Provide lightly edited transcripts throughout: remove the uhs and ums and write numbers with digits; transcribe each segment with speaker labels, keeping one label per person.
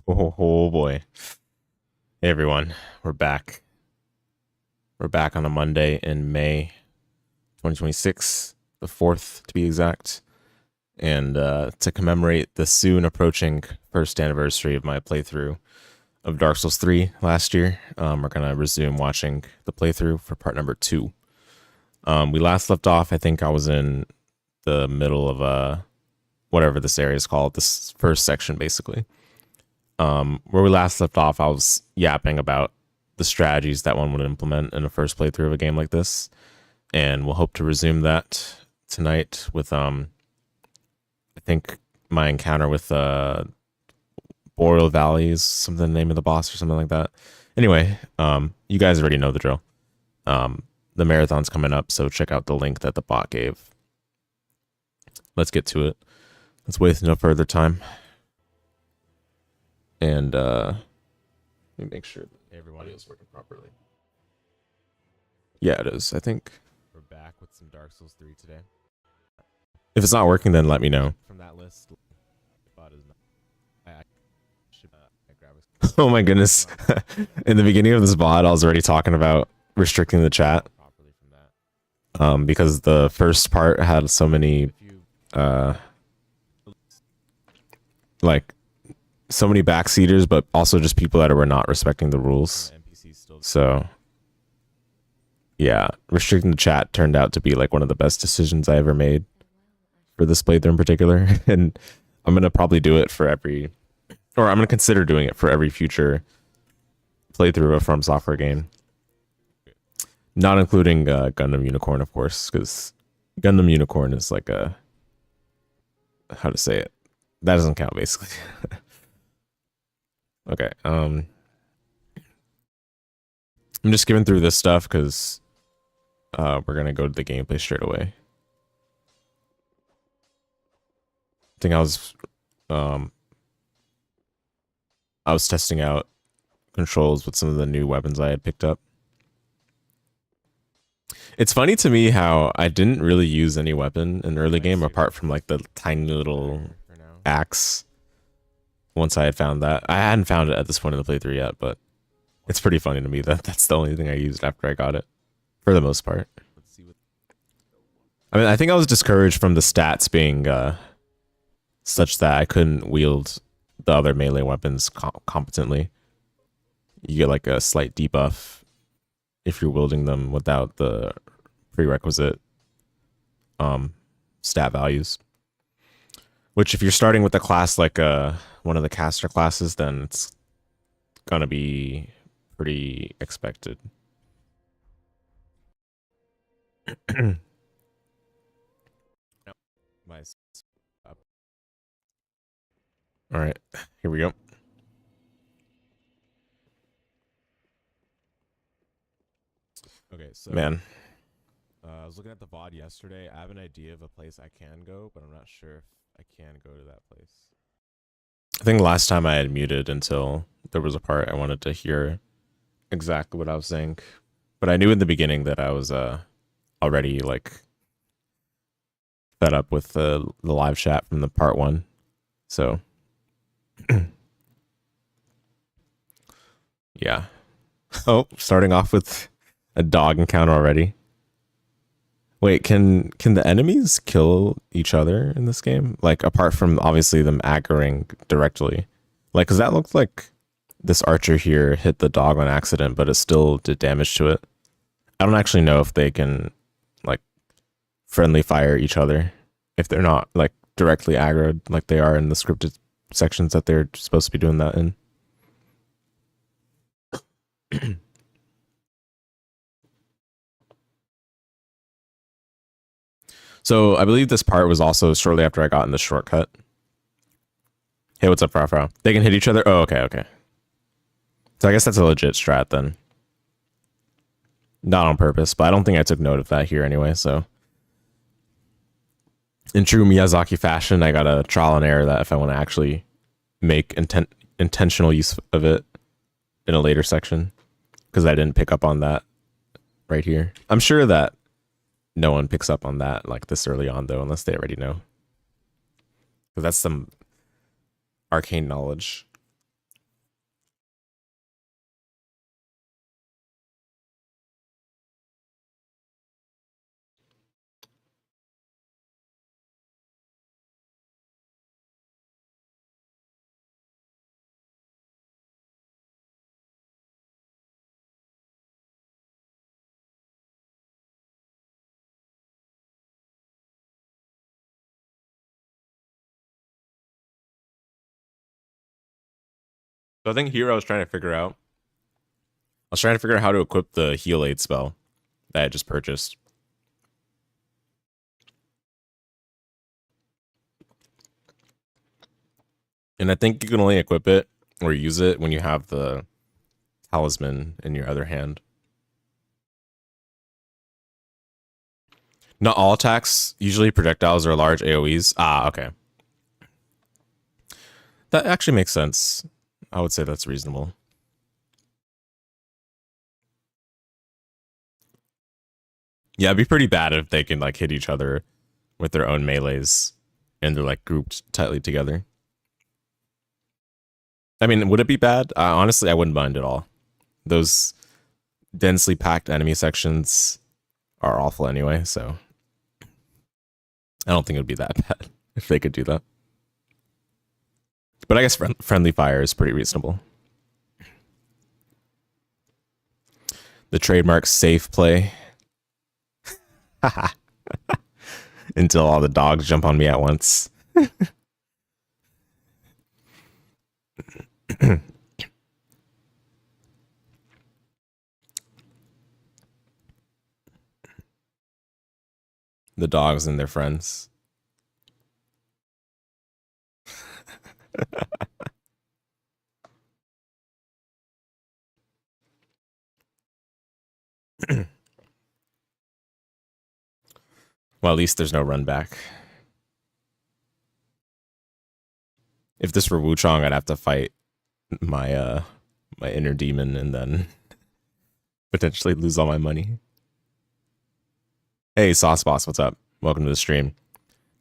Speaker 1: Oh boy. Hey everyone, we're back. We're back on a Monday in May 2026, the 4th to be exact. And to commemorate the soon approaching first anniversary of my playthrough of Dark Souls 3 last year, we're going to resume watching the playthrough for part number 2. We last left off, I think I was in the middle of whatever this area is called, this first section basically. Where we last left off, I was yapping about the strategies that one would implement in a first playthrough of a game like this, and we'll hope to resume that tonight with I think my encounter with Boreal Valley is something, the name of the boss or something like that. Anyway, you guys already know the drill. The marathon's coming up, so check out the link that the bot gave. Let's get to it. Let's waste no further time. And let me make sure that everybody is working properly. Yeah, it is. I think we're back with some Dark Souls 3 today. If it's not working, then let me know. From that list, oh my goodness. In the beginning of this VOD, I was already talking about restricting the chat. Because the first part had so many like so many backseaters, but also just people that were not respecting the rules. So yeah, restricting the chat turned out to be like one of the best decisions I ever made for this playthrough in particular. And I'm gonna probably do it for I'm gonna consider doing it for every future playthrough of a From Software game, not including Gundam Unicorn, of course, because Gundam Unicorn is like a, how to say it, that doesn't count basically. Okay, I'm just skipping through this stuff because we're gonna go to the gameplay straight away. I think I was testing out controls with some of the new weapons I had picked up. It's funny to me how I didn't really use any weapon in the early game apart from like the tiny little axe. Once I had found that, I hadn't found it at this point in the playthrough yet, but it's pretty funny to me that that's the only thing I used after I got it, for the most part. I mean, I think I was discouraged from the stats being such that I couldn't wield the other melee weapons competently. You get like a slight debuff if you're wielding them without the prerequisite stat values. Which, if you're starting with a class like one of the caster classes, then it's gonna be pretty expected. All right, here we go. Okay, so man, I was looking at the VOD yesterday. I have an idea of a place I can go, but I'm not sure if I can go to that place. I think last time I had muted until there was a part I wanted to hear exactly what I was saying, but I knew in the beginning that I was already like fed up with the live chat from the part 1, so yeah. Oh, starting off with a dog encounter already. Wait, can the enemies kill each other in this game? Like, apart from obviously them aggroing directly. Like, because that looked like this archer here hit the dog on accident, but it still did damage to it. I don't actually know if they can, like, friendly fire each other if they're not, like, directly aggroed like they are in the scripted sections that they're supposed to be doing that in. So I believe this part was also shortly after I got in the shortcut. Hey, what's up, Frau? They can hit each other? Oh, okay. So I guess that's a legit strat then. Not on purpose, but I don't think I took note of that here anyway, so. In true Miyazaki fashion, I got a trial and error that if I want to actually make intentional use of it in a later section, because I didn't pick up on that right here. I'm sure that no one picks up on that like this early on, though, unless they already know. Because that's some arcane knowledge. So I think here I was trying to figure out. I was trying to figure out how to equip the Heal Aid spell that I just purchased. And I think you can only equip it or use it when you have the talisman in your other hand. Not all attacks. Usually projectiles are large AoEs. Ah, okay. That actually makes sense. I would say that's reasonable. Yeah, it'd be pretty bad if they can like hit each other with their own melees and they're like grouped tightly together. I mean, would it be bad? Honestly, I wouldn't mind at all. Those densely packed enemy sections are awful anyway, so I don't think it would be that bad if they could do that. But I guess friendly fire is pretty reasonable. The trademark safe play. Until all the dogs jump on me at once. The dogs and their friends. Well, at least there's no run back. If this were Wuchang, I'd have to fight my my inner demon and then potentially lose all my money. Hey, Sauce Boss, what's up? Welcome to the stream.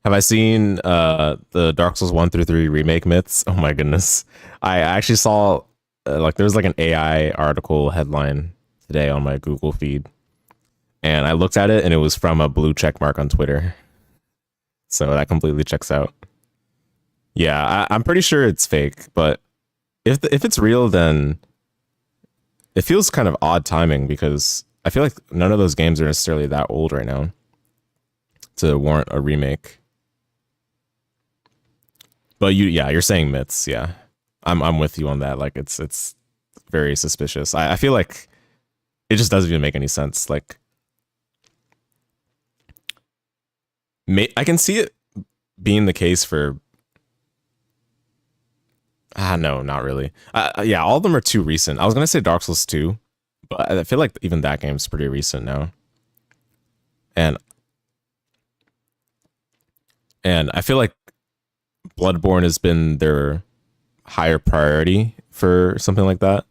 Speaker 1: Have I seen the Dark Souls 1 through 3 remake myths? Oh my goodness. I actually saw like there was like an AI article headline today on my Google feed. And I looked at it and it was from a blue check mark on Twitter. So that completely checks out. Yeah, I'm pretty sure it's fake, but if it's real, then it feels kind of odd timing because I feel like none of those games are necessarily that old right now to warrant a remake. But you're saying myths, yeah. I'm with you on that. Like it's very suspicious. I feel like it just doesn't even make any sense. Like I can see it being the case for no, not really. Yeah, all of them are too recent. I was gonna say Dark Souls 2, but I feel like even that game's pretty recent now. And I feel like Bloodborne has been their higher priority for something like that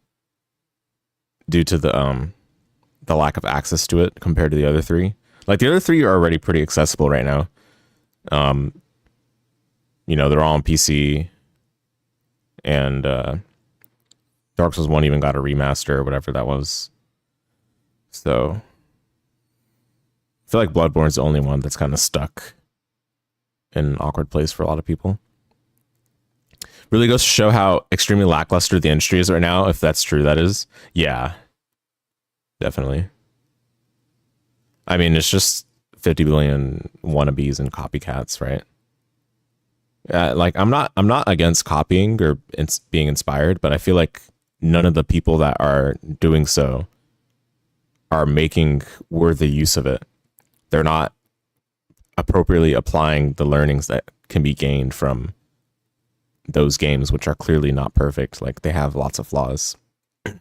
Speaker 1: due to the lack of access to it compared to the other three. Like the other three are already pretty accessible right now. You know, they're all on PC, and Dark Souls 1 even got a remaster or whatever that was. So I feel like Bloodborne's the only one that's kind of stuck in an awkward place for a lot of people. Really goes to show how extremely lackluster the industry is right now, if that's true, that is. Yeah, definitely. I mean, it's just 50 billion wannabes and copycats, right? Like I'm not against copying or being inspired, but I feel like none of the people that are doing so are making worthy use of it. They're not appropriately applying the learnings that can be gained from those games, which are clearly not perfect. Like they have lots of flaws. So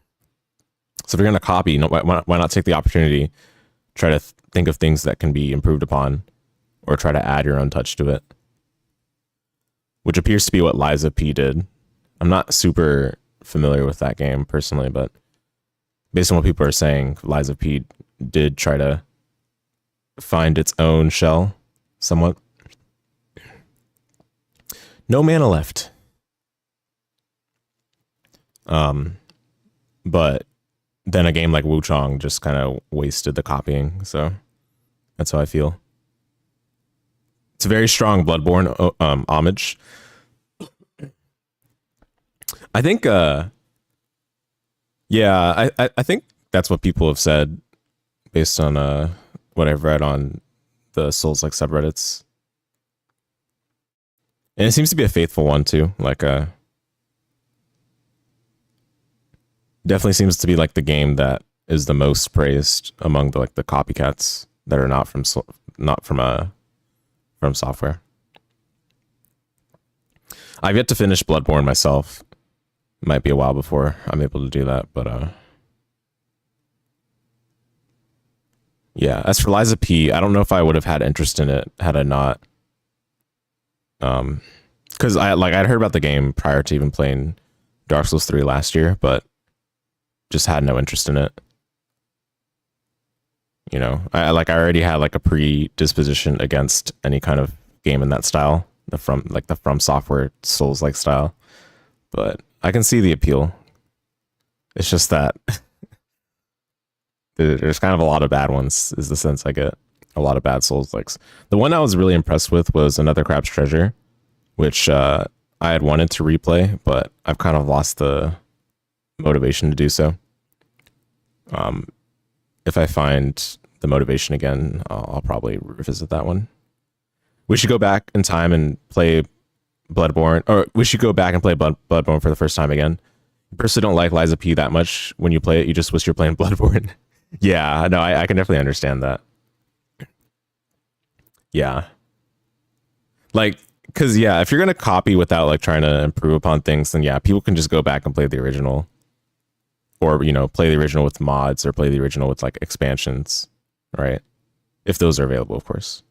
Speaker 1: if you're going to copy, why not take the opportunity, try to think of things that can be improved upon, or try to add your own touch to it, which appears to be what Liza P did. I'm not super familiar with that game personally, but based on what people are saying, Liza P did try to find its own shell somewhat. No mana left. But then a game like Wuchang just kind of wasted the copying, so that's how I feel. It's a very strong Bloodborne homage. I think yeah, I think that's what people have said based on what I've read on the Souls-like subreddits. And it seems to be a faithful one too. Like Definitely seems to be like the game that is the most praised among the copycats that are not from from software. I've yet to finish Bloodborne myself. Might be a while before I'm able to do that, but yeah. As for Liza P, I don't know if I would have had interest in it had I not, because I'd heard about the game prior to even playing Dark Souls 3 last year, but just had no interest in it. You know, I already had like a predisposition against any kind of game in that style, the From Software Souls like style. But I can see the appeal. It's just that there's kind of a lot of bad ones, is the sense I get. A lot of bad Souls likes. The one I was really impressed with was Another Crab's Treasure, which I had wanted to replay, but I've kind of lost the motivation to do so. If I find the motivation again, I'll probably revisit that one. We should go back in time and play Bloodborne, or we should go back and play Bloodborne for the first time again. You personally don't like Liza P that much when you play it. You just wish you're playing Bloodborne. Yeah, no, I can definitely understand that. Yeah. Like, because, yeah, if you're going to copy without, like, trying to improve upon things, then, yeah, people can just go back and play the original. Or, you know, play the original with mods, or play the original with, like, expansions, right? If those are available, of course.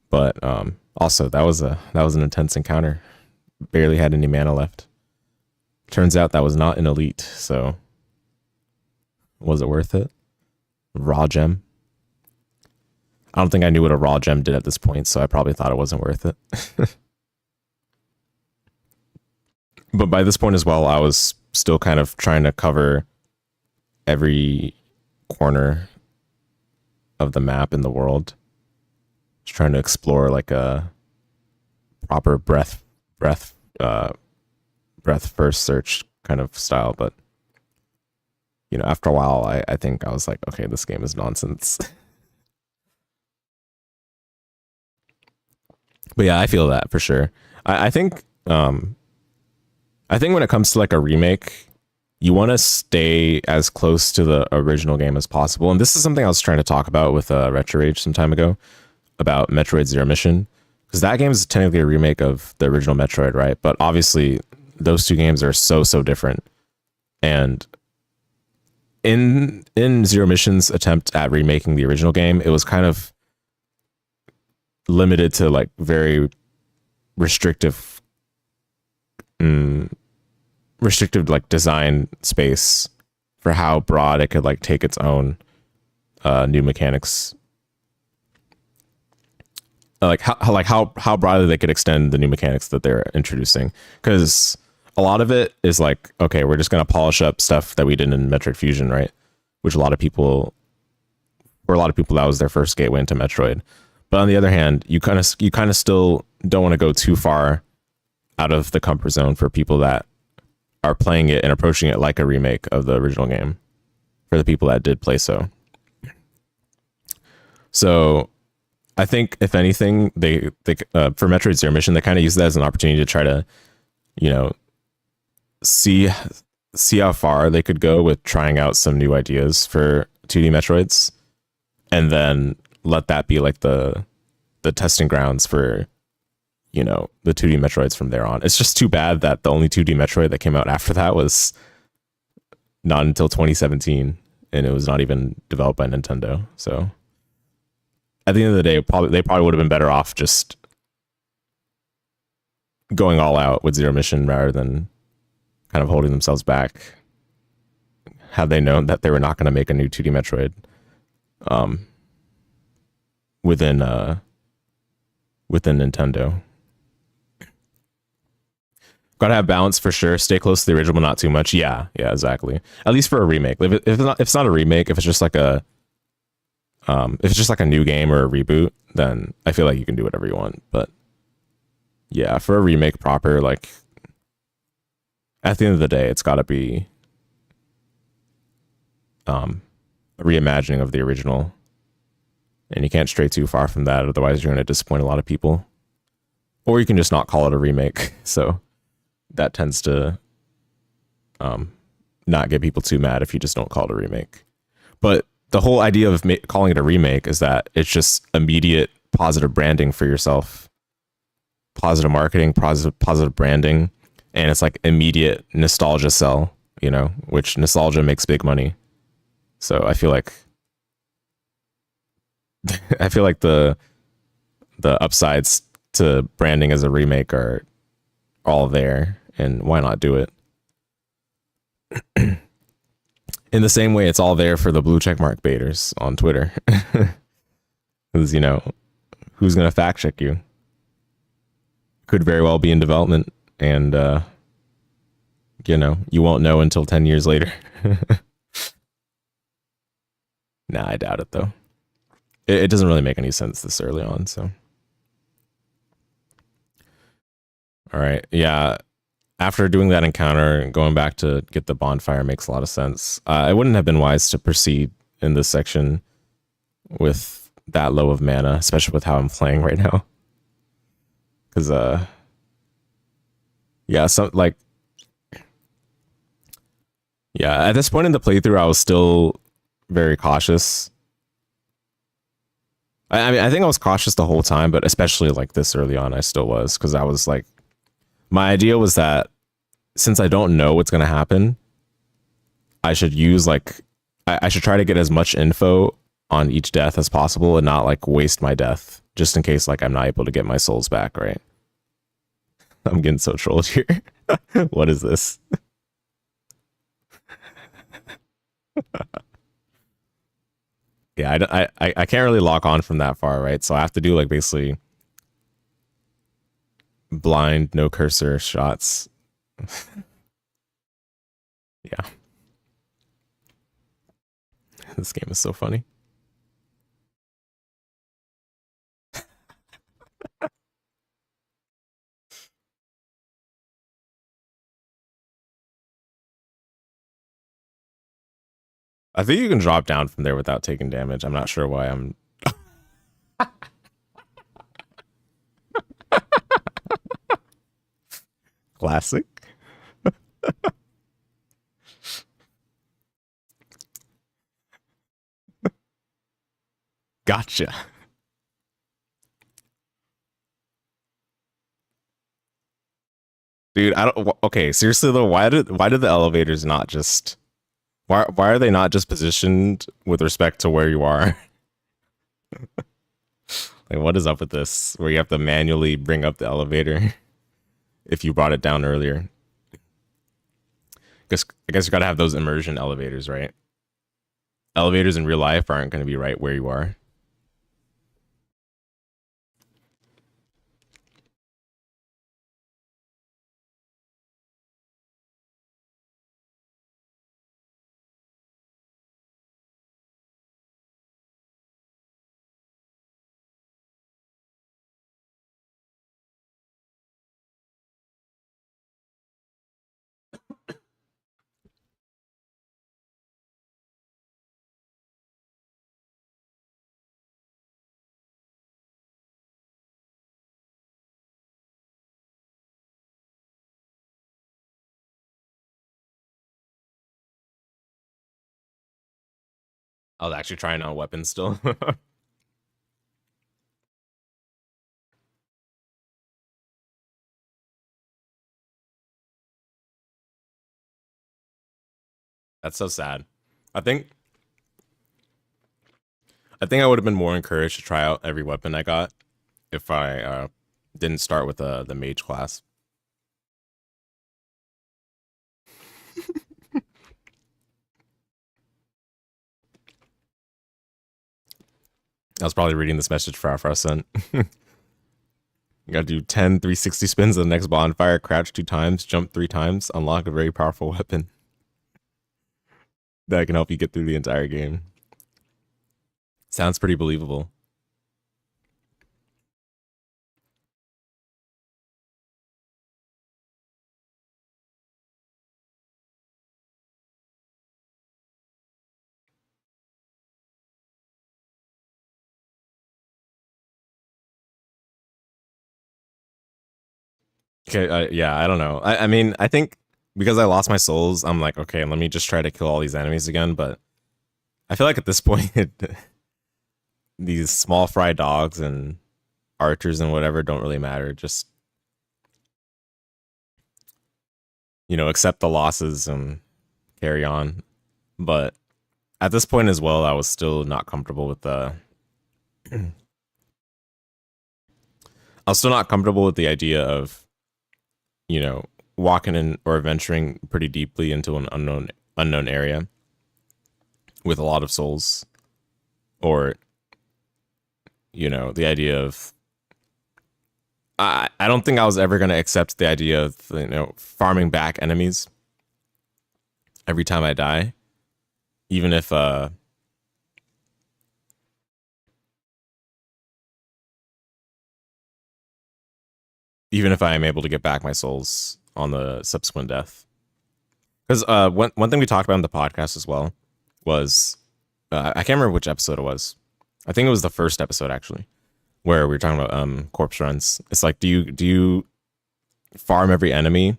Speaker 1: But, also, that was an intense encounter. Barely had any mana left. Turns out that was not an elite, so... Was it worth it? Raw gem? I don't think I knew what a raw gem did at this point, so I probably thought it wasn't worth it. But by this point as well, I was still kind of trying to cover every corner of the map in the world. Just trying to explore like a proper breath first search kind of style. But, you know, after a while, I think I was like, okay, this game is nonsense. But yeah, I feel that for sure. I think when it comes to like a remake, you want to stay as close to the original game as possible. And this is something I was trying to talk about with Retro Rage some time ago about Metroid Zero Mission, because that game is technically a remake of the original Metroid, right? But obviously those two games are so different. And in Zero Mission's attempt at remaking the original game, it was kind of limited to like very restrictive like design space for how broad it could like take its own new mechanics, like how broadly they could extend the new mechanics that they're introducing, because a lot of it is like, okay, we're just going to polish up stuff that we did in Metroid Fusion, right? Which for a lot of people that was their first gateway into Metroid. But on the other hand, you kind of still don't want to go too far out of the comfort zone for people that are playing it and approaching it like a remake of the original game, for the people that did play so. So I think if anything, they for Metroid Zero Mission, they kind of use that as an opportunity to try to, you know, see how far they could go with trying out some new ideas for 2D Metroids, and then let that be like the testing grounds for, you know, the 2D Metroids from there on. It's just too bad that the only 2D Metroid that came out after that was not until 2017, and it was not even developed by Nintendo. So at the end of the day, they probably would have been better off just going all out with Zero Mission rather than kind of holding themselves back, had they known that they were not going to make a new 2D Metroid within Nintendo. Gotta have balance for sure. Stay close to the original, but not too much. Yeah, exactly. At least for a remake. If it's not a remake, if it's just like a new game or a reboot, then I feel like you can do whatever you want. But yeah, for a remake proper, like at the end of the day, it's gotta be a reimagining of the original. And you can't stray too far from that, otherwise you're going to disappoint a lot of people. Or you can just not call it a remake. So that tends to not get people too mad if you just don't call it a remake. But the whole idea of calling it a remake is that it's just immediate positive branding for yourself, positive marketing, positive branding, and it's like immediate nostalgia sell, you know, which nostalgia makes big money. So I feel like the upsides to branding as a remake are all there, and why not do it? In the same way, it's all there for the blue checkmark baiters on Twitter. Because, you know, who's going to fact check you? Could very well be in development, and, you know, you won't know until 10 years later. Nah, I doubt it, though. It doesn't really make any sense this early on, so. All right, yeah. After doing that encounter, going back to get the bonfire makes a lot of sense. It wouldn't have been wise to proceed in this section with that low of mana, especially with how I'm playing right now. Because, yeah, yeah, at this point in the playthrough, I was still very cautious. I mean, I think I was cautious the whole time, but especially like this early on, I still was, because I was like, my idea was that since I don't know what's going to happen, I should use like, I should try to get as much info on each death as possible and not like waste my death just in case like I'm not able to get my souls back, right? I'm getting so trolled here. What is this? Yeah, I can't really lock on from that far, right? So I have to do like basically blind, no cursor shots. Yeah. This game is so funny. I think you can drop down from there without taking damage. I'm not sure why I'm... Classic. Gotcha. Dude, I don't... Okay, seriously though, why did the elevators not just... Why are they not just positioned with respect to where you are? Like, what is up with this? Where you have to manually bring up the elevator if you brought it down earlier. I guess you gotta have those immersion elevators, right? Elevators in real life aren't going to be right where you are. I was actually trying on weapons still. That's so sad. I think I would have been more encouraged to try out every weapon I got if I didn't start with the mage class. I was probably reading this message for our son. You gotta do 10 360 spins of the next bonfire, crouch 2 times, jump 3 times, unlock a very powerful weapon that can help you get through the entire game. Sounds pretty believable. Okay, yeah, I don't know. I mean, I think because I lost my souls, I'm like, okay, let me just try to kill all these enemies again. But I feel like at this point, these small fry dogs and archers and whatever don't really matter. Just, you know, accept the losses and carry on. But at this point as well, I was still not comfortable with the I was still not comfortable with the idea of, you know, walking in or venturing pretty deeply into an unknown area with a lot of souls, or, you know, the idea of I don't think I was ever going to accept the idea of, you know, farming back enemies every time I die, even if I am able to get back my souls on the subsequent death. Because one thing we talked about in the podcast as well was, I can't remember which episode it was. I think it was the first episode, actually, where we were talking about corpse runs. It's like, do you farm every enemy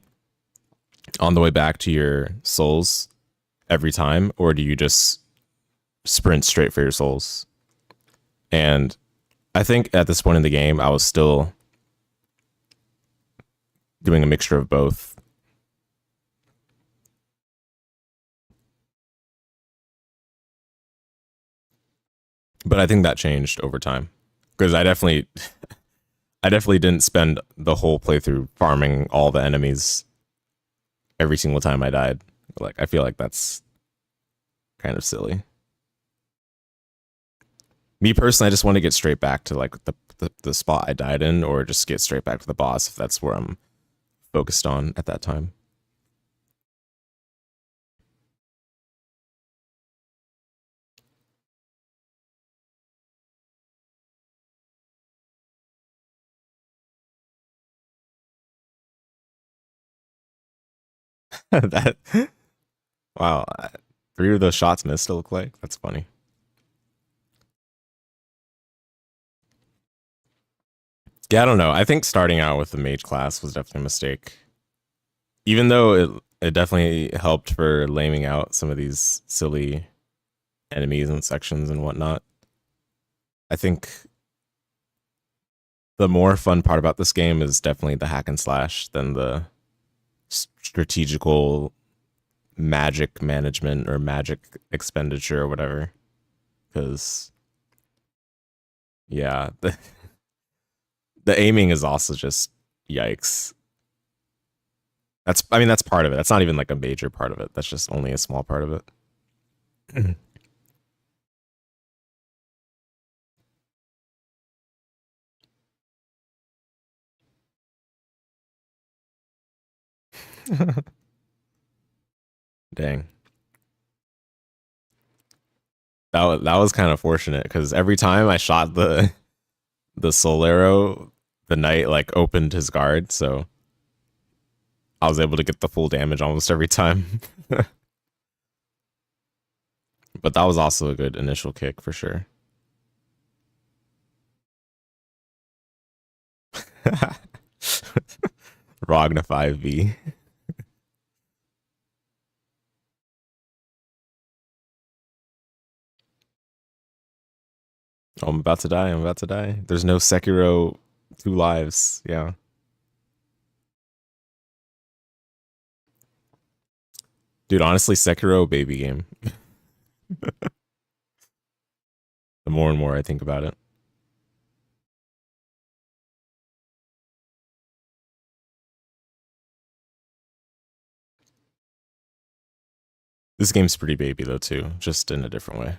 Speaker 1: on the way back to your souls every time, or do you just sprint straight for your souls? And I think at this point in the game, I was still doing a mixture of both. But I think that changed over time, because I definitely didn't spend the whole playthrough farming all the enemies every single time I died. Like, I feel like that's kind of silly. Me personally, I just want to get straight back to like the spot I died in, or just get straight back to the boss if that's where I'm focused on at that time. That wow, 3 of those shots missed. It look like that's funny. Yeah, I don't know. I think starting out with the mage class was definitely a mistake, even though it definitely helped for laming out some of these silly enemies and sections and whatnot. I think the more fun part about this game is definitely the hack and slash than the strategical magic management or magic expenditure or whatever. Because, yeah, the aiming is also just yikes. I mean, that's part of it. That's not even like a major part of it. That's just only a small part of it. Dang. That was kind of fortunate, because every time I shot the soul arrow, the knight like opened his guard, so I was able to get the full damage almost every time. But that was also a good initial kick for sure. Rogna 5V. Oh, I'm about to die. I'm about to die. There's no Sekiro 2 lives. Yeah. Dude, honestly, Sekiro, baby game. The more and more I think about it. This game's pretty baby though too, just in a different way.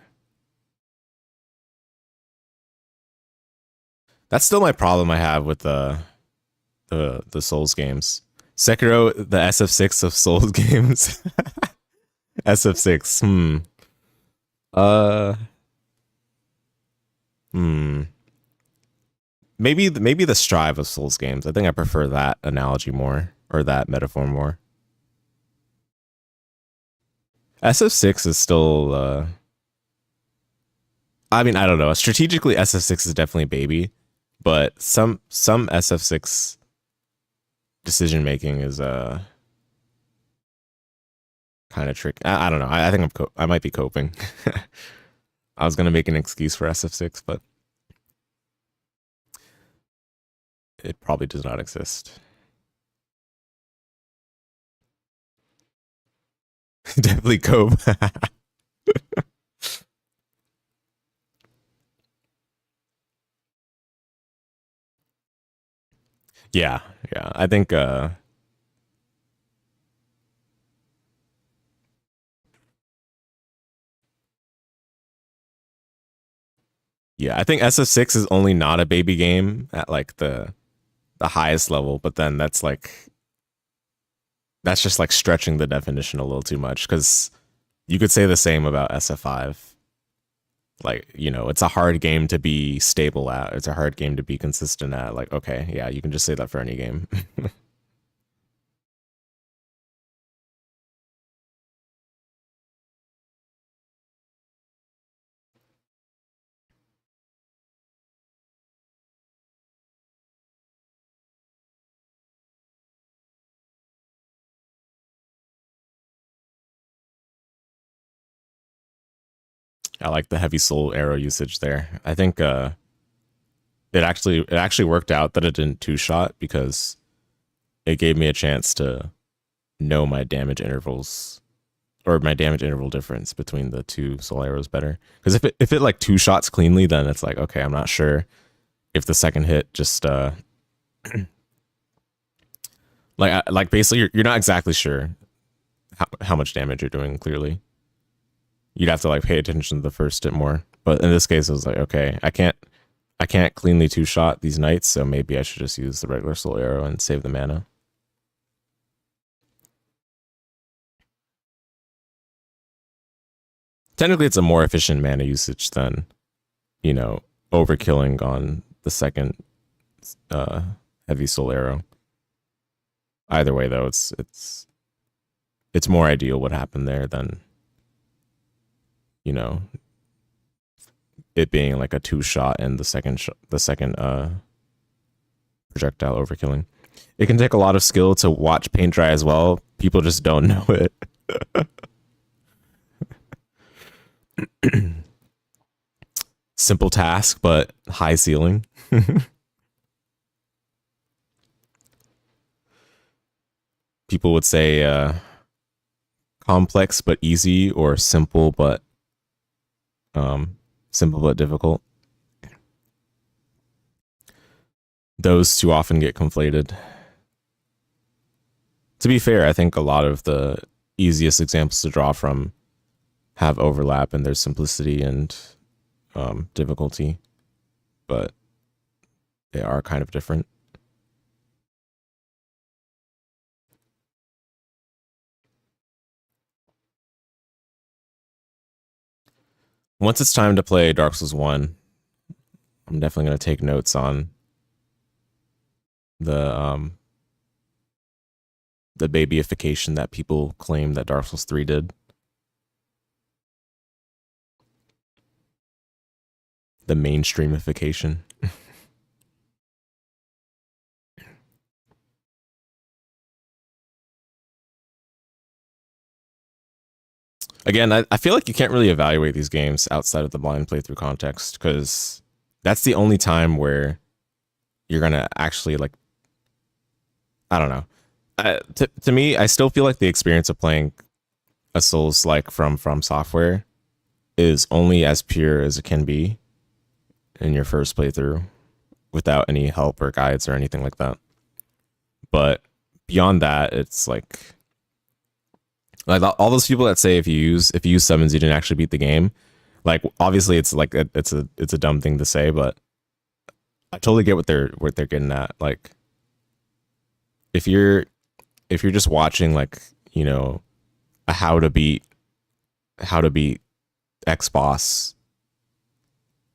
Speaker 1: That's still my problem I have with the Souls games. Sekiro, the SF6 of Souls games. SF6. Uh. Maybe the Strive of Souls games. I think I prefer that analogy more, or that metaphor more. SF6 is still. I mean, I don't know. Strategically, SF6 is definitely baby, but some SF6 decision making is kind of tricky. I don't know. I think I might be coping. I was gonna make an excuse for SF6, but it probably does not exist. Definitely cope. Yeah, yeah. I think yeah, I think SF6 is only not a baby game at like the highest level, but then that's just like stretching the definition a little too much, because you could say the same about SF5. Like, you know, it's a hard game to be stable at. It's a hard game to be consistent at. Like, okay, yeah, you can just say that for any game. I like the heavy soul arrow usage there. I think it actually worked out that it didn't two-shot, because it gave me a chance to know my damage intervals, or my damage interval difference between the two soul arrows better. Because if it like two shots cleanly, then it's like, okay, I'm not sure if the second hit just like basically you're not exactly sure how much damage you're doing. Clearly, you'd have to like pay attention to the first hit more. But in this case, it was like, okay, I can't cleanly two shot these knights, so maybe I should just use the regular soul arrow and save the mana. Technically, it's a more efficient mana usage than, you know, overkilling on the second heavy soul arrow. Either way, though, it's more ideal what happened there than, you know, it being like a two shot and the second projectile overkilling. It can take a lot of skill to watch paint dry as well. People just don't know it. Simple task, but high ceiling. People would say complex but easy, or simple but difficult. Those two often get conflated. To be fair, I think a lot of the easiest examples to draw from have overlap in their simplicity and difficulty, but they are kind of different. Once it's time to play Dark Souls 1, I'm definitely going to take notes on the babyification that people claim that Dark Souls 3 did. The mainstreamification. Again, I feel like you can't really evaluate these games outside of the blind playthrough context, because that's the only time where you're going to actually, like, I don't know. To me, I still feel like the experience of playing a Souls-like from Software is only as pure as it can be in your first playthrough, without any help or guides or anything like that. But beyond that, it's like all those people that say if you use summons you didn't actually beat the game. Like, obviously it's like it's a dumb thing to say, but I totally get what they're getting at. Like, if you're just watching, like, you know, a how to beat X boss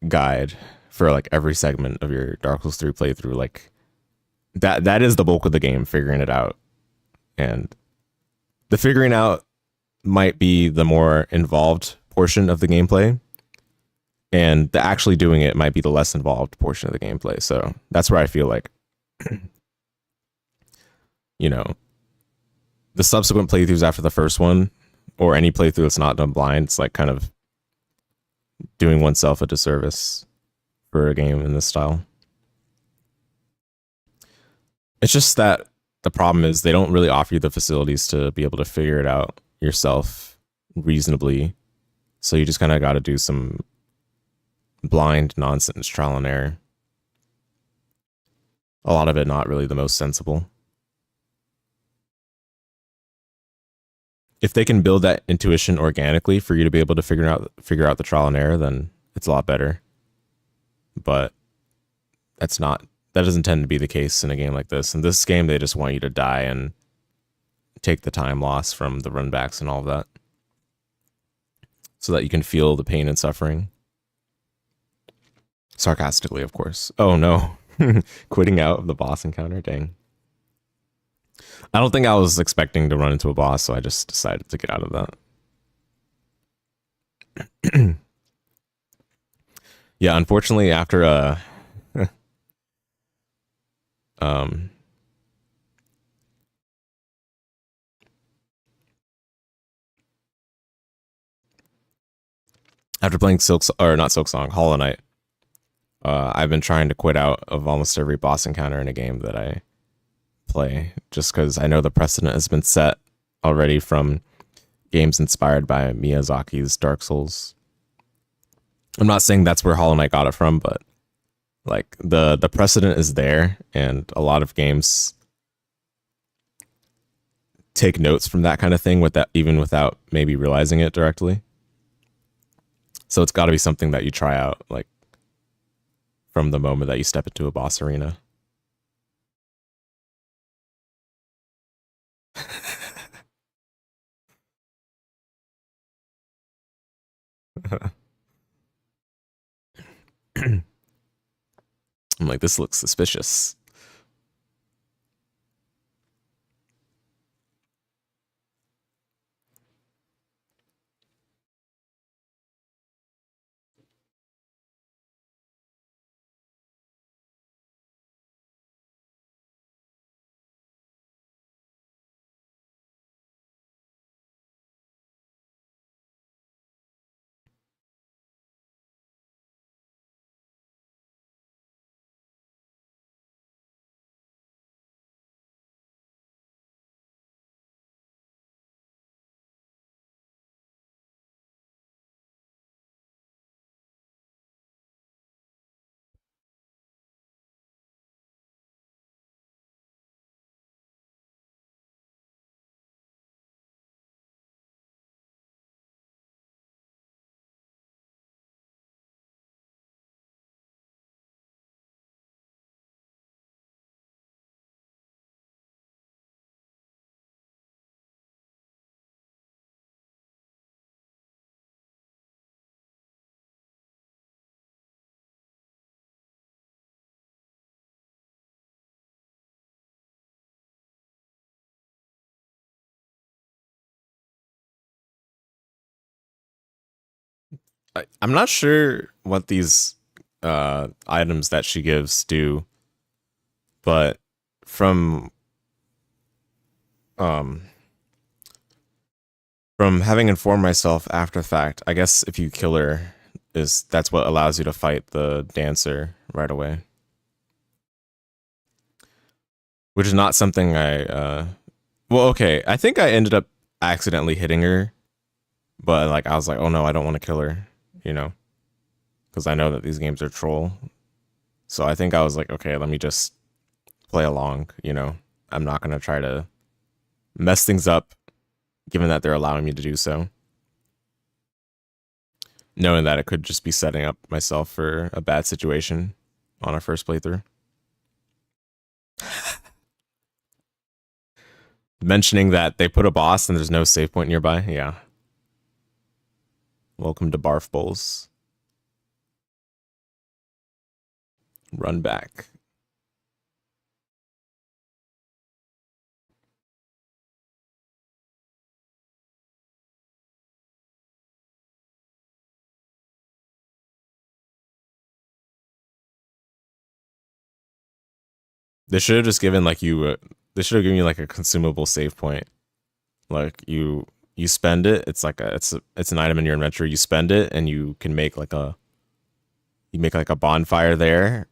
Speaker 1: guide for like every segment of your Dark Souls 3 playthrough, like that is the bulk of the game, figuring it out. And the figuring out might be the more involved portion of the gameplay, and the actually doing it might be the less involved portion of the gameplay. So that's where I feel like, you know, the subsequent playthroughs after the first one or any playthrough that's not done blind, it's like kind of doing oneself a disservice for a game in this style. It's just that the problem is they don't really offer you the facilities to be able to figure it out yourself reasonably. So you just kind of got to do some blind nonsense trial and error. A lot of it not really the most sensible. If they can build that intuition organically for you to be able to figure out the trial and error, then it's a lot better. But that doesn't tend to be the case in a game like this. In this game, they just want you to die and take the time loss from the runbacks and all of that, so that you can feel the pain and suffering. Sarcastically, of course. Oh no. Quitting out of the boss encounter, dang. I don't think I was expecting to run into a boss, so I just decided to get out of that. Yeah, unfortunately, after after playing Hollow Knight, I've been trying to quit out of almost every boss encounter in a game that I play, just because I know the precedent has been set already from games inspired by Miyazaki's Dark Souls. I'm not saying that's where Hollow Knight got it from, but like the precedent is there, and a lot of games take notes from that kind of thing even without maybe realizing it directly. So it's got to be something that you try out like from the moment that you step into a boss arena. I'm like, this looks suspicious. I'm not sure what these items that she gives do, but from having informed myself after the fact, I guess if you kill her, that's what allows you to fight the dancer right away. Which is not something I well, okay, I think I ended up accidentally hitting her, but like I was like, oh no, I don't want to kill her, you know, because I know that these games are troll. So I think I was like, okay, let me just play along, you know. I'm not gonna try to mess things up, given that they're allowing me to do so, knowing that it could just be setting up myself for a bad situation on our first playthrough. Mentioning that they put a boss and there's no save point nearby. Yeah. Welcome to Barf Bowls. Run back. They should have just given like they should have given you like a consumable save point. Like you you spend it. It's like it's an item in your inventory. You spend it, and you can make like a bonfire there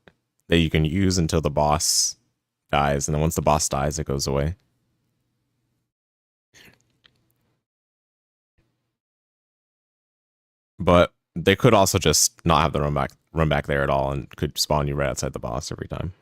Speaker 1: that you can use until the boss dies, and then once the boss dies, it goes away. But they could also just not have the run back there at all, and could spawn you right outside the boss every time.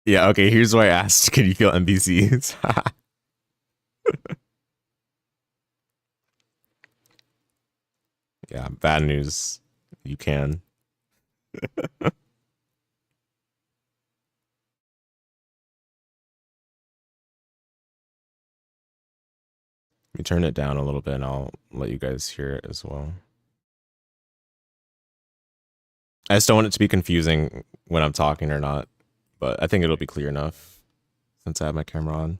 Speaker 1: Yeah, okay, here's why I asked, can you kill NPCs? Yeah, bad news. You can. Let me turn it down a little bit and I'll let you guys hear it as well. I just don't want it to be confusing when I'm talking or not, but I think it'll be clear enough since I have my camera on.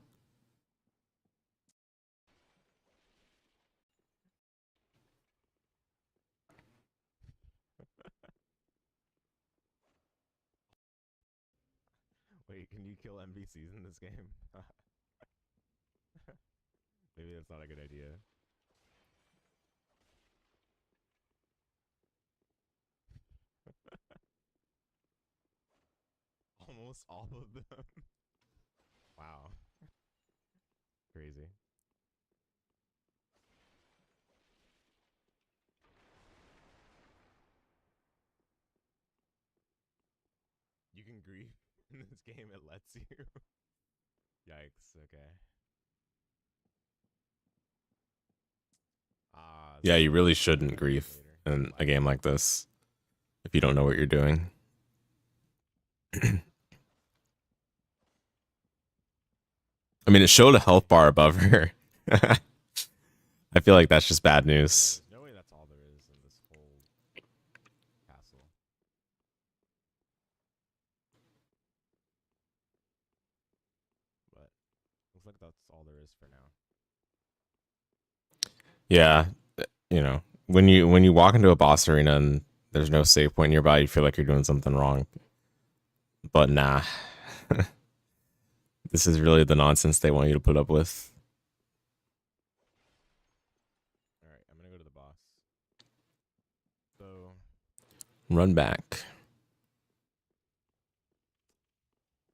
Speaker 1: Wait, can you kill NPCs in this game? Maybe that's not a good idea. Almost all of them. Wow. Crazy. You can grief in this game, it lets you. Yikes, okay. Yeah, you really shouldn't grief in a game like this if you don't know what you're doing. I mean, it showed a health bar above her. I feel like that's just bad news. No way that's all there is in this whole castle. But looks like that's all there is for now. Yeah, you know, when you walk into a boss arena and there's no save point nearby, you feel like you're doing something wrong. But nah. This is really the nonsense they want you to put up with. Alright, I'm gonna go to the boss. So run back.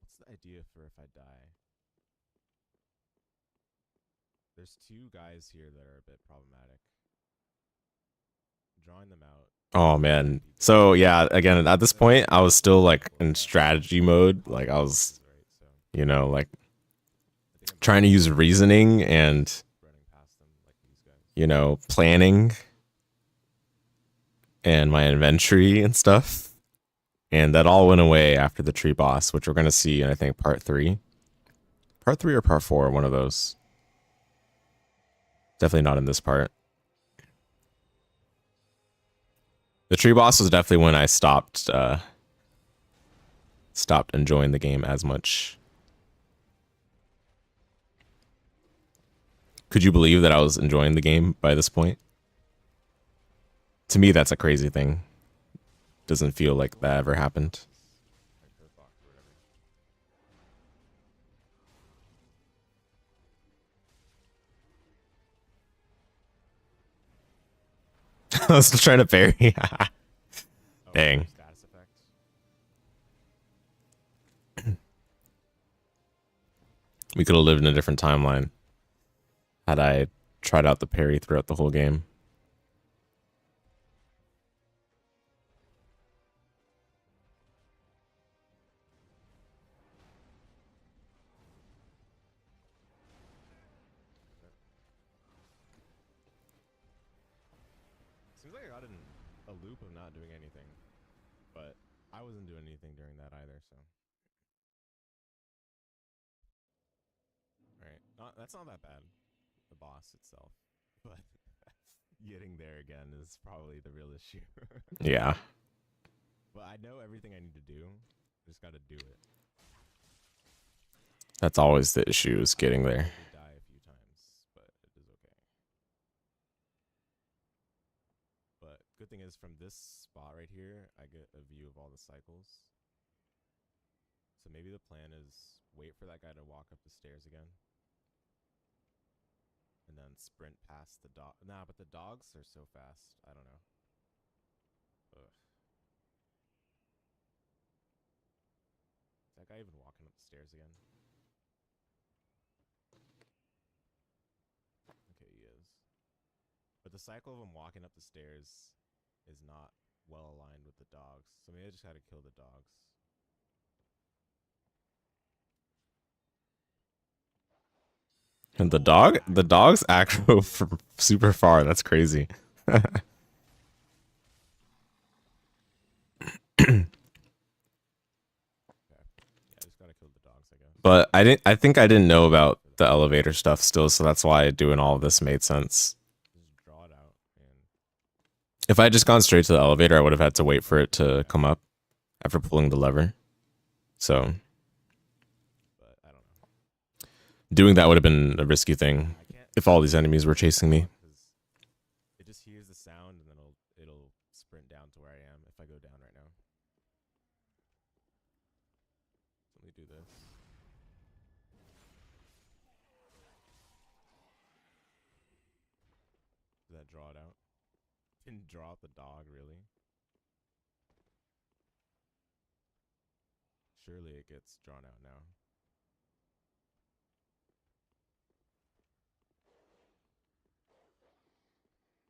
Speaker 1: What's the idea for if I die? There's two guys here that are a bit problematic. Drawing them out. Oh man. So yeah, again, at this point, I was still like in strategy mode. Like I was, you know, like trying to use reasoning and, you know, planning and my inventory and stuff. And that all went away after the tree boss, which we're going to see in, I think, part 3. Part 3 or part 4, one of those. Definitely not in this part. The tree boss was definitely when I stopped enjoying the game as much. Could you believe that I was enjoying the game by this point? To me, that's a crazy thing. Doesn't feel like that ever happened. I was still trying to parry. Dang. We could have lived in a different timeline had I tried out the parry throughout the whole game. Seems like I got in a loop of not doing anything, but I wasn't doing anything during that either, so. Alright, that's not that bad, the boss itself, but getting there again is probably the real issue. Yeah. But I know everything I need to do, just gotta do it. That's always the issue, is getting there. I die a few times, but it is okay. But good thing is, from this spot right here, I get a view of all the cycles. So maybe the plan is wait for that guy to walk up the stairs again. And then sprint past the dog. Nah, but the dogs are so fast. I don't know. Ugh. Is that guy even walking up the stairs again? Okay, he is. But the cycle of him walking up the stairs is not well aligned with the dogs. So maybe I just gotta kill the dogs. And the dog's aggro from super far. That's crazy. But I think I didn't know about the elevator stuff still, so that's why doing all of this made sense. If I had just gone straight to the elevator, I would have had to wait for it to come up after pulling the lever. So doing that would have been a risky thing if all these enemies were chasing me. It just hears the sound and then it'll sprint down to where I am if I go down right now. Let me do this. Did that draw it out? Didn't draw out the dog, really? Surely it gets drawn out now.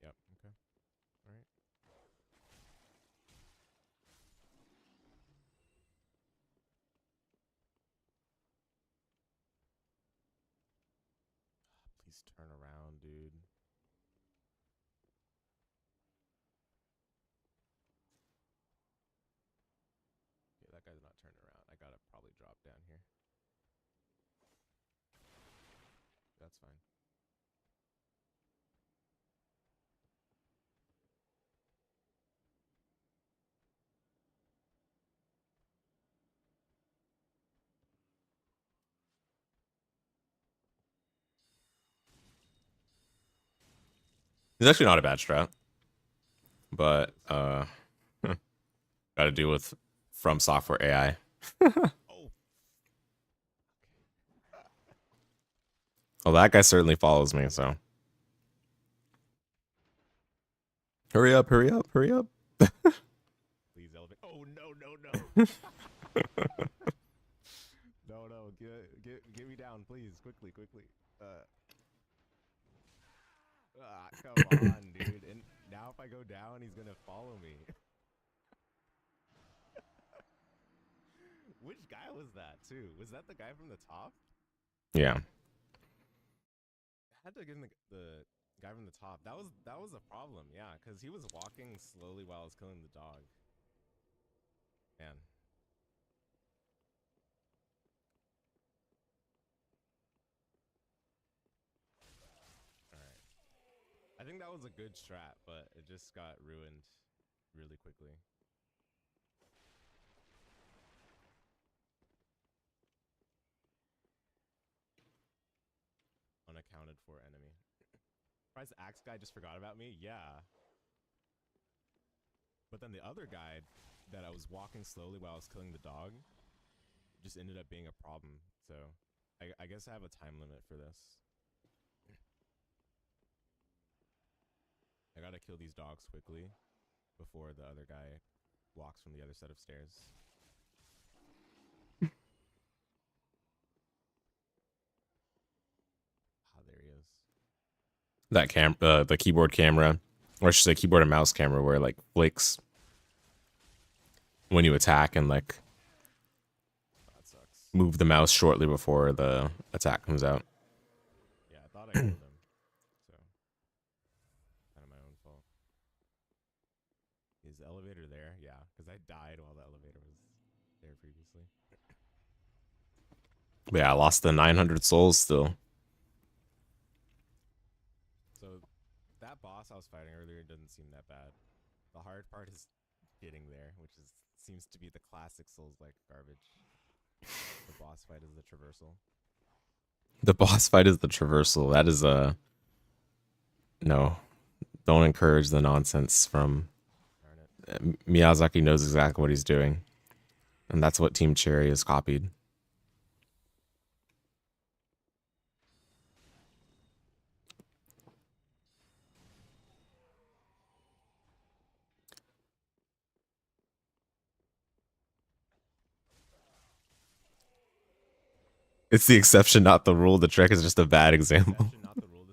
Speaker 1: Yep, okay. Alright. Please turn around, dude. Okay, that guy's not turning around. I gotta probably drop down here. That's fine. It's actually not a bad strat, but got to deal with From Software AI. Oh, that guy certainly follows me, so. Hurry up, hurry up, hurry up. Please elevate. Oh, no, no, no. No, get me down, please. Quickly, quickly. Come on, dude. And now if I go down, he's gonna follow me. Which guy was that, too? Was that the guy from the top? Yeah. I had to give him the guy from the top. That was a problem, yeah, because he was walking slowly while I was killing the dog. Man. Alright. I think that was a good strat, but it just got ruined really quickly. Unaccounted for enemy. Surprised the axe guy just forgot about me? Yeah. But then the other guy that I was walking slowly while I was killing the dog just ended up being a problem. So I guess I have a time limit for this. I gotta kill these dogs quickly before the other guy walks from the other set of stairs. There he is. That the keyboard camera, or I should say keyboard and mouse camera, where it like flicks when you attack and like move the mouse shortly before the attack comes out. Yeah, I thought I killed him, so kind of my own fault. Is the elevator there? Yeah, because I died while the elevator was there previously. But yeah, I lost the 900 souls still. So that boss I was fighting earlier doesn't seem that bad. The hard part is getting there, which seems to be the classic Souls-like garbage. The boss fight is the traversal. The boss fight is the traversal. That is a no. Don't encourage the nonsense from Miyazaki. Knows exactly what he's doing, and that's what Team Cherry has copied. It's the exception, not the rule. The Trek is just a bad example. Not the rule.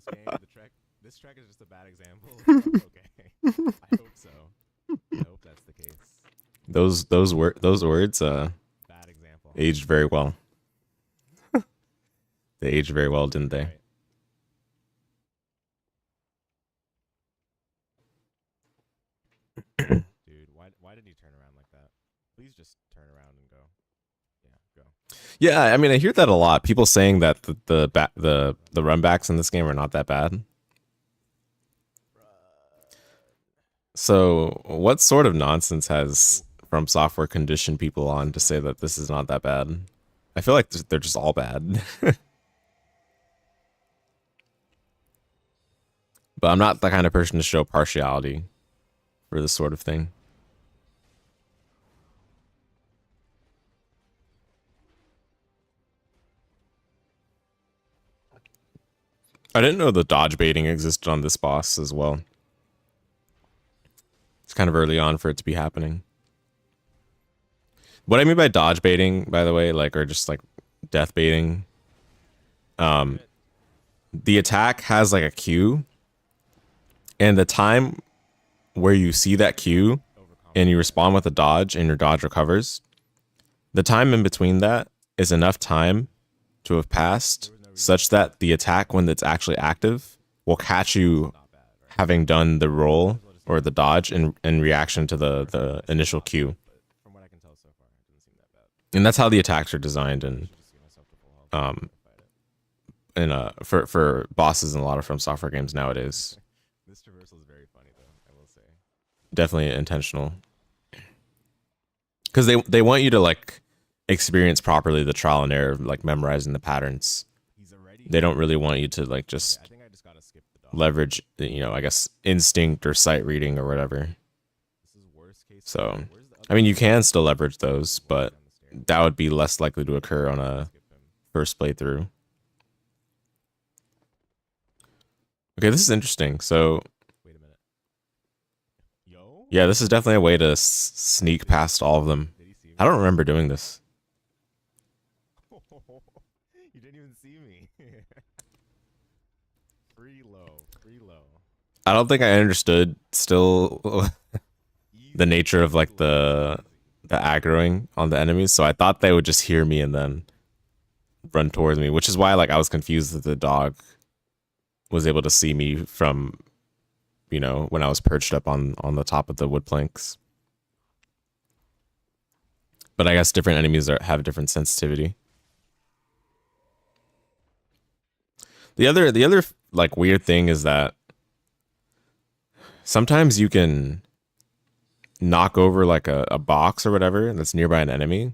Speaker 1: This Trek is just a bad example. Okay, I hope so. I hope that's the case. Those words bad example aged very well. They aged very well, didn't they? Right. Dude, why did he turn around like that? Please just turn around and go. Yeah, go. Yeah, I mean, I hear that a lot. People saying that the runbacks in this game are not that bad. So, what sort of nonsense has From Software conditioned people on to say that this is not that bad? I feel like they're just all bad. But I'm not the kind of person to show partiality for this sort of thing. I didn't know the dodge baiting existed on this boss as well. It's kind of early on for it to be happening. What I mean by dodge baiting, by the way, like, or just like death baiting, the attack has like a Q, and the time where you see that Q and you respond with a dodge and your dodge recovers, the time in between that is enough time to have passed such that the attack, when it's actually active, will catch you having done the roll or the dodge in reaction to the initial Q. And that's how the attacks are designed, and for bosses in a lot of From Software games nowadays. This traversal is very funny, though, I will say. Definitely intentional, because they want you to like experience properly the trial and error of like memorizing the patterns. They don't really want you to like just leverage, you know, I guess instinct or sight reading or whatever. So, I mean, you can still leverage those, but that would be less likely to occur on a first playthrough. Okay, this is interesting. So, wait a minute. Yeah, this is definitely a way to sneak past all of them. I don't remember doing this. You didn't even see me. Free low. I don't think I understood still the nature of like the aggroing on the enemies, so I thought they would just hear me and then run towards me, which is why like I was confused that the dog was able to see me from, you know, when I was perched up on the top of the wood planks. But I guess different enemies have different sensitivity. The other like weird thing is that sometimes you can knock over like a box or whatever that's nearby an enemy,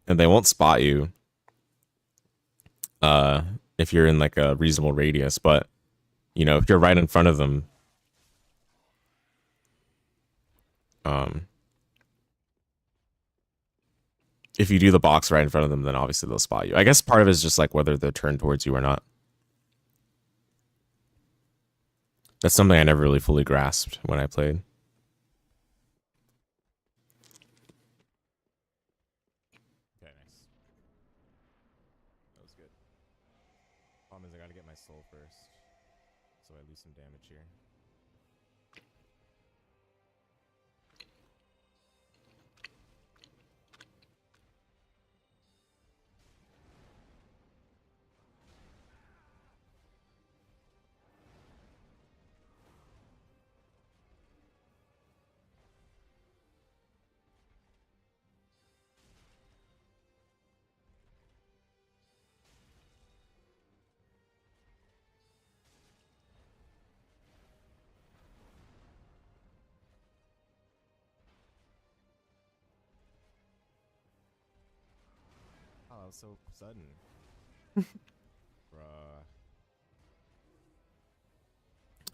Speaker 1: and they won't spot you if you're in like a reasonable radius. But you know, if you're right in front of them, if you do the box right in front of them, then obviously they'll spot you. I guess part of it is just like whether they're turned towards you or not. That's something I never really fully grasped when I played. Okay, nice. That was good. Problem is I gotta get my soul first, so I lose some damage here. was so sudden. Bruh.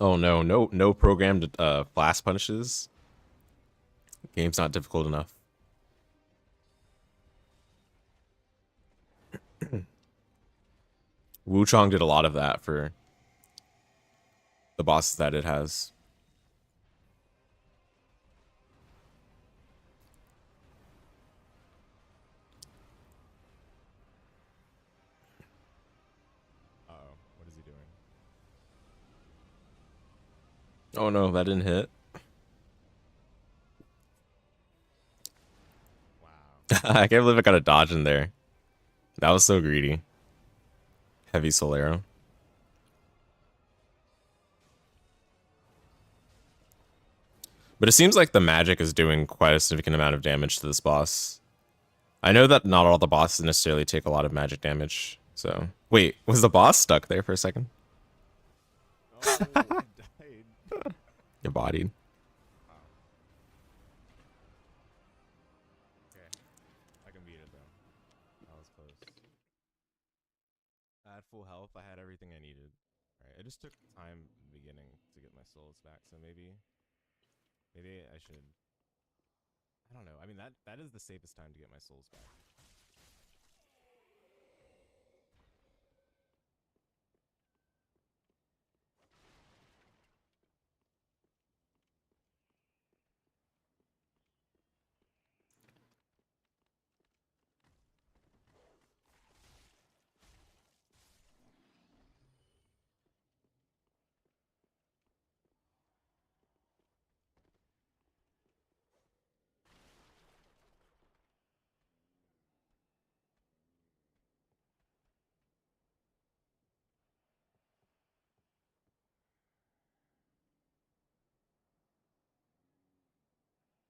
Speaker 1: Oh no, no programmed blast punishes. Game's not difficult enough. Wuchong did a lot of that for the bosses that it has. Uh-oh, what is he doing? Oh no, that didn't hit. Wow. I can't believe I got a dodge in there. That was so greedy. Heavy Solero. But it seems like the magic is doing quite a significant amount of damage to this boss. I know that not all the bosses necessarily take a lot of magic damage. So, wait, was the boss stuck there for a second? Oh, I died. You're bodied. Wow. Okay, I can beat it though. That was close. I had full health. I had everything I needed. Alright, it just took time in the beginning to get my souls back, so maybe I should. I don't know. I mean, that is the safest time to get my souls back.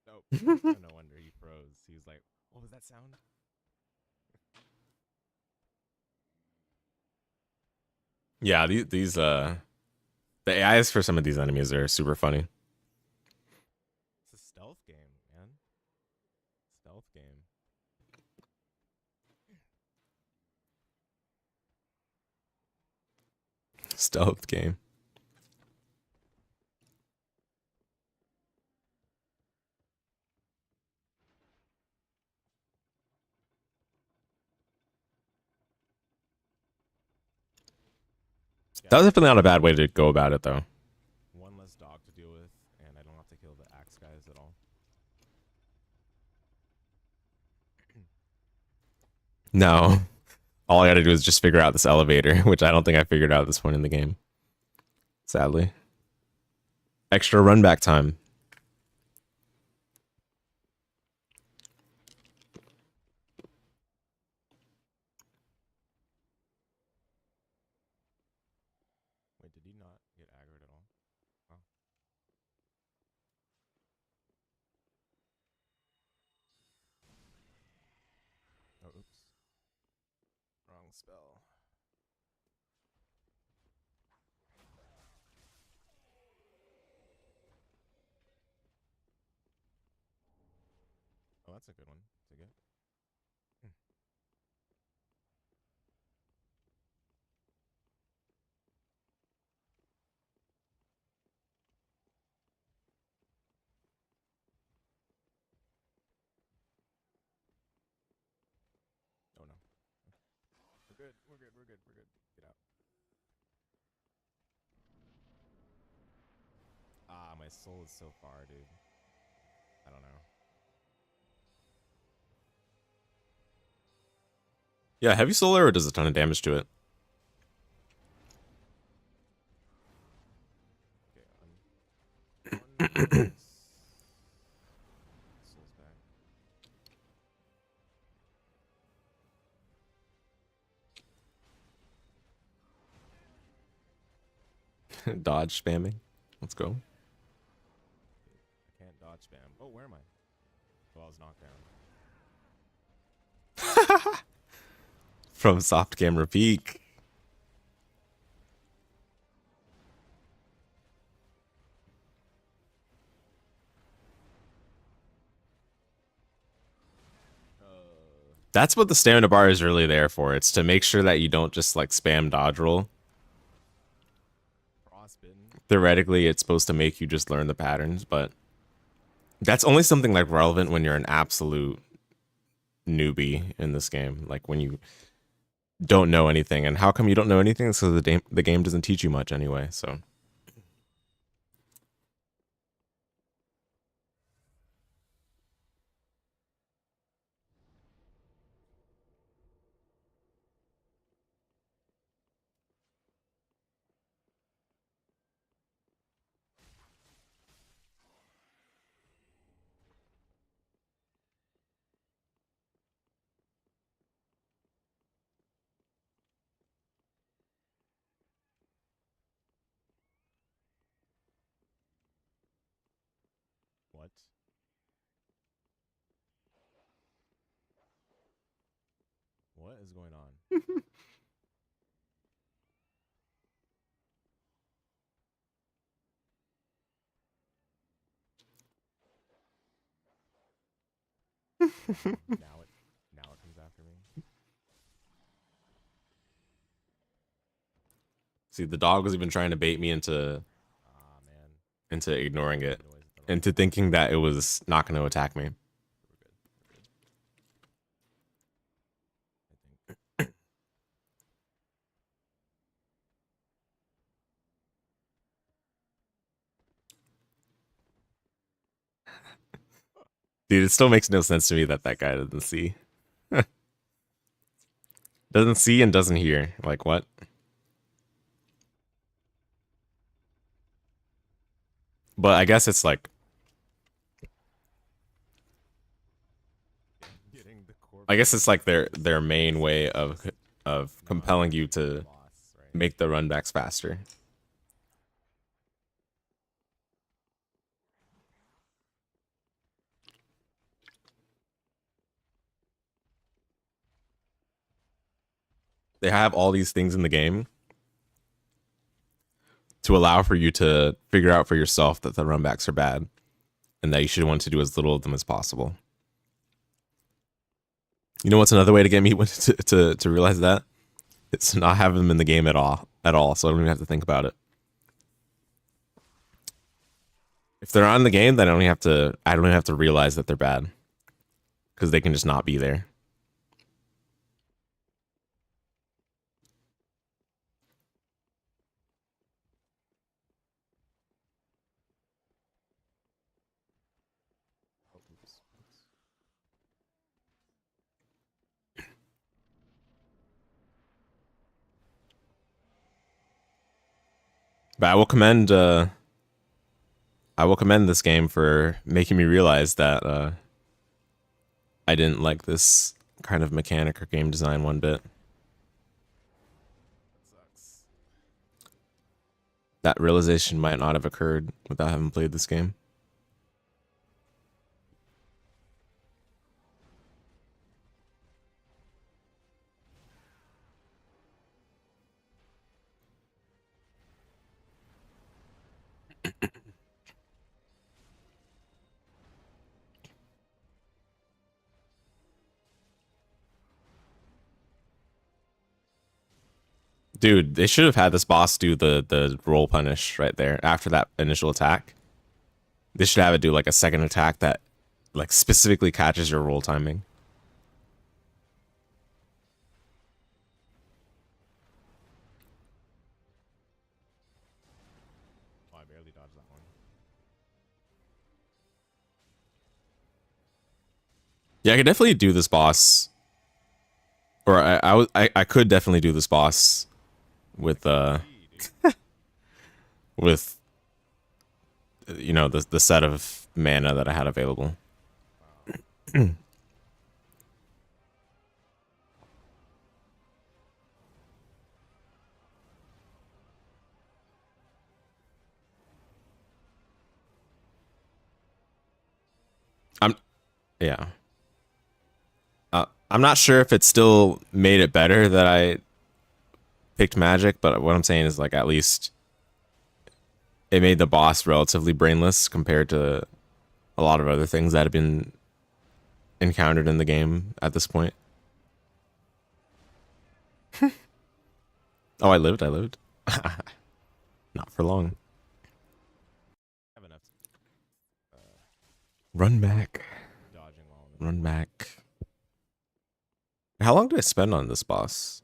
Speaker 1: Nope. Oh, no wonder he froze. He was like, "What was that sound?" Yeah, these the AIs for some of these enemies are super funny. It's a stealth game, man. Stealth game. Stealth game. That was definitely not a bad way to go about it, though. One less dog to deal with, and I don't have to kill the axe guys at all. No. All I gotta do is just figure out this elevator, which I don't think I figured out at this point in the game. Sadly. Extra run back time. Wait, did he not get aggroed at all? Oh. Oh, oops. Wrong spell. Oh, that's a good one to get. Oh no. We're good. We're good. We're good. We're good. Get out. Ah, my soul is so far, dude. I don't know. Yeah, heavy soul arrow does a ton of damage to it. Okay, soul's back. Dodge spamming. Let's go. I can't dodge spam. Oh, where am I? Oh, I was knocked down. From soft camera peak. That's what the stamina bar is really there for. It's to make sure that you don't just like spam dodge roll. Theoretically, it's supposed to make you just learn the patterns, but that's only something like relevant when you're an absolute newbie in this game. Like when you don't know anything. And how come you don't know anything? It's because the game doesn't teach you much anyway, so. What? What is going on? now it comes after me. See, the dog was even trying to bait me into ignoring it, into thinking that it was not going to attack me. Dude, it still makes no sense to me that that guy doesn't see. Doesn't see and doesn't hear. Like, what? But I guess it's like... I guess it's like their main way of compelling you to make the runbacks faster. They have all these things in the game to allow for you to figure out for yourself that the runbacks are bad and that you should want to do as little of them as possible. You know what's another way to get me to realize that? It's to not have them in the game at all, so I don't even have to think about it. If they're on the game, then I don't even have to realize that they're bad, because they can just not be there. But I will commend this game for making me realize that I didn't like this kind of mechanic or game design one bit. That realization might not have occurred without having played this game. Dude, they should have had this boss do the roll punish right there after that initial attack. They should have it do like a second attack that like specifically catches your roll timing. Oh, I barely dodged that one. Yeah, I could definitely do this boss. Or I could definitely do this boss with with you know the set of mana that I had available. Yeah. I'm not sure if it still made it better that I picked magic, but what I'm saying is like at least it made the boss relatively brainless compared to a lot of other things that have been encountered in the game at this point. Oh, I lived. Not for long. Have enough. Run back. Run back. How long do I spend on this boss?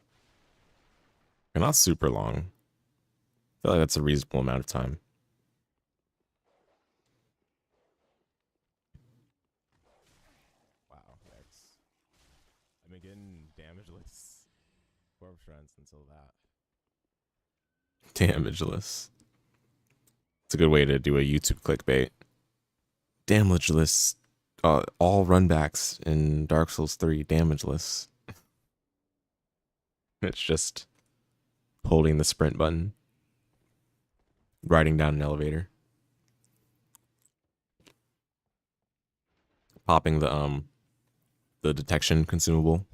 Speaker 1: Not super long. I feel like that's a reasonable amount of time. Wow, yikes. I've been getting damageless corpse runs until that. Damageless. It's a good way to do a YouTube clickbait. Damageless. All runbacks in Dark Souls 3 damageless. It's just holding the sprint button, riding down an elevator, popping the detection consumable.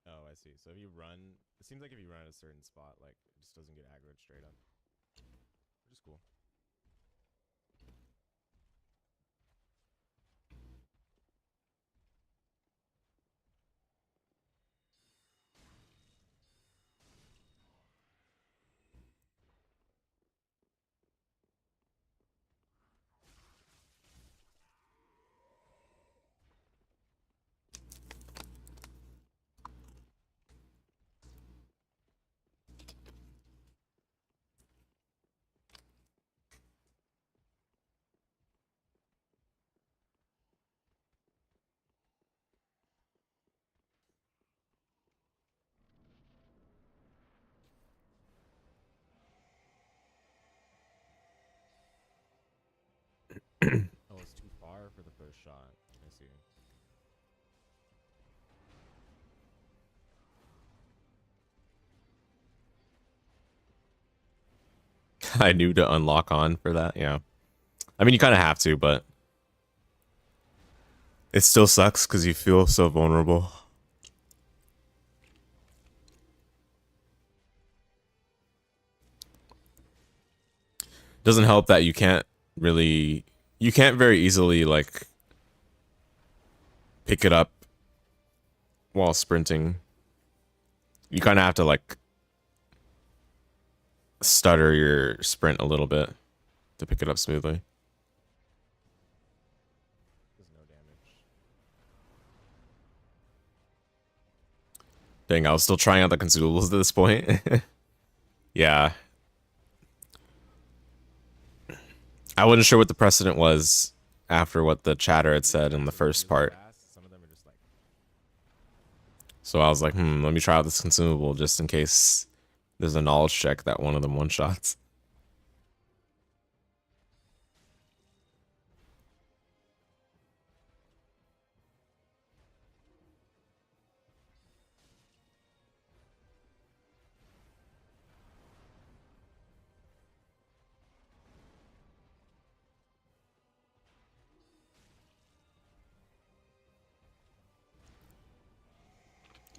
Speaker 1: Oh, I see. So if you run, it seems like if you run at a certain spot, like, it just doesn't get aggroed straight up, which is cool. Oh, it's too far for the first shot. I see. I knew to unlock on for that, yeah. I mean, you kind of have to, but it still sucks because you feel so vulnerable. Doesn't help that you can't very easily, like, pick it up while sprinting. You kind of have to, like, stutter your sprint a little bit to pick it up smoothly. There's no damage. Dang, I was still trying out the consumables at this point. Yeah. I wasn't sure what the precedent was after what the chatter had said in the first part. So I was like, let me try out this consumable just in case there's a knowledge check that one of them one-shots.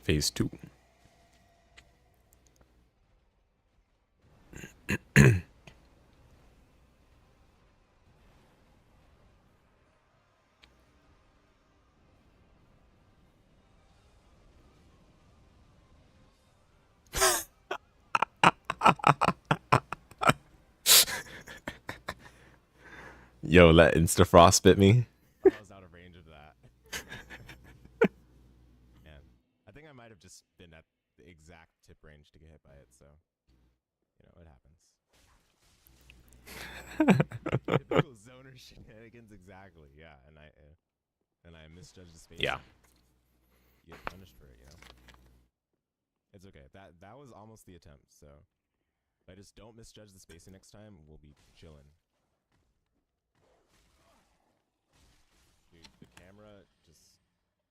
Speaker 1: Phase 2. Yo, let Insta frostbite me. I was out of range of that. Man, I think I might have just been at the exact tip range to get hit by it, so you know, it happens. Typical zoner shenanigans, exactly. Yeah, and I misjudged the space. Yeah. You get punished for it, you know. It's okay. That was almost the attempt, so if I just don't misjudge the spacing next time, we'll be chilling. Dude, the camera just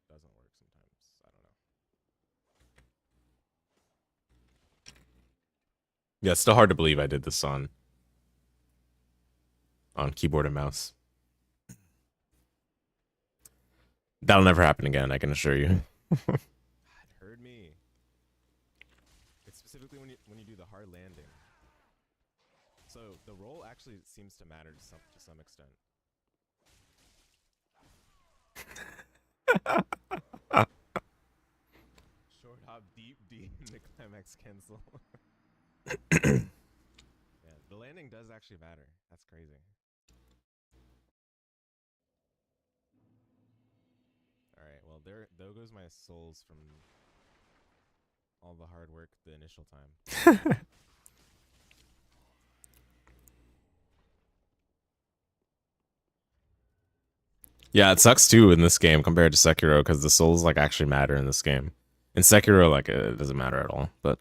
Speaker 1: doesn't work sometimes. I don't know. Yeah, it's still hard to believe I did this on keyboard and mouse. That'll never happen again, I can assure you.
Speaker 2: It hurt me. It's specifically when you do the hard landing. So the roll actually seems to matter to some extent. Short hop, deep D, the climax cancel. Yeah, the landing does actually matter. That's crazy. All right, well there goes my souls from all the hard work the initial time.
Speaker 1: Yeah, it sucks too in this game compared to Sekiro because the souls like actually matter in this game. In Sekiro, like it doesn't matter at all, but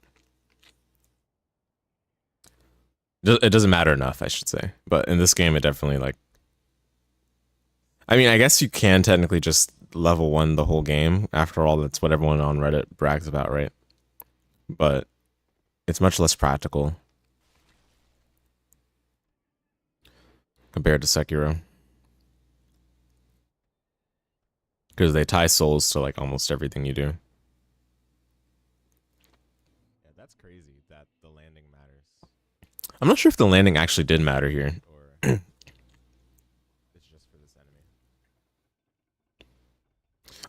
Speaker 1: it doesn't matter enough, I should say. But in this game, it definitely like. I mean, I guess you can technically just level 1 the whole game. After all, that's what everyone on Reddit brags about, right? But it's much less practical compared to Sekiro. Because they tie souls to like almost everything you do.
Speaker 2: Yeah, that's crazy that the landing matters.
Speaker 1: I'm not sure if the landing actually did matter here.
Speaker 2: Or it's just for this enemy.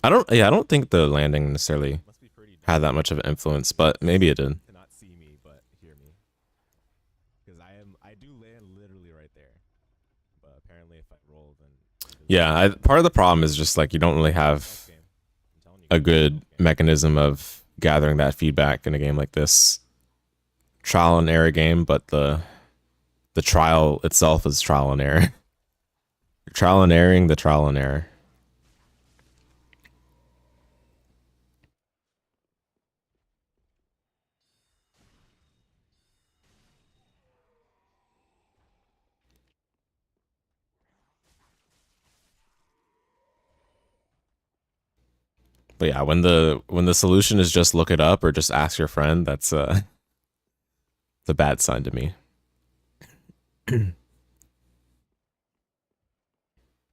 Speaker 1: I don't think the landing necessarily
Speaker 2: Must be pretty
Speaker 1: had that much of an influence, but maybe it did.
Speaker 2: Cannot see me, but hear me. Because I do land literally right there. But apparently if I roll, then...
Speaker 1: Yeah, part of the problem is just like you don't really have a good mechanism of gathering that feedback in a game like this. Trial and error game, but the trial itself is trial and error. You're trial and erroring the trial and error. But yeah, when the solution is just look it up or just ask your friend, that's it's a bad sign to me.
Speaker 2: And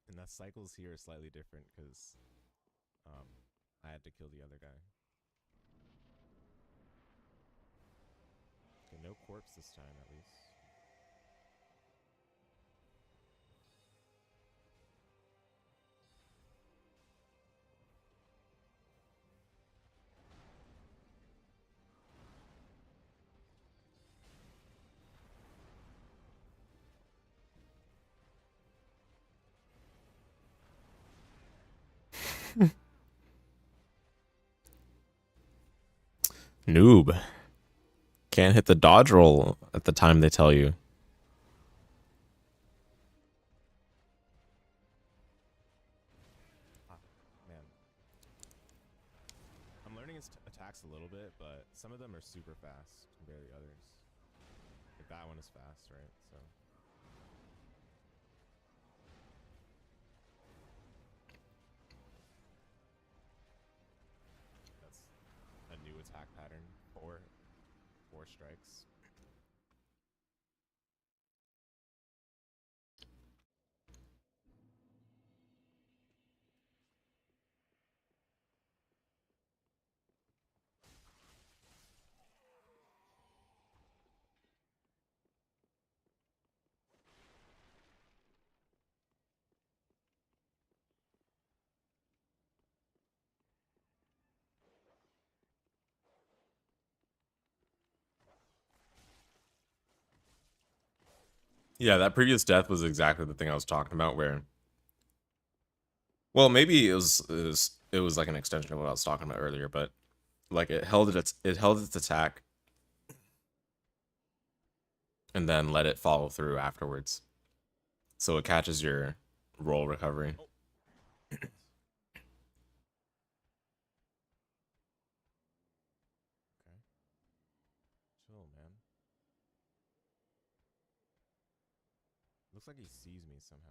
Speaker 2: the cycles here are slightly different because I had to kill the other guy. Okay, no corpse this time at least.
Speaker 1: Noob. Can't hit the dodge roll at the time they tell you.
Speaker 2: Man. I'm learning his attacks a little bit, but some of them are super fast compared to the others. Like that one is fast, right? So... That's a new attack pattern. Four strikes.
Speaker 1: Yeah, that previous death was exactly the thing I was talking about where well, maybe it was like an extension of what I was talking about earlier, but like it held its attack and then let it follow through afterwards. So it catches your roll recovery.
Speaker 2: Oh. Okay. Chill, man. Looks like he sees me somehow.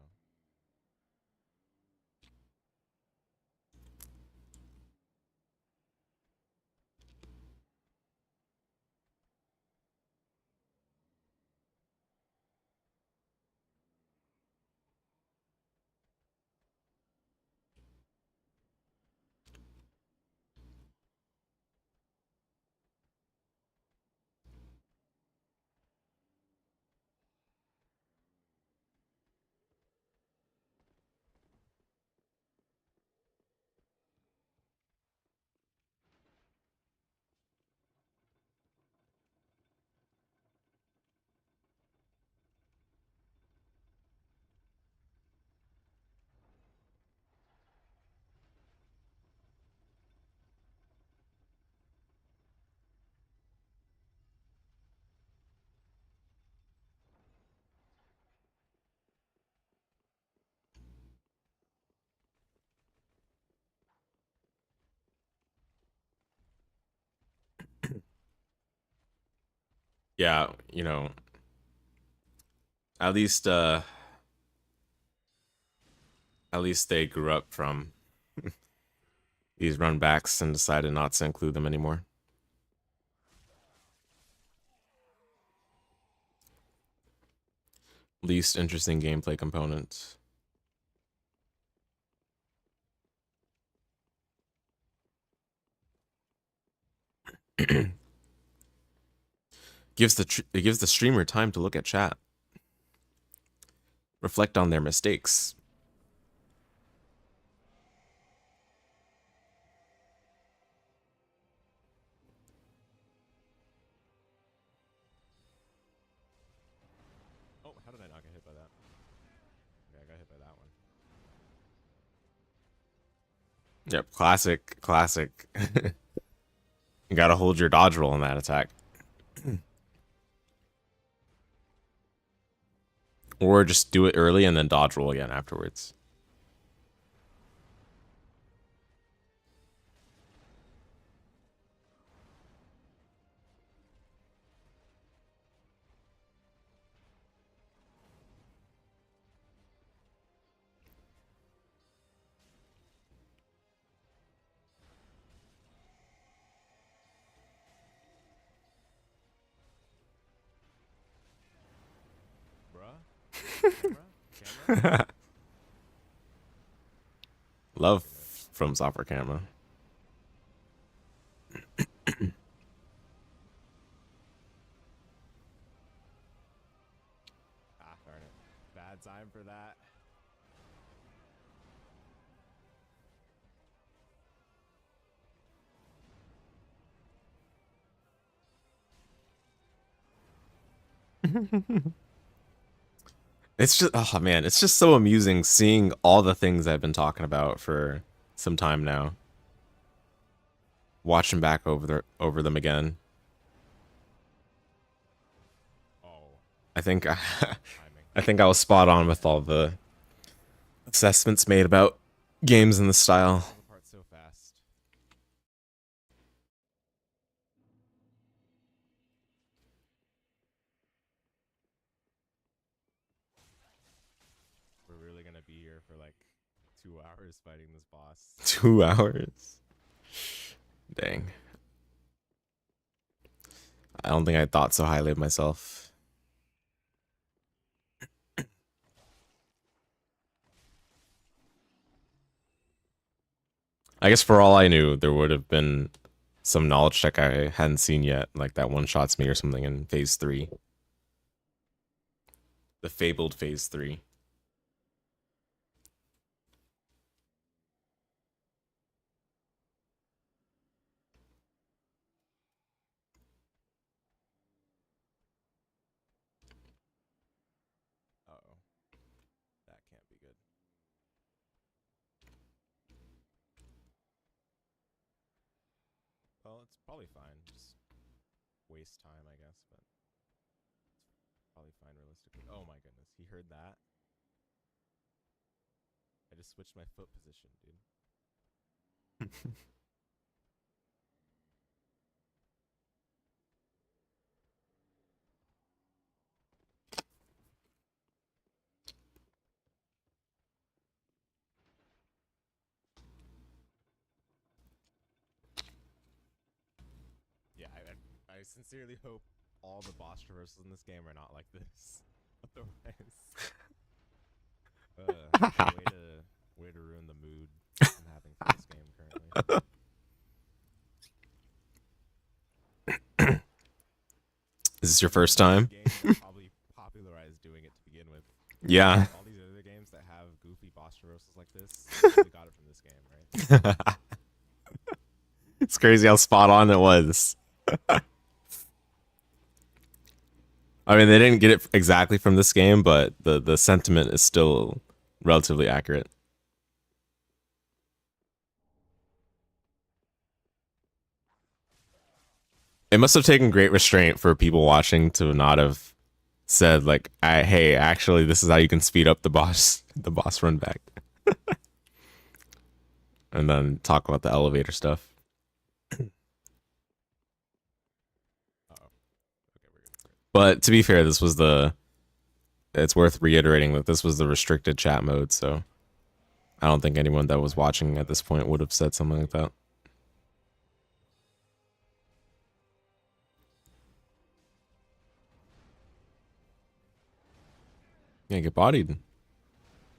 Speaker 1: Yeah, you know, at least they grew up from these run backs and decided not to include them anymore. Least interesting gameplay components. It gives the streamer time to look at chat, reflect on their mistakes.
Speaker 2: Oh, how did I not get hit by that? Okay, I got hit by that one.
Speaker 1: Yep, classic. You gotta hold your dodge roll in that attack. Or just do it early and then dodge roll again afterwards.
Speaker 2: Camera?
Speaker 1: Love from software camera.
Speaker 2: Ah, darn it. Bad time for that.
Speaker 1: It's just, oh man, it's just so amusing seeing all the things I've been talking about for some time now. Watching back over them again.
Speaker 2: Oh,
Speaker 1: I think
Speaker 2: timing.
Speaker 1: I think I was spot on with all the assessments made about games in this style.
Speaker 2: Falling apart so fast. We're really gonna be here for like 2 hours fighting this boss.
Speaker 1: 2 hours. Dang. I don't think I thought so highly of myself. I guess for all I knew, there would have been some knowledge check I hadn't seen yet, like that one shots me or something in phase 3. The fabled phase 3.
Speaker 2: Uh-oh. That can't be good. Well, it's probably fine. Just waste time, I guess, but it's probably fine realistically. Oh my goodness, he heard that? I just switched my foot position, dude. Yeah, I sincerely hope all the boss traversals in this game are not like this. Otherwise, way to ruin the mood I'm having for this game currently.
Speaker 1: Is this your first time?
Speaker 2: Game that probably popularized doing it to begin with.
Speaker 1: Yeah.
Speaker 2: All these other games that have goofy boss traversals like this, we got it from this game, right?
Speaker 1: It's crazy how spot on it was. I mean, they didn't get it exactly from this game, but the sentiment is still relatively accurate. It must have taken great restraint for people watching to not have said like, "Hey, actually, this is how you can speed up the boss run back," and then talk about the elevator stuff.
Speaker 2: Uh-oh. Okay, we're good.
Speaker 1: But to be fair, this was the. It's worth reiterating that this was the restricted chat mode, so I don't think anyone that was watching at this point would have said something like that. Yeah, get bodied.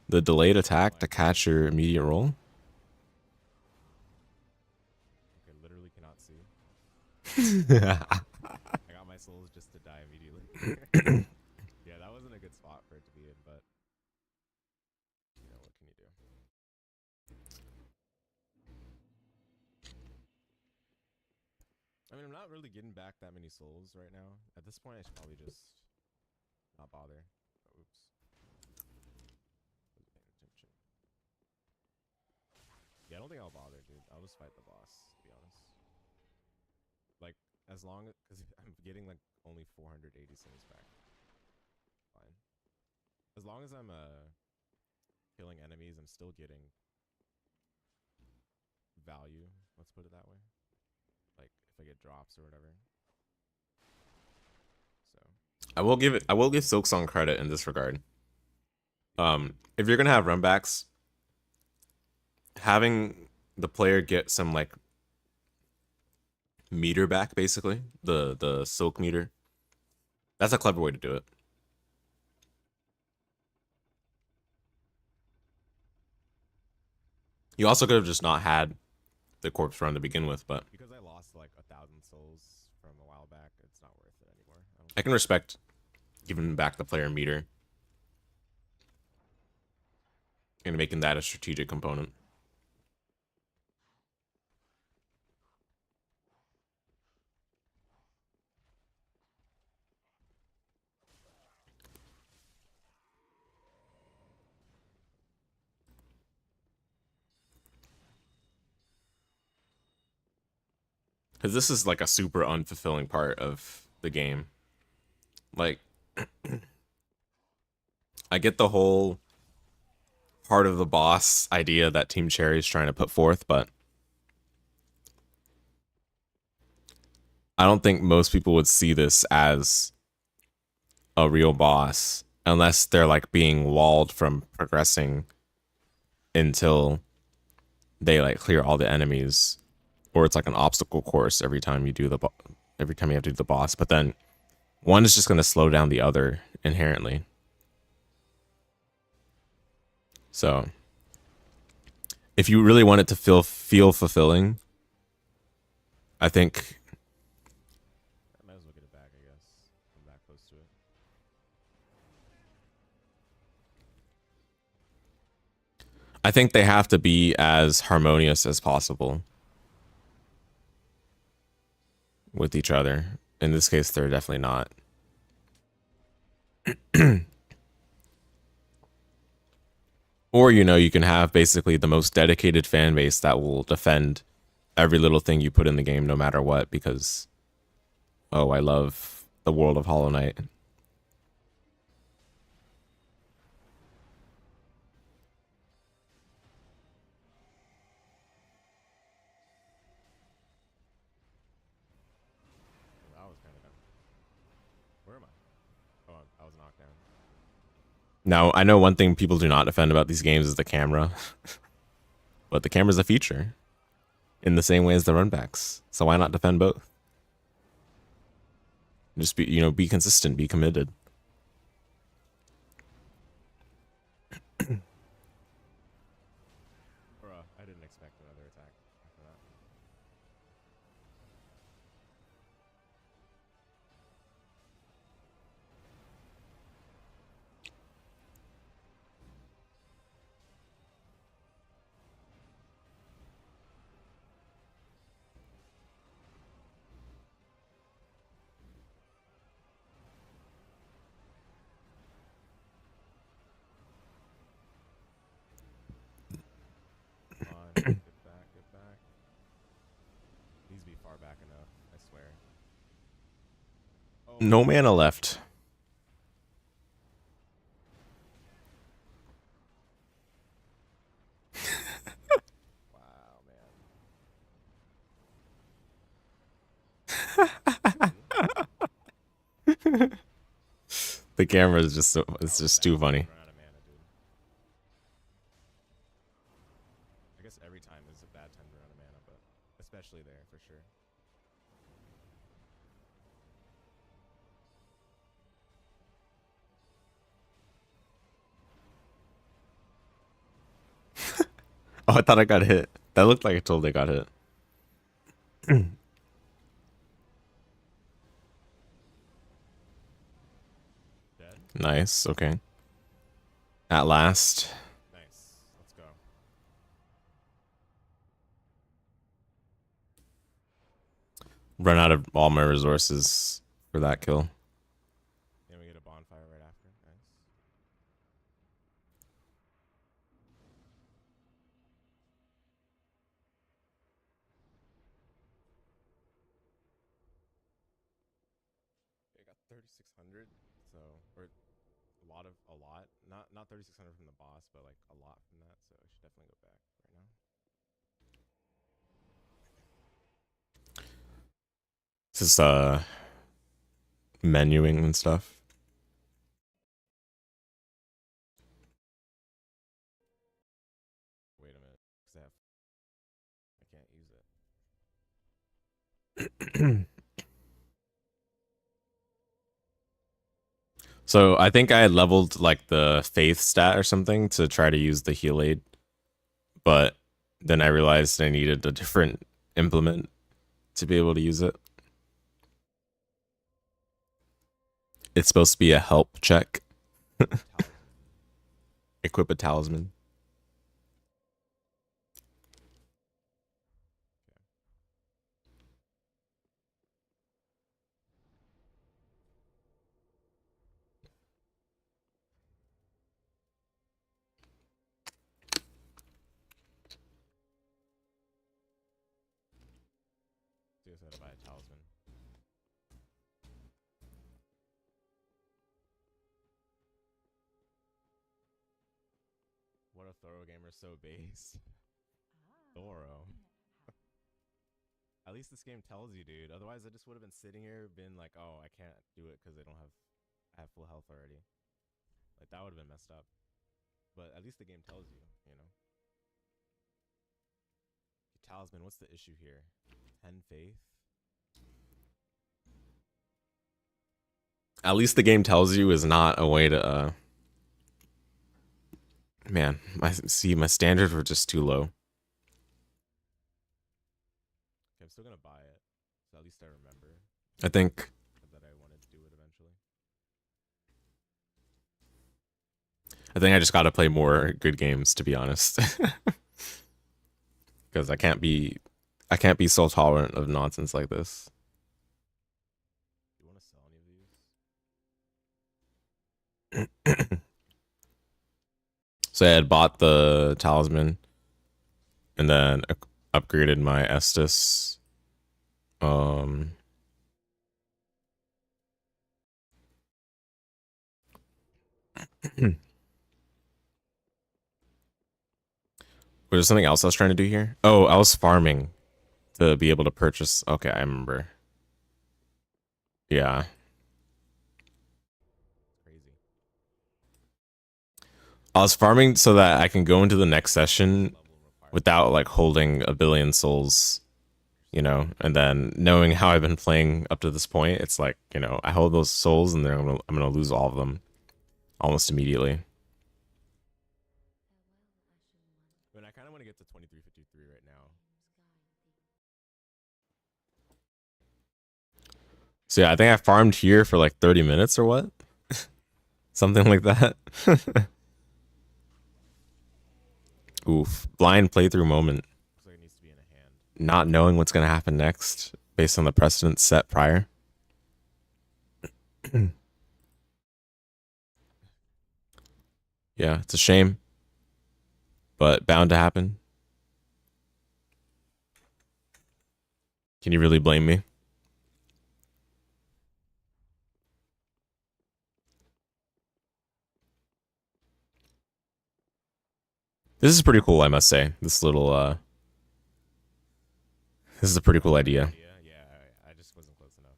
Speaker 1: The delayed attack to catch your immediate roll.
Speaker 2: Okay, literally cannot see. I got my souls just to die immediately. Yeah, that wasn't a good spot for it to be in, but you know, what can you do? I mean, I'm not really getting back that many souls right now. At this point, I should probably just not bother. Oh, oops. Wasn't paying attention. Yeah, I don't think I'll bother, dude. I'll just fight the boss, to be honest. Like, as long as, because I'm getting like only 480 souls back. Fine. As long as I'm killing enemies, I'm still getting value. Let's put it that way. Like if I get drops or whatever. So
Speaker 1: I will give Silksong credit in this regard. If you're gonna have runbacks, having the player get some like meter back, basically the silk meter, that's a clever way to do it. You also could have just not had the corpse run to begin with, but
Speaker 2: because I lost like 1,000 souls from a while back, it's not worth it anymore.
Speaker 1: I can respect giving back the player meter and making that a strategic component. Because this is like a super unfulfilling part of the game. Like, I get the whole part of the boss idea that Team Cherry is trying to put forth, but I don't think most people would see this as a real boss unless they're like being walled from progressing until they like clear all the enemies, or it's like an obstacle course every time you do every time you have to do the boss. But then one is just going to slow down the other inherently. So if you really want it to feel fulfilling, I think
Speaker 2: I might as well get it back, I guess. I'm that close to it.
Speaker 1: they have to be as harmonious as possible with each other. In this case, they're definitely not. Or, you know, you can have basically the most dedicated fan base that will defend every little thing you put in the game no matter what, because, oh, I love the world of Hollow Knight.
Speaker 2: Well, that was kind of dumb. Where am I? Oh, I was knocked down.
Speaker 1: Now, I know one thing people do not defend about these games is the camera, but the camera's a feature in the same way as the runbacks. So why not defend both? Just be, you know, be consistent, be committed.
Speaker 2: Bruh, I didn't expect another attack after that. Come on, get back, get back. Needs to be far back enough, I swear. Oh,
Speaker 1: No mana left.
Speaker 2: wow, man.
Speaker 1: The camera is just so, it's just too funny.
Speaker 2: Run out of mana, dude. I guess every time is a bad time to run out of mana, but especially there for sure.
Speaker 1: Oh, I thought I got hit. That looked like I totally got hit.
Speaker 2: Dead?
Speaker 1: Nice, okay. At last.
Speaker 2: Nice. Let's go.
Speaker 1: Run out of all my resources for that kill.
Speaker 2: Then we get a bonfire right after. Nice. I got 3,600, so or a lot. Not 3,600 from the boss, but like a lot from that. So I should definitely go back right now.
Speaker 1: This is menuing and stuff.
Speaker 2: Wait a minute, because I can't use it.
Speaker 1: So I think I had leveled like the faith stat or something to try to use the heal aid, but then I realized I needed a different implement to be able to use it. It's supposed to be a help check. Equip a talisman.
Speaker 2: So I had to buy a talisman. What a Thoro gamer, so base. Thoro. At least this game tells you, dude. Otherwise, I just would have been sitting here, been like, oh, I can't do it because I have full health already. Like, that would have been messed up. But at least the game tells you, you know? Talisman, what's the issue here? 10 faith?
Speaker 1: At least the game tells you is not a way to man, my standards were just too low.
Speaker 2: Okay, I'm still gonna buy it. So at least I remember
Speaker 1: I think
Speaker 2: that I wanted to do it eventually.
Speaker 1: I just gotta play more good games, to be honest. Because I can't be so tolerant of nonsense like this.
Speaker 2: Do you want to sell any of these?
Speaker 1: So I had bought the talisman and then upgraded my Estus. Was there something else I was trying to do here? Oh, I was farming to be able to purchase. Okay, I remember. Yeah.
Speaker 2: Crazy.
Speaker 1: I was farming so that I can go into the next session without like holding a billion souls, you know, and then knowing how I've been playing up to this point, it's like, you know, I hold those souls and then I'm gonna lose all of them almost immediately.
Speaker 2: But I kind of want to get to 2353 right now.
Speaker 1: So yeah, I think I farmed here for like 30 minutes or what? Something like that. Oof. Blind playthrough moment.
Speaker 2: Looks like it needs to be in a hand.
Speaker 1: Not knowing what's going to happen next based on the precedent set prior. Yeah, it's a shame, but bound to happen. Can you really blame me? This is pretty cool, I must say. This little, this is a pretty cool idea.
Speaker 2: Yeah, I just wasn't close enough.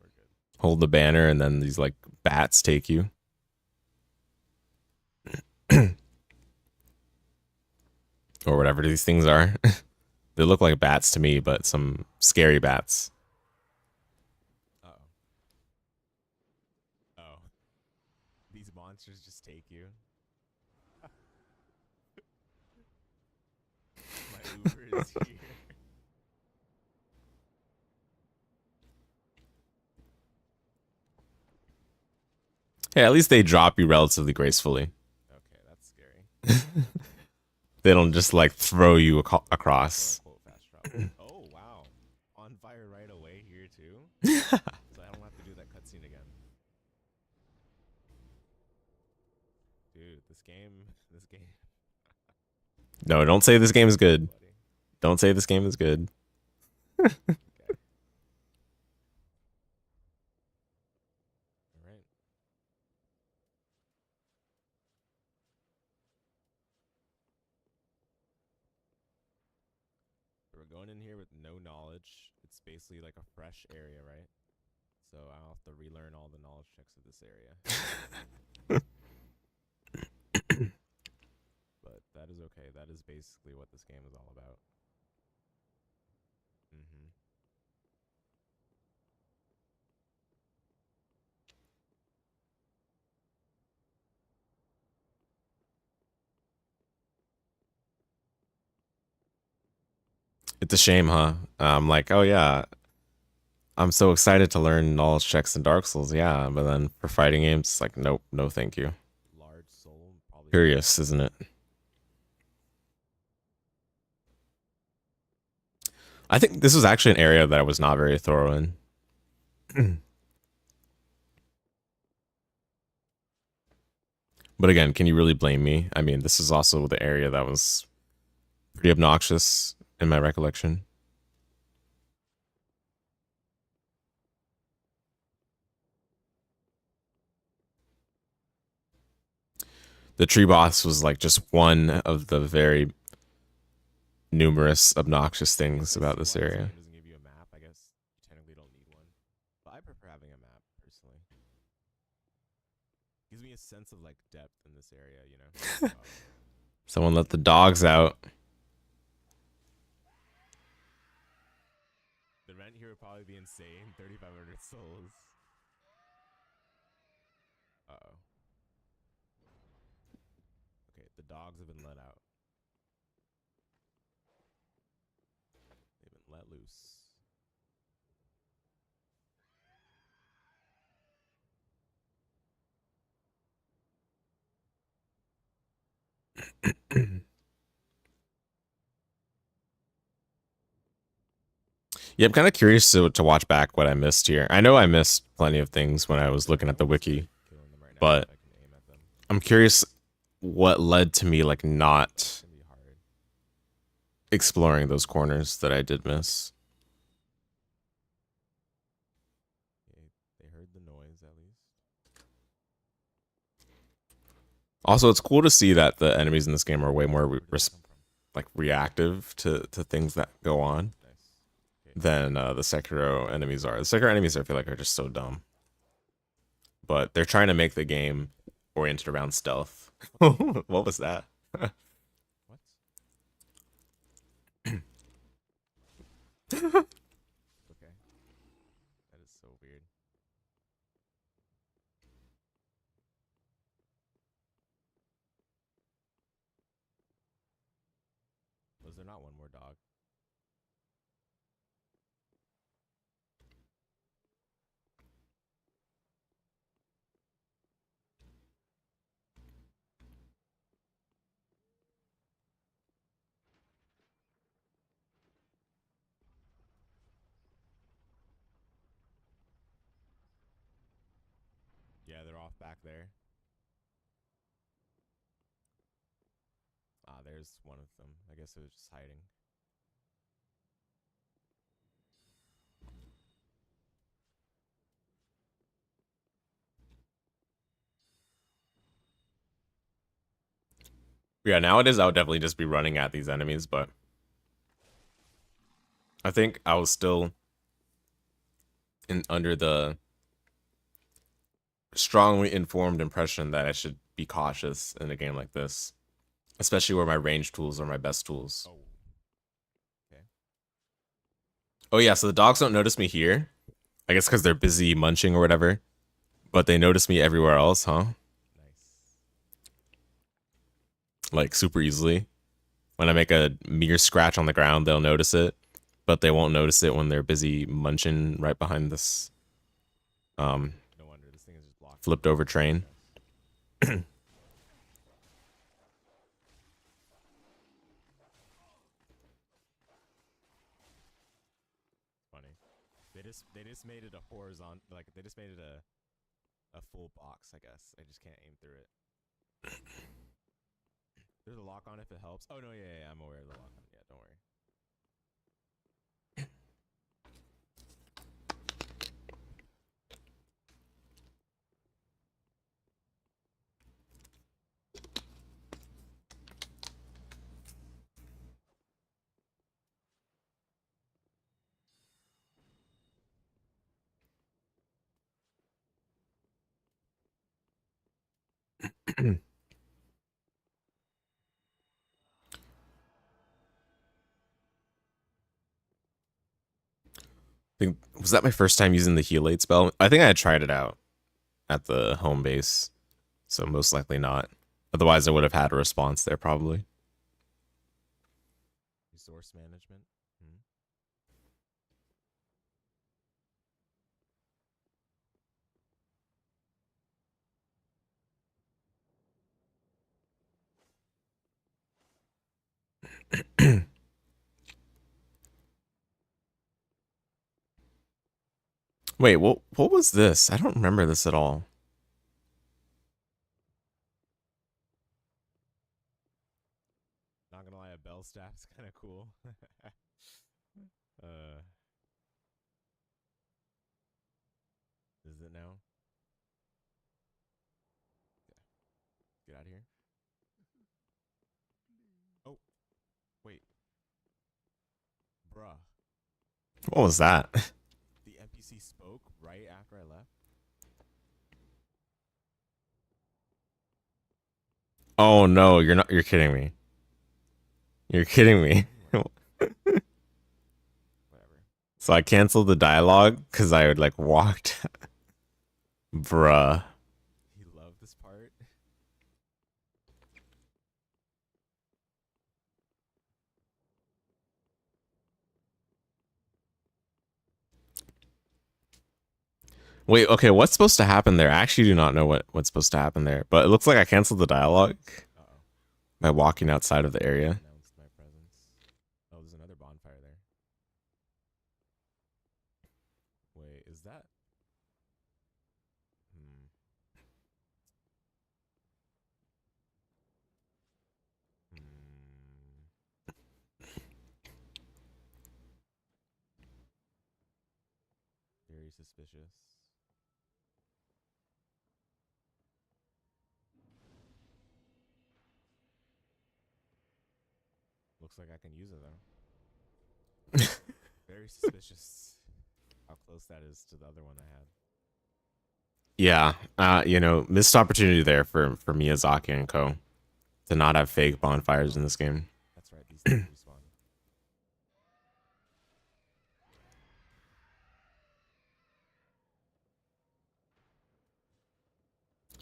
Speaker 2: We're good.
Speaker 1: Hold the banner, and then these like bats take you. Or whatever these things are. They look like bats to me, but some scary bats.
Speaker 2: Uh-oh. Oh. These monsters just take you. My Uber is here.
Speaker 1: Hey, at least they drop you relatively gracefully.
Speaker 2: Okay, that's scary.
Speaker 1: They don't just like throw you across.
Speaker 2: Quote, fast travel. Oh, wow. On fire right away here, too? So I don't have to do that cutscene again. Dude, this game.
Speaker 1: No, don't say this game is good.
Speaker 2: Buddy.
Speaker 1: Don't say this game is good.
Speaker 2: Okay. All right. So we're going in here with no knowledge. It's basically like a fresh area, right? So I'll have to relearn all the knowledge checks of this area. But that is okay. That is basically what this game is all about.
Speaker 1: It's a shame, huh? I'm like, oh yeah, I'm so excited to learn knowledge checks in Dark Souls, yeah, but then for fighting games, it's like, nope, no thank you.
Speaker 2: Large soul, probably.
Speaker 1: Curious, isn't it? I think this was actually an area that I was not very thorough in. But again, can you really blame me? I mean, this is also the area that was pretty obnoxious in my recollection. The tree boss was like just one of the very numerous obnoxious things about this area.
Speaker 2: This game doesn't give you a map. I guess you technically don't need one. But I prefer having a map, personally. Gives me a sense of like depth in this area, you know?
Speaker 1: Someone let the dogs out.
Speaker 2: The rent here would probably be insane. 3,500 souls. Uh-oh. Okay, the dogs have been let out. They've been let loose.
Speaker 1: Yeah, I'm kind of curious to watch back what I missed here. I know I missed plenty of things when I was looking at the wiki,
Speaker 2: Right
Speaker 1: but I'm curious what led to me like not exploring those corners that I did miss.
Speaker 2: They heard the noise at least.
Speaker 1: Also, it's cool to see that the enemies in this game are way more reactive to things that go on than the Sekiro enemies are. The Sekiro enemies, I feel like, are just so dumb. But they're trying to make the game oriented around stealth. What was that?
Speaker 2: What? Okay. That is so weird. Was there not one more dog? Yeah, they're off back there. Ah, there's one of them. I guess it was just hiding.
Speaker 1: Yeah, nowadays I would definitely just be running at these enemies, but I think I was still under the strongly informed impression that I should be cautious in a game like this, especially where my range tools are my best tools.
Speaker 2: Oh. Okay.
Speaker 1: Oh yeah, so the dogs don't notice me here. I guess because they're busy munching or whatever, but they notice me everywhere else, huh?
Speaker 2: Nice.
Speaker 1: Like super easily. When I make a mere scratch on the ground, they'll notice it, but they won't notice it when they're busy munching right behind this
Speaker 2: No wonder this thing is just blocked.
Speaker 1: flipped over train.
Speaker 2: Funny. They just made it a horizontal, like they just made it a full box, I guess. I just can't aim through it. There's a lock on if it helps. Oh no, yeah, I'm aware of the lock on. Yeah, don't worry.
Speaker 1: Was that my first time using the Helate spell? I think I had tried it out at the home base, so most likely not. Otherwise, I would have had a response there probably.
Speaker 2: Resource management.
Speaker 1: Wait, what was this? I don't remember this at all.
Speaker 2: Not gonna lie, a bell staff's kind of cool. Is it now? Yeah. Get out of here. Oh, wait. Bruh.
Speaker 1: What was that?
Speaker 2: The NPC spoke right after I left?
Speaker 1: Oh no, you're kidding me. You're kidding me.
Speaker 2: Whatever.
Speaker 1: So I canceled the dialogue because I would like walked. Bruh.
Speaker 2: He loved this part.
Speaker 1: Wait, okay, what's supposed to happen there? I actually do not know what's supposed to happen there, but it looks like I canceled the dialogue
Speaker 2: Uh-oh.
Speaker 1: by walking outside of the area.
Speaker 2: Announced my presence. Oh, there's another bonfire there. Wait, is that? Very suspicious. Looks like I can use it though. Very suspicious how close that is to the other one I had.
Speaker 1: Yeah, you know, missed opportunity there for Miyazaki and co. to not have fake bonfires in this game.
Speaker 2: That's right, these things respawn.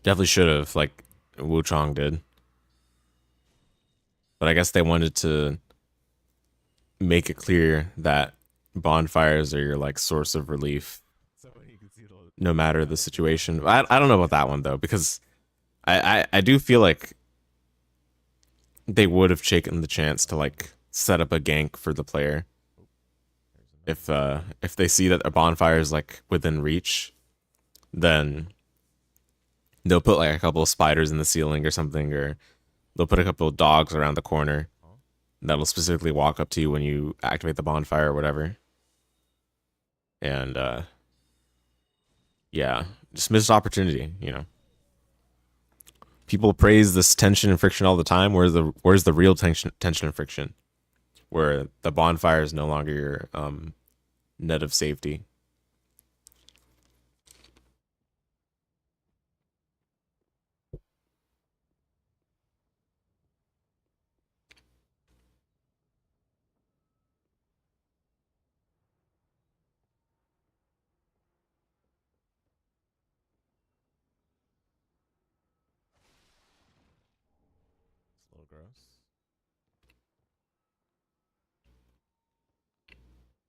Speaker 1: Definitely should have, like Wu Chong did. But I guess they wanted to make it clear that bonfires are your like source of relief
Speaker 2: So you can see
Speaker 1: no matter the situation. I don't know about that one though, because I do feel like they would have taken the chance to like set up a gank for the player if they see that a bonfire is like within reach, then they'll put like a couple of spiders in the ceiling or something, or they'll put a couple of dogs around the corner that'll specifically walk up to you when you activate the bonfire or whatever. And yeah, just missed opportunity, you know. People praise this tension and friction all the time. Where's the real tension and friction? Where the bonfire is no longer your net of safety.
Speaker 2: little gross.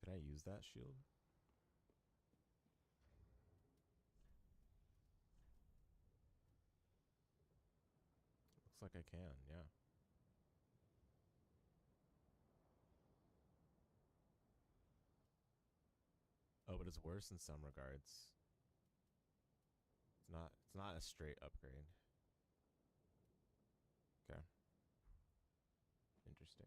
Speaker 2: Can I use that shield? Looks like I can, yeah. Oh, but it's worse in some regards. It's not a straight upgrade. Okay. Interesting.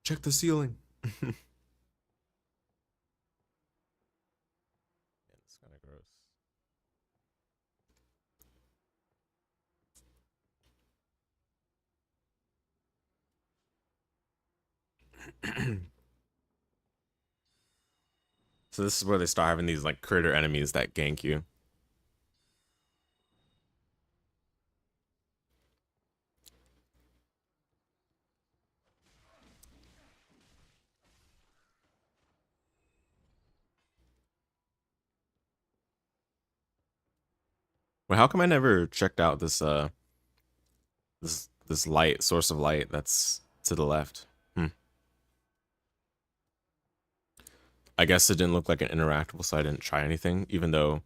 Speaker 1: Check the ceiling.
Speaker 2: Yeah, it's kind of gross.
Speaker 1: So this is where they start having these like critter enemies that gank you. Well, how come I never checked out this this light source of light that's to the left? I guess it didn't look like an interactable, so I didn't try anything, even though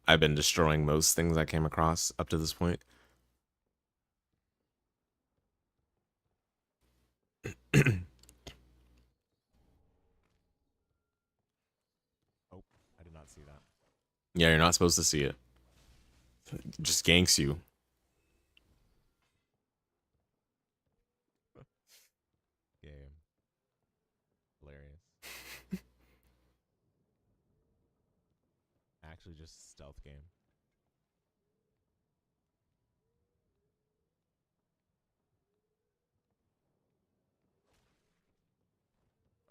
Speaker 1: I've been destroying most things I came across up to this point.
Speaker 2: Oh, I did not see that.
Speaker 1: Yeah, you're not supposed to see it. It just ganks you.
Speaker 2: Game. Hilarious. Actually, just stealth game.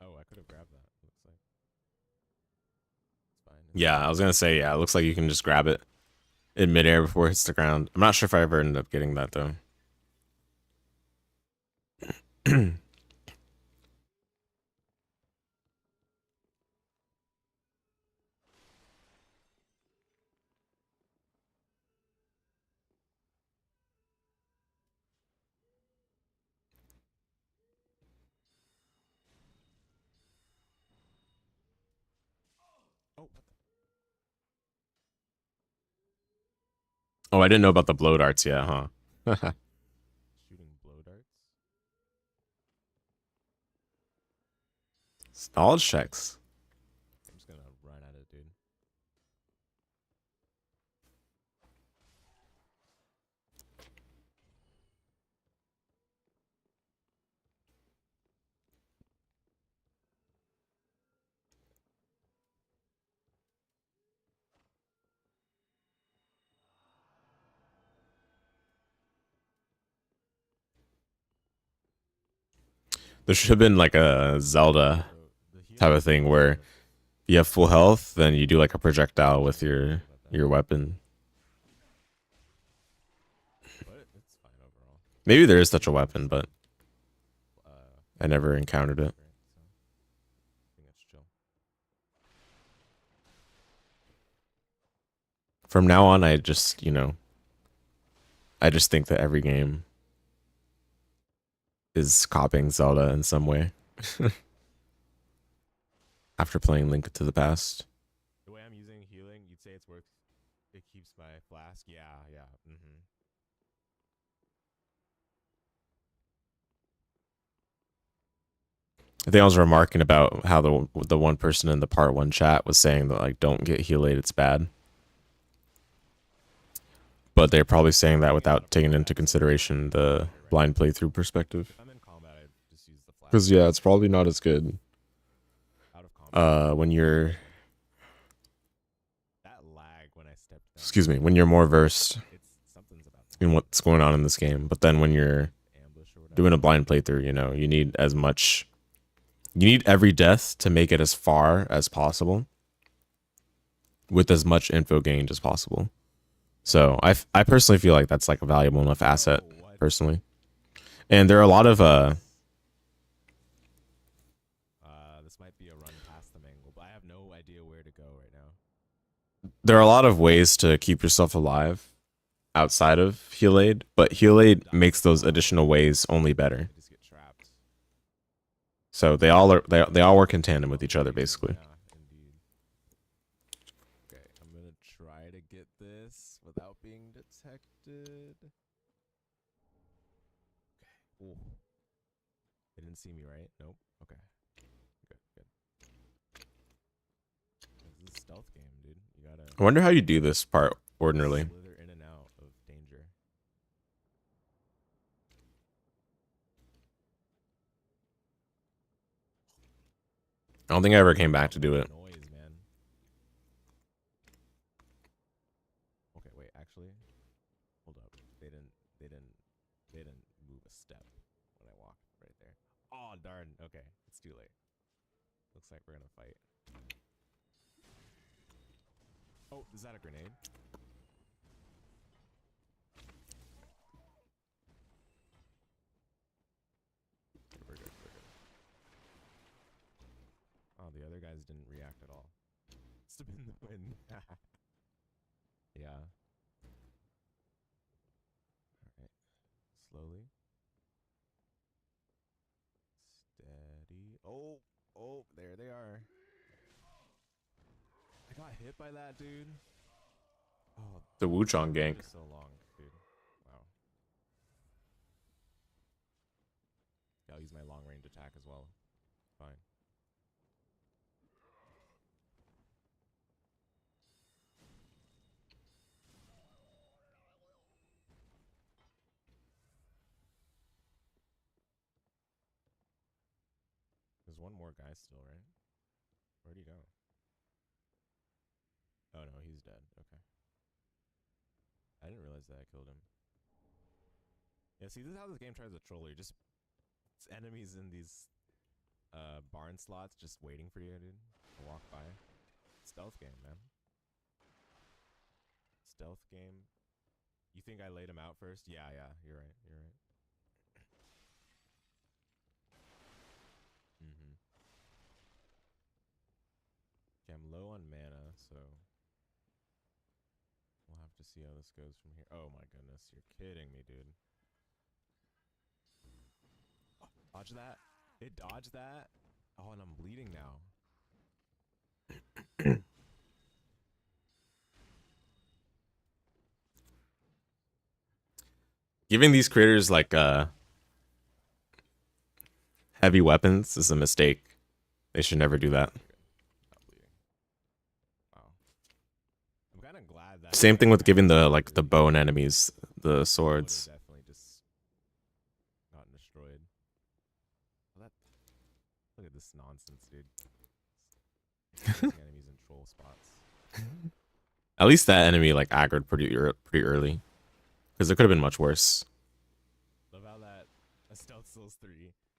Speaker 2: Oh, I could have grabbed that. Looks like it's fine.
Speaker 1: Yeah, I was gonna say, yeah, it looks like you can just grab it in midair before it hits the ground. I'm not sure if I ever ended up getting that though.
Speaker 2: Oh, what the?
Speaker 1: Oh, I didn't know about the blow darts, yeah, huh?
Speaker 2: Shooting blow darts?
Speaker 1: Knowledge checks.
Speaker 2: I'm just gonna run at it, dude.
Speaker 1: There should have been like a Zelda
Speaker 2: So the healing
Speaker 1: type of thing where if you have full health, then you do like a projectile with your weapon.
Speaker 2: But it's fine overall.
Speaker 1: Maybe there is such a weapon, but
Speaker 2: Uh,
Speaker 1: I never encountered it.
Speaker 2: great, so I think it's chill.
Speaker 1: From now on, I just, you know, I just think that every game is copying Zelda in some way. After playing Link to the Past.
Speaker 2: The way I'm using healing, you'd say it's worth. It keeps my flask. Yeah, yeah. Mm-hmm.
Speaker 1: I think I was remarking about how the one person in the part one chat was saying that like don't get heal aid, it's bad. But they're probably saying that without taking into consideration the blind playthrough perspective.
Speaker 2: If I'm in combat, I just use the flask.
Speaker 1: Because yeah, it's probably not as good.
Speaker 2: Out of combat.
Speaker 1: When you're
Speaker 2: That lag when I stepped down.
Speaker 1: excuse me, when you're more versed
Speaker 2: It's something's about that.
Speaker 1: in what's going on in this game. But then when you're
Speaker 2: Ambush or whatever.
Speaker 1: doing a blind playthrough, you know, you need as much. You need every death to make it as far as possible with as much info gained as possible. So I personally feel like that's like a valuable enough asset
Speaker 2: Oh, what?
Speaker 1: personally. And there are a lot of
Speaker 2: This might be a run past the mangle, but I have no idea where to go right now.
Speaker 1: there are a lot of ways to keep yourself alive outside of heal aid, but heal aid makes those additional ways only better.
Speaker 2: I just get trapped.
Speaker 1: So they all are they all work in tandem with each other basically.
Speaker 2: Yeah, indeed. Okay, I'm gonna try to get this without being detected. Okay. Ooh. They didn't see me, right? Nope. Okay. Good, good. This is a stealth game, dude. You gotta
Speaker 1: I wonder how you do this part ordinarily.
Speaker 2: slither in and out of danger.
Speaker 1: I don't think I ever came back to do it.
Speaker 2: Noise, man. Okay, wait, actually, hold up. They didn't move a step when I walked right there. Oh darn. Okay, it's too late. Looks like we're gonna fight. Oh, is that a grenade? Okay, we're good. We're good. Oh, the other guys didn't react at all. Must have been the wind. Yeah. Alright. Slowly. Steady. Oh, oh, there they are. I got hit by that, dude. Oh,
Speaker 1: The Wuchang gank.
Speaker 2: took so long, dude. Wow. Yeah, I'll use my long range attack as well. Fine. There's one more guy still, right? Where'd he go? Oh no, he's dead. Okay. I didn't realize that I killed him. Yeah, see, this is how this game tries to troll you. Just it's enemies in these barn slots just waiting for you, dude, to walk by. Stealth game, man. Stealth game. You think I laid him out first? Yeah, yeah, you're right. You're right. Mm-hmm. Okay, I'm low on mana, so we'll have to see how this goes from here. Oh my goodness, you're kidding me, dude. Oh, dodge that. It dodged that. Oh, and I'm bleeding now.
Speaker 1: Giving these creators like heavy weapons is a mistake. They should never do that.
Speaker 2: Not bleeding. Wow. I'm kind of glad that.
Speaker 1: Same thing with giving the bone enemies the swords.
Speaker 2: Definitely just gotten destroyed. Well, look at this nonsense, dude. Enemies in troll spots.
Speaker 1: At least that enemy like aggroed pretty early, because it could have been much worse.
Speaker 2: Love how that Stealth Souls 3.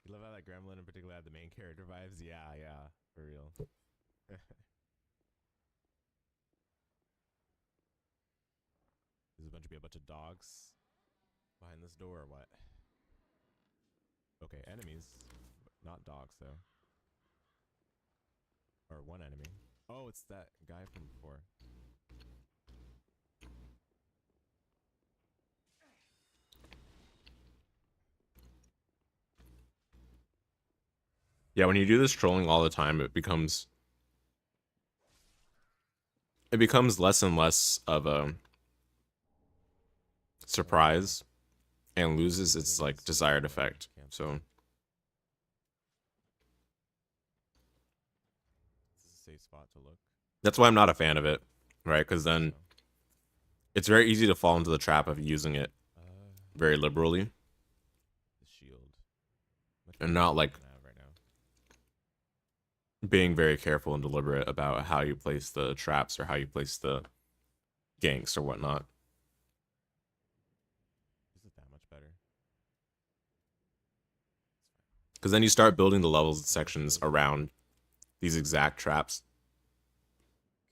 Speaker 2: You love how that Gremlin in particular had the main character vibes. Yeah, yeah, for real. There's a bunch of dogs behind this door or what? Okay, enemies, not dogs though. Or one enemy. Oh, it's that guy from before.
Speaker 1: Yeah, when you do this trolling all the time, it becomes less and less of a surprise and loses its like desired effect. So
Speaker 2: This is a safe spot to look.
Speaker 1: that's why I'm not a fan of it, right? Because then it's very easy to fall into the trap of using it very liberally
Speaker 2: The shield.
Speaker 1: and not like
Speaker 2: Right now.
Speaker 1: being very careful and deliberate about how you place the traps or how you place the ganks or whatnot.
Speaker 2: This is that much better.
Speaker 1: Because then you start building the levels and sections around these exact traps.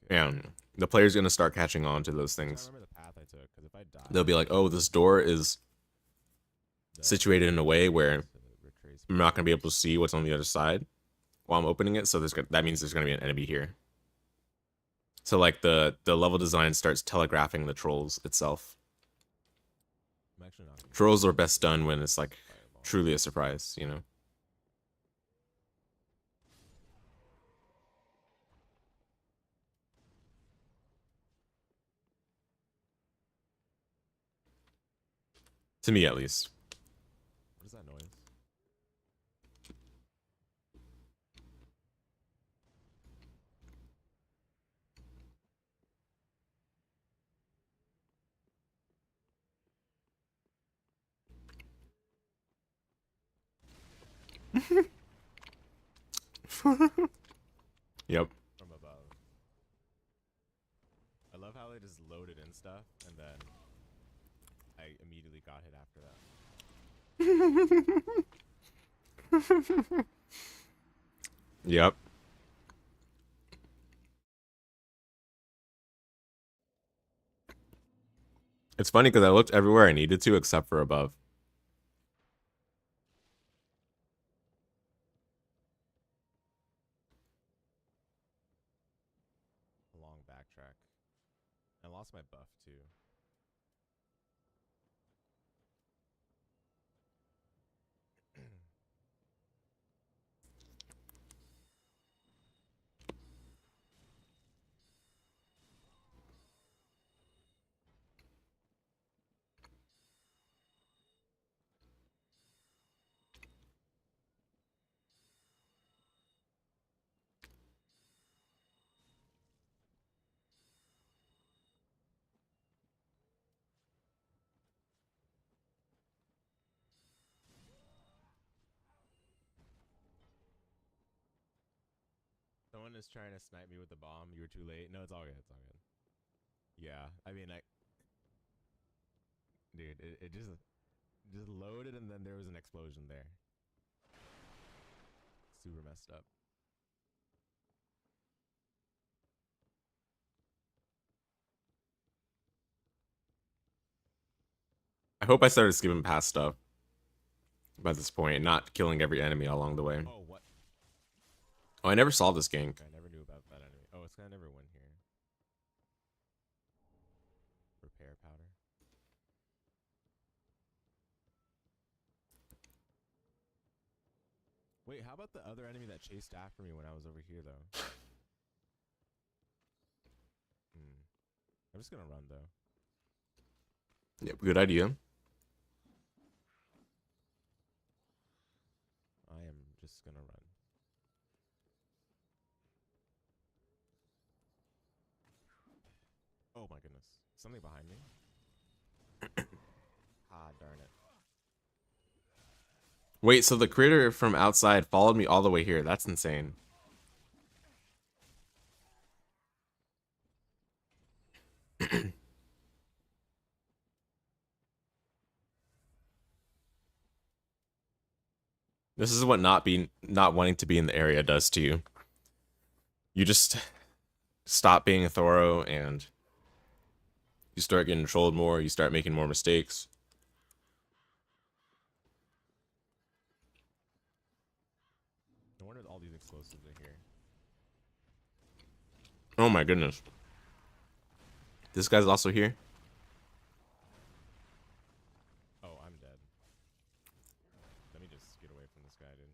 Speaker 1: And the player's going to start catching on to those things.
Speaker 2: I remember the path I took, because if I die,
Speaker 1: They'll be like, oh, this door is situated in a way where I'm not going to be able to see what's on the other side while I'm opening it. So that means there's going to be an enemy here. So like the level design starts telegraphing the trolls itself.
Speaker 2: I'm actually not gonna
Speaker 1: Trolls are best done when it's like
Speaker 2: fireball.
Speaker 1: truly a surprise, you know. To me, at least.
Speaker 2: What is that noise?
Speaker 1: Yep.
Speaker 2: From above. I love how they just loaded in stuff and then I immediately got hit after that.
Speaker 1: Yep. It's funny because I looked everywhere I needed to except for above.
Speaker 2: A long backtrack. I lost my buff too. Someone is trying to snipe me with the bomb. You were too late. No, it's all good. It's all good. Yeah, I mean, dude, it just loaded and then there was an explosion there. Super messed up.
Speaker 1: I hope I started skipping past stuff by this point, not killing every enemy along the way.
Speaker 2: Oh, what?
Speaker 1: Oh, I never saw this gank.
Speaker 2: I never knew about that enemy. Oh, it's gonna never win here. Repair powder. Wait, how about the other enemy that chased after me when I was over here, though? I'm just gonna run, though.
Speaker 1: Yep, good idea.
Speaker 2: I am just gonna run. Oh my goodness. Something behind me? Ah, darn it.
Speaker 1: Wait, so the critter from outside followed me all the way here. That's insane. This is what not wanting to be in the area does to you. You just stop being a thorough and you start getting trolled more, you start making more mistakes.
Speaker 2: No wonder all these explosives are here.
Speaker 1: Oh my goodness. This guy's also here?
Speaker 2: Oh, I'm dead. Let me just get away from this guy, dude.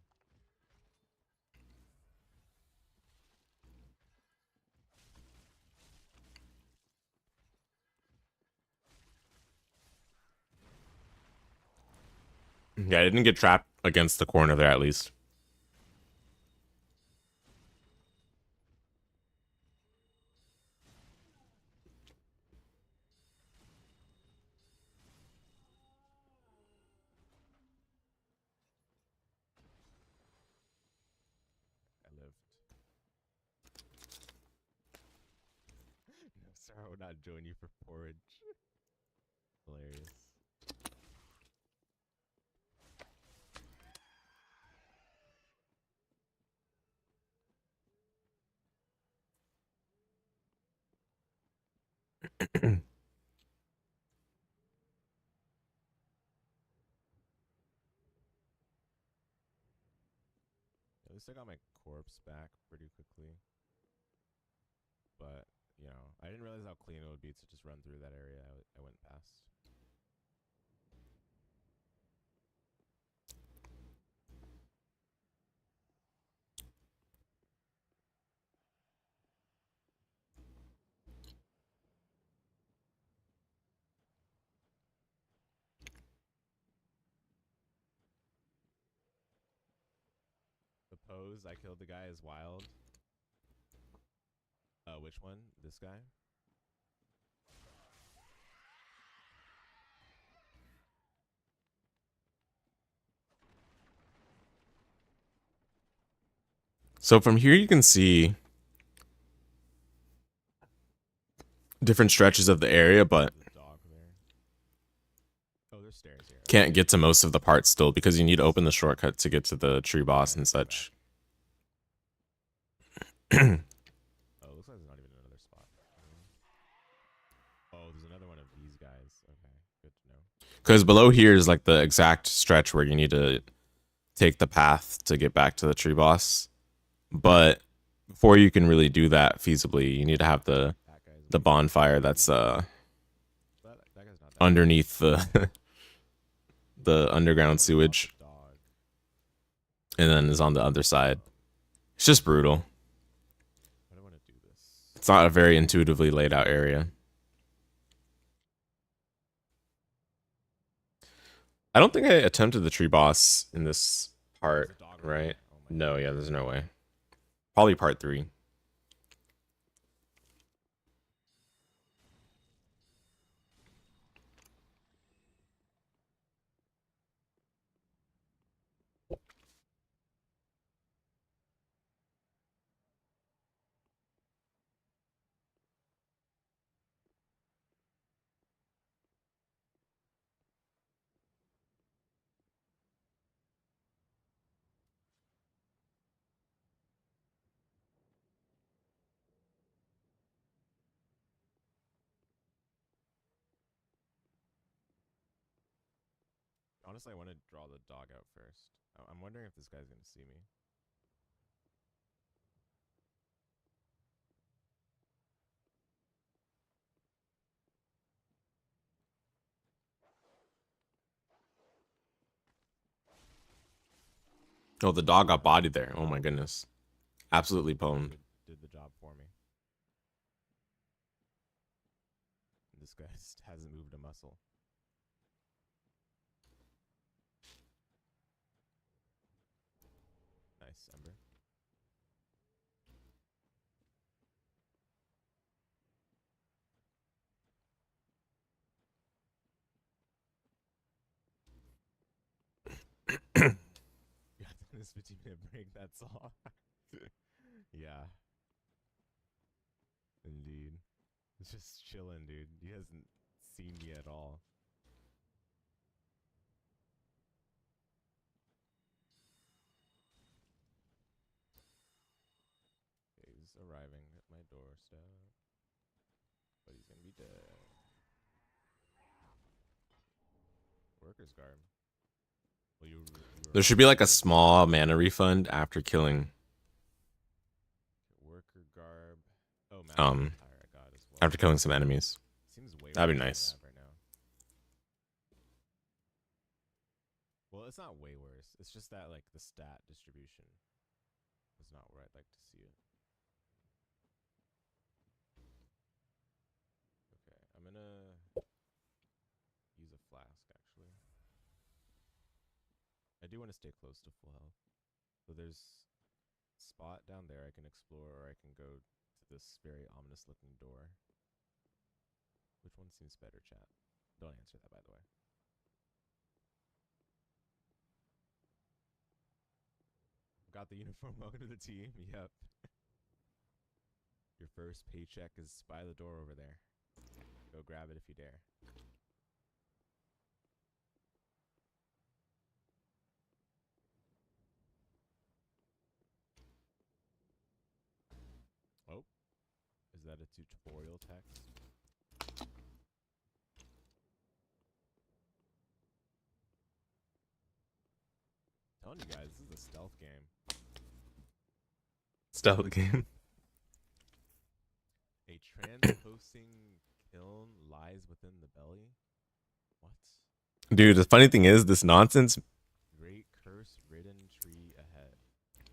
Speaker 1: Yeah, I didn't get trapped against the corner there at least.
Speaker 2: I lived. No, sir, I would not join you for porridge. Hilarious. At least I got my corpse back pretty quickly. But you know, I didn't realize how clean it would be to just run through that area I went past. The pose I killed the guy is wild. Which one? This guy?
Speaker 1: So from here you can see different stretches of the area, but
Speaker 2: There's a dog there. Oh, there's stairs here.
Speaker 1: can't get to most of the parts still because you need to open the shortcut to get to the tree boss and such.
Speaker 2: Oh, looks like there's not even another spot. Oh, there's another one of these guys. Okay, good to know.
Speaker 1: Because below here is like the exact stretch where you need to take the path to get back to the tree boss. But before you can really do that feasibly, you need to have the bonfire that's
Speaker 2: that guy's not that
Speaker 1: underneath the the underground sewage,
Speaker 2: dog.
Speaker 1: and then is on the other side. It's just brutal.
Speaker 2: I don't want to do this.
Speaker 1: It's not a very intuitively laid out area. I don't think I attempted the tree boss in this part,
Speaker 2: There's a dog over
Speaker 1: right?
Speaker 2: there. Oh my
Speaker 1: No, yeah, there's no way. Probably part 3.
Speaker 2: Honestly, I want to draw the dog out first. I'm wondering if this guy's gonna see me.
Speaker 1: Oh, the dog got bodied there. Oh my goodness. Absolutely pwned.
Speaker 2: Did the job for me. This guy just hasn't moved a muscle. Nice, Ember. Yeah, this 15-minute break, that's all. Yeah. Indeed. It's just chilling, dude. He hasn't seen me at all. He's arriving at my doorstep. But he's gonna be dead. Worker's garb. Well, you
Speaker 1: There should be like a small mana refund after killing
Speaker 2: worker garb. Oh,
Speaker 1: Um,
Speaker 2: attire I got as well.
Speaker 1: after killing some enemies.
Speaker 2: Seems way
Speaker 1: That'd be
Speaker 2: worse than
Speaker 1: nice.
Speaker 2: I have right now. Well, it's not way worse. It's just that like the stat distribution is not where I'd like to see it. Okay, I'm gonna use a flask actually. I do want to stay close to full health. So there's a spot down there I can explore, or I can go to this very ominous looking door. Which one seems better, chat? Don't answer that, by the way. Got the uniform. Welcome to the team. Yep. Your first paycheck is by the door over there. Go grab it if you dare. Oh, is that a tutorial text? Telling you guys, this is a stealth game.
Speaker 1: Stealth game.
Speaker 2: A Transposing kiln lies within the belly. What?
Speaker 1: Dude, the funny thing is, this nonsense
Speaker 2: Great curse-ridden tree ahead.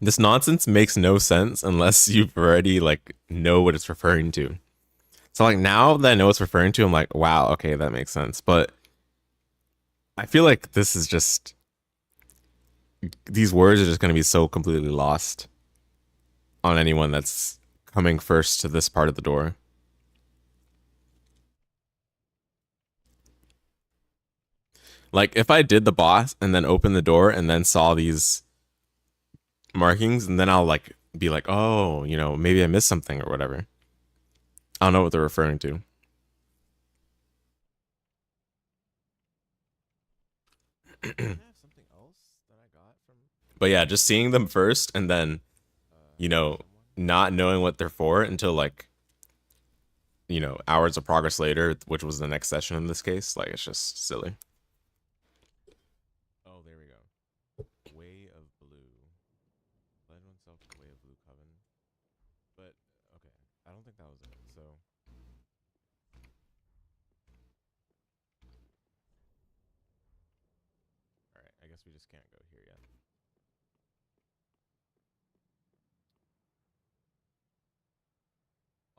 Speaker 1: This nonsense makes no sense unless you've already like know what it's referring to. So like now that I know what it's referring to, I'm like, wow, okay, that makes sense. But I feel like this is just these words are just gonna be so completely lost on anyone that's coming first to this part of the door. Like if I did the boss and then opened the door and then saw these markings and then I'll like be like, oh, you know, maybe I missed something or whatever. I don't know what they're referring to.
Speaker 2: I have something else that I got from.
Speaker 1: But yeah, just seeing them first and then, you know,
Speaker 2: Someone.
Speaker 1: not knowing what they're for until like, you know, hours of progress later, which was the next session in this case, like it's just silly.
Speaker 2: Oh, there we go. Way of Blue. Led oneself to Way of Blue Coven. But okay, I don't think that was it. So all right, I guess we just can't go here yet.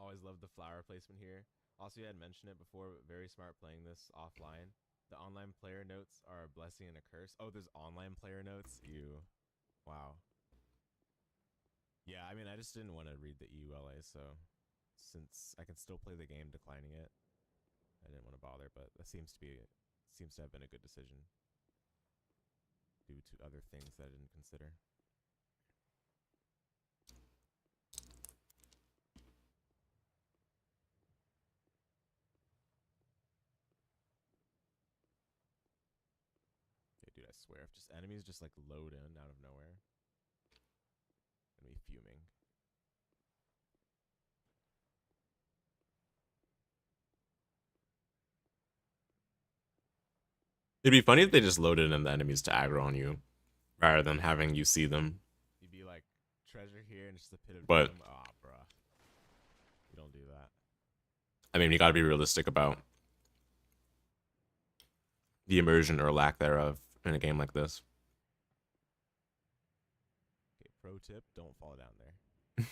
Speaker 2: Always loved the flower placement here. Also, you had mentioned it before, but very smart playing this offline. The online player notes are a blessing and a curse. Oh, there's online player notes? Ew. Wow. Yeah, I mean, I just didn't want to read the EULA, so since I can still play the game declining it, I didn't want to bother, but that seems to have been a good decision due to other things that I didn't consider. Okay, dude, I swear, if just enemies just like load in out of nowhere, I'm gonna be fuming.
Speaker 1: It'd be funny if they just loaded in the enemies to aggro on you rather than having you see them.
Speaker 2: You'd be like, treasure here and just a pit of
Speaker 1: But
Speaker 2: doom. Ah, bruh. You don't do that.
Speaker 1: I mean, you gotta be realistic about the immersion or lack thereof in a game like this.
Speaker 2: Okay, pro tip, don't fall down there.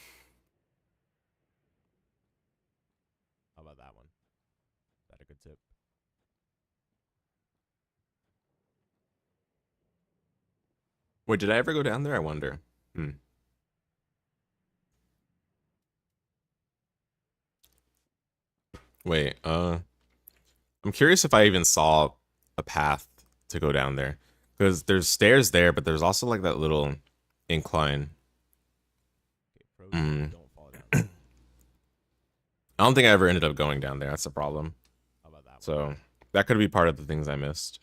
Speaker 2: How about that one? Is that a good tip?
Speaker 1: Wait, did I ever go down there? I wonder. Wait, I'm curious if I even saw a path to go down there. Because there's stairs there, but there's also like that little incline.
Speaker 2: Okay, pro tip, don't fall down there.
Speaker 1: I don't think I ever ended up going down there. That's the problem.
Speaker 2: How about that one?
Speaker 1: So that could be part of the things I missed.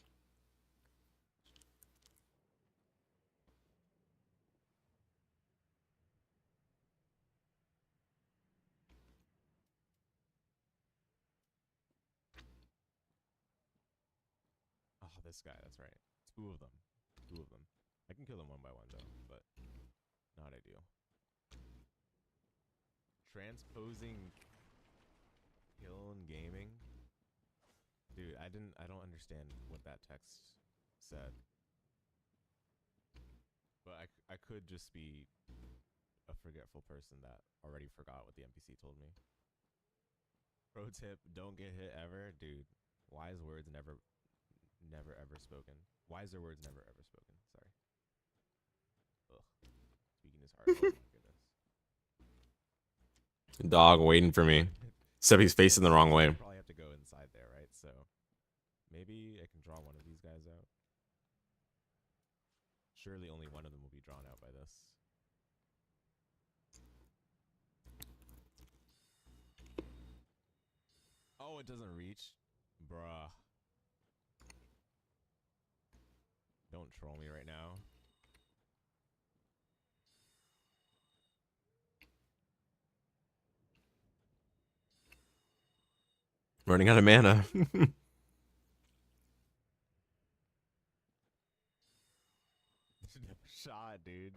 Speaker 2: Oh, this guy, that's right. Two of them. Two of them. I can kill them one by one, though, but not ideal. Transposing kiln gaming? Dude, I don't understand what that text said. But I could just be a forgetful person that already forgot what the NPC told me. Pro tip, don't get hit ever. Dude, wise words never ever spoken. Wiser words never ever spoken. Sorry. Ugh. Speaking his heart. Oh my goodness.
Speaker 1: Dog waiting for me. Except he's facing the wrong way.
Speaker 2: I probably have to go inside there, right? So maybe I can draw one of these guys out. Surely only one of them will be drawn out by this. Oh, it doesn't reach? Bruh. Don't troll me right now.
Speaker 1: Running out of mana.
Speaker 2: No shot, dude.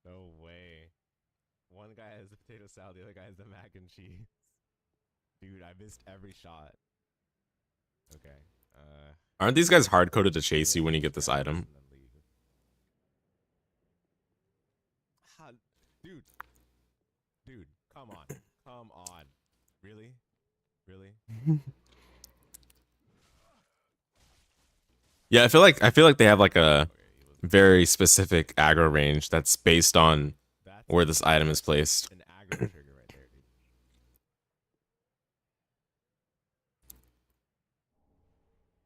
Speaker 2: No way. One guy has the potato salad, the other guy has the mac and cheese. Dude, I missed every shot. Okay.
Speaker 1: Aren't these guys hard coded to chase you when you get this item?
Speaker 2: Dude. Dude, come on. Come on. Really? Really?
Speaker 1: Yeah, I feel like they have like a very specific aggro range that's based on where this item is placed.
Speaker 2: An aggro trigger right there, dude.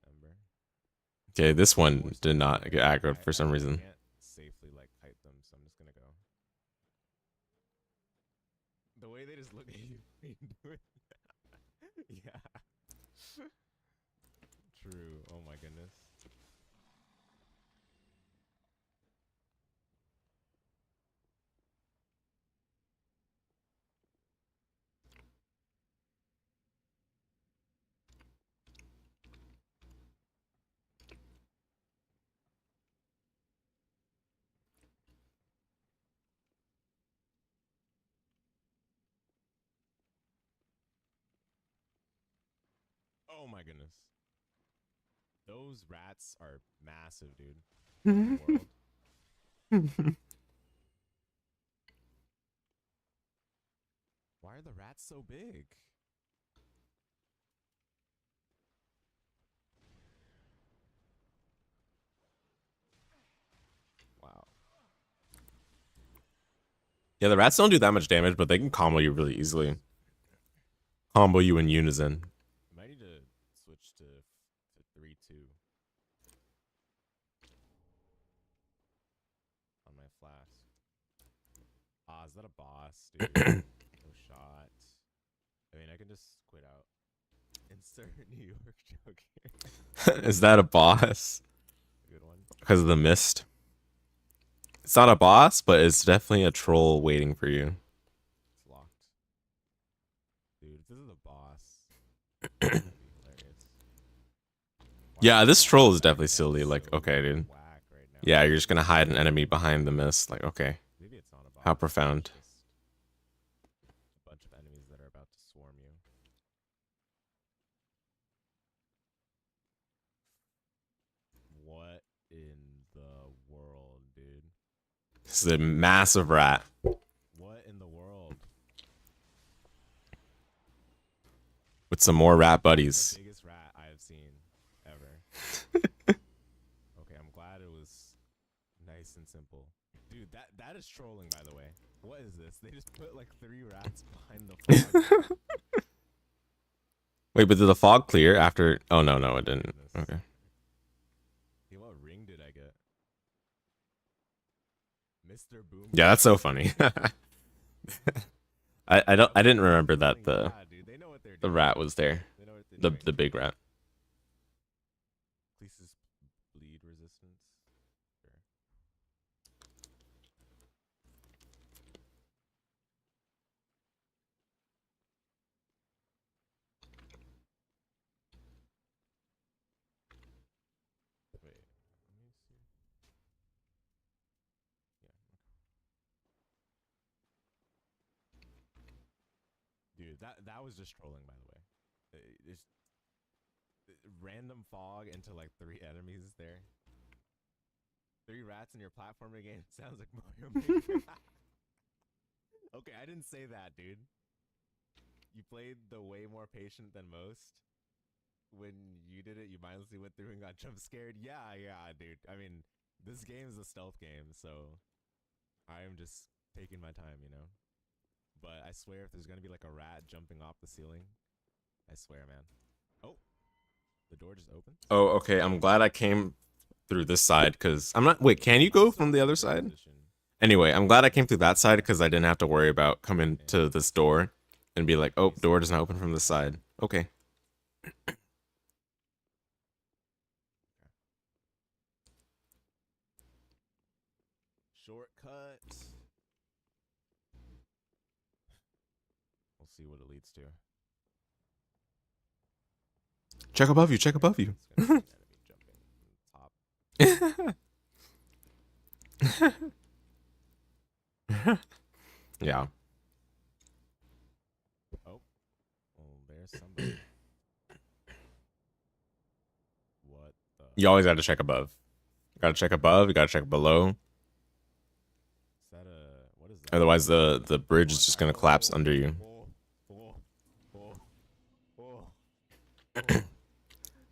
Speaker 2: Remember?
Speaker 1: Okay, this one did not get aggroed for some reason.
Speaker 2: I can't safely like kite them, so I'm just gonna go. The way they just look at you when you do it. Yeah. True. Oh my goodness. Oh my goodness. Those rats are massive, dude. What in the world? Why are the rats so big? Wow.
Speaker 1: Yeah, the rats don't do that much damage, but they can combo you really easily. Combo you in unison.
Speaker 2: Might need to switch to 3-2 on my flask. Ah, is that a boss, dude? No shot. I mean, I can just quit out. Insert New York joke here.
Speaker 1: Is that a boss?
Speaker 2: Good one.
Speaker 1: Because of the mist? It's not a boss, but it's definitely a troll waiting for you.
Speaker 2: It's locked. Dude, if this is a boss, that'd be hilarious.
Speaker 1: Yeah, this troll is definitely silly. Like, okay, dude.
Speaker 2: Whack right now.
Speaker 1: Yeah, you're just gonna hide an enemy behind the mist. Like, okay.
Speaker 2: Maybe it's not a boss.
Speaker 1: How profound.
Speaker 2: It's just a bunch of enemies that are about to swarm you. What in the world, dude?
Speaker 1: This is a massive rat.
Speaker 2: What in the world?
Speaker 1: With some more rat
Speaker 2: The
Speaker 1: buddies.
Speaker 2: biggest rat I have seen ever. Okay, I'm glad it was nice and simple. Dude, that is trolling, by the way. What is this? They just put like 3 rats behind the fog.
Speaker 1: Wait, but did the fog clear after? Oh, no, it didn't. Okay.
Speaker 2: Hey, what ring did I get? Mr. Boom.
Speaker 1: Yeah, that's so funny. I didn't remember that the rat was there. The big rat.
Speaker 2: Increases bleed resistance. Sure. Wait, let me see. Yeah. Okay. Dude, that was just trolling, by the way. It's random fog into like 3 enemies there. 3 rats in your platforming game sounds like Mario Maker. Okay, I didn't say that, dude. You played the way more patient than most. When you did it, you mindlessly went through and got jump scared. Yeah, dude. I mean, this game is a stealth game, so I am just taking my time, you know? But I swear if there's gonna be like a rat jumping off the ceiling, I swear, man. Oh, the door just opened?
Speaker 1: Oh, okay. I'm glad I came through this side because I'm not. Wait, can you go from the other side? Anyway, I'm glad I came through that side because I didn't have to worry about coming to this door and be like, oh, door does not open from this side. Okay.
Speaker 2: Shortcut. We'll see what it leads to.
Speaker 1: Check above you. Check above you.
Speaker 2: It's gonna be an enemy.
Speaker 1: Yeah.
Speaker 2: Oh, well, there's somebody. What the?
Speaker 1: You always got to check above. You got to check above. You got to check below.
Speaker 2: Is that a what is that?
Speaker 1: Otherwise, the bridge is just gonna collapse under you.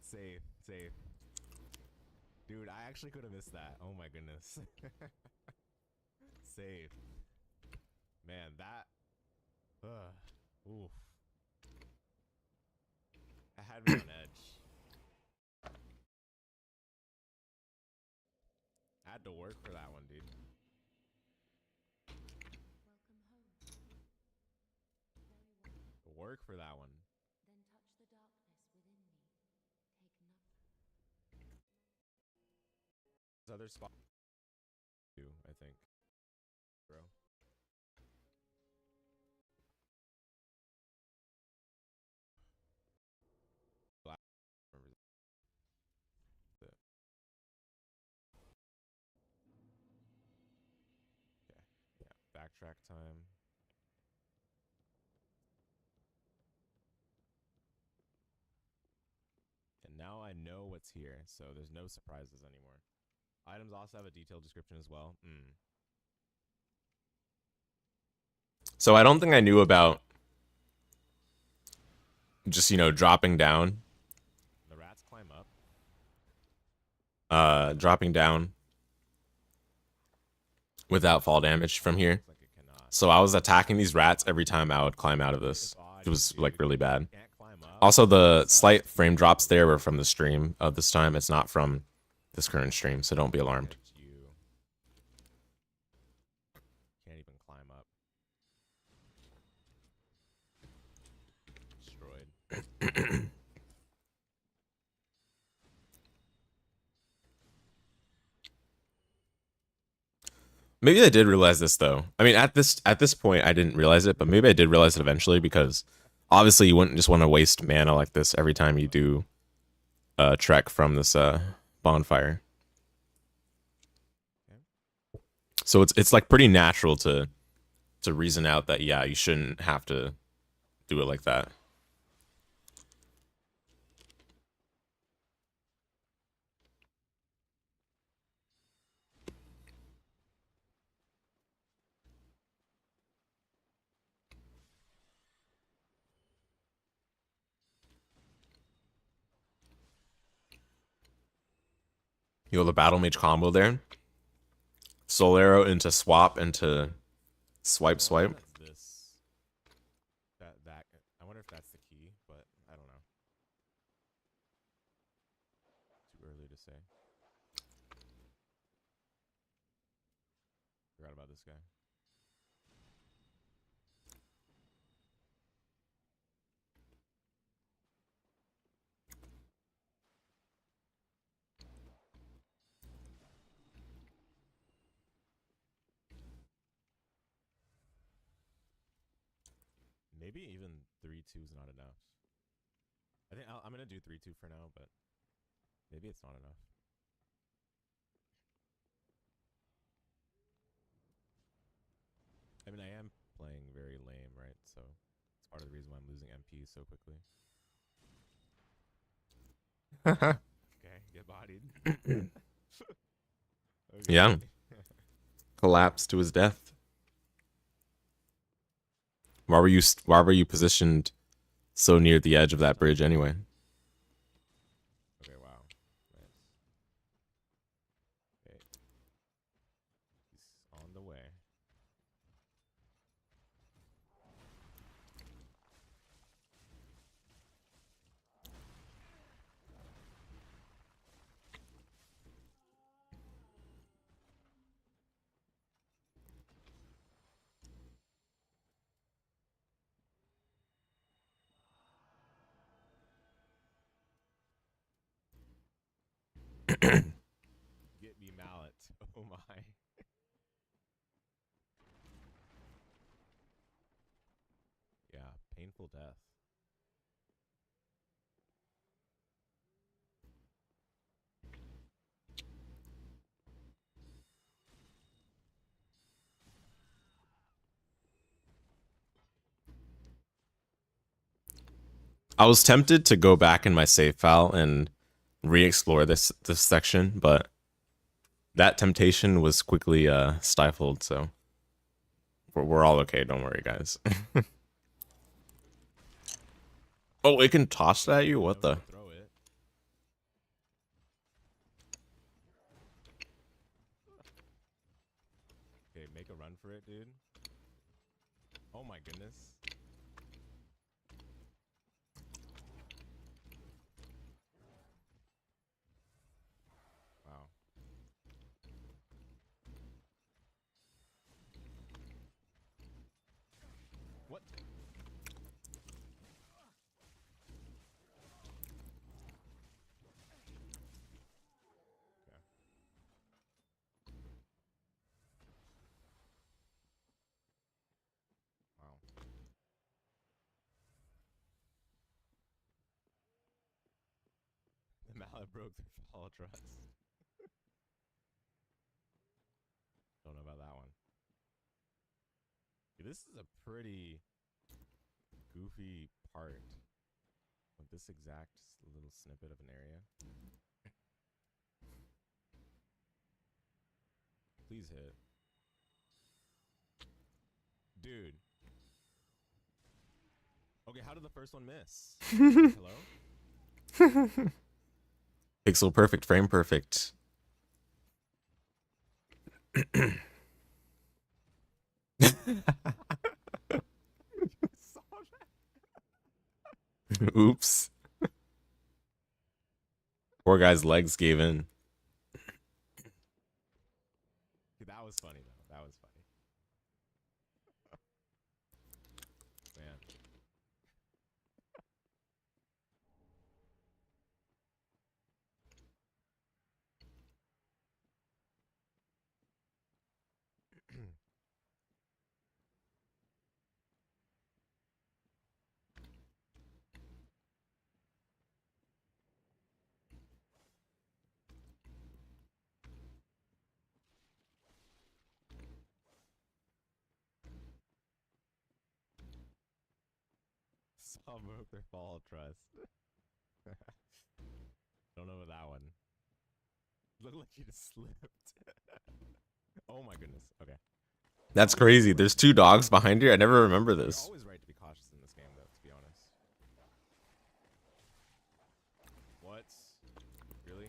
Speaker 2: Safe, safe. Dude, I actually could have missed that. Oh my goodness. Safe. Man, that. Oof. I had me on edge. I had to work for that one, dude. Work for that one. There's other spot too, I think. Bro. Black remembers it. Okay. Yeah. Backtrack time. And now I know what's here, so there's no surprises anymore. Items also have a detailed description as well.
Speaker 1: So I don't think I knew about just, you know, dropping down.
Speaker 2: The rats climb up.
Speaker 1: Dropping down without fall damage from here.
Speaker 2: Looks like it cannot.
Speaker 1: So I was attacking these rats every time I would climb out of this. It was like really bad.
Speaker 2: Can't climb up.
Speaker 1: Also, the slight frame drops there were from the stream of this time. It's not from this current stream, so don't be alarmed.
Speaker 2: You can't even climb up. Destroyed.
Speaker 1: Maybe I did realize this though. I mean, at this point, I didn't realize it, but maybe I did realize it eventually because obviously you wouldn't just want to waste mana like this every time you do a trek from this bonfire. So it's like pretty natural to reason out that yeah, you shouldn't have to do it like that. You know the battle mage combo there. Soul arrow into swap into swipe.
Speaker 2: That's this. That. I wonder if that's the key, but I don't know. Too early to say. Forgot about this guy. Maybe even 3-2 is not enough. I think I'm gonna do 3-2 for now, but maybe it's not enough. I mean, I am playing very lame, right? So it's part of the reason why I'm losing MP so quickly. Okay, get bodied. Okay.
Speaker 1: Yeah. Collapsed to his death. Why were you positioned so near the edge of that bridge anyway?
Speaker 2: Okay, wow. Nice. Okay. He's on the way. Get me mallet. Oh my. Yeah, painful death.
Speaker 1: I was tempted to go back in my save file and re-explore this section, but that temptation was quickly stifled. So we're all okay. Don't worry, guys. Oh, it can toss it at you? What the?
Speaker 2: Throw it. Okay, make a run for it, dude. Oh my goodness. Wow. What? Okay. Wow. The mallet broke through fall trust. Don't know about that one. Dude, this is a pretty goofy part with this exact little snippet of an area. Please hit. Dude. Okay, how did the first one miss? Hello?
Speaker 1: Pixel perfect, frame perfect. Oops. Poor guy's legs gave in.
Speaker 2: That was funny though. That was funny. Man. Saw broke their fall trust. Don't know about that one. Looked like you just slipped. Oh my goodness. Okay.
Speaker 1: That's crazy. There's two dogs behind you. I never remember
Speaker 2: You're
Speaker 1: this.
Speaker 2: always right to be cautious in this game, though, to be honest. What? Really?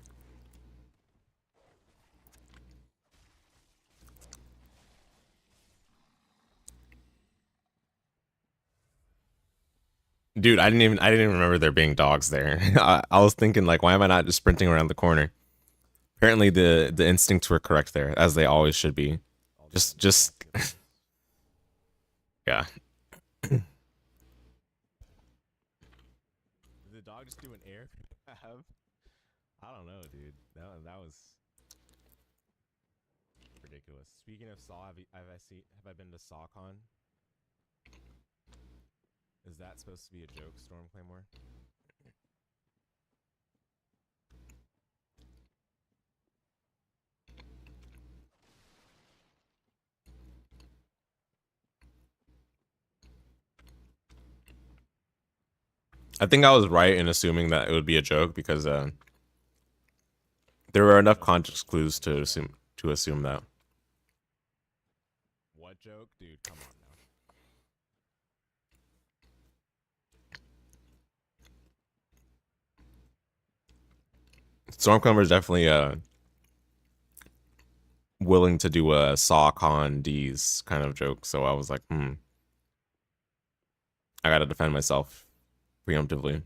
Speaker 1: Dude, I didn't even remember there being dogs there. I was thinking like, why am I not just sprinting around the corner? Apparently the instincts were correct there, as they always should be. Just yeah.
Speaker 2: Did the dog just do an air grab? I don't know, dude. That was ridiculous. Speaking of Saw, have I been to SawCon? Is that supposed to be a joke, Storm Claymore?
Speaker 1: I think I was right in assuming that it would be a joke because there were enough context clues to assume that.
Speaker 2: What joke? Dude, come on now.
Speaker 1: Stormcomber is definitely willing to do a SawCon D's kind of joke, so I was like, I gotta defend myself preemptively.
Speaker 2: Okay,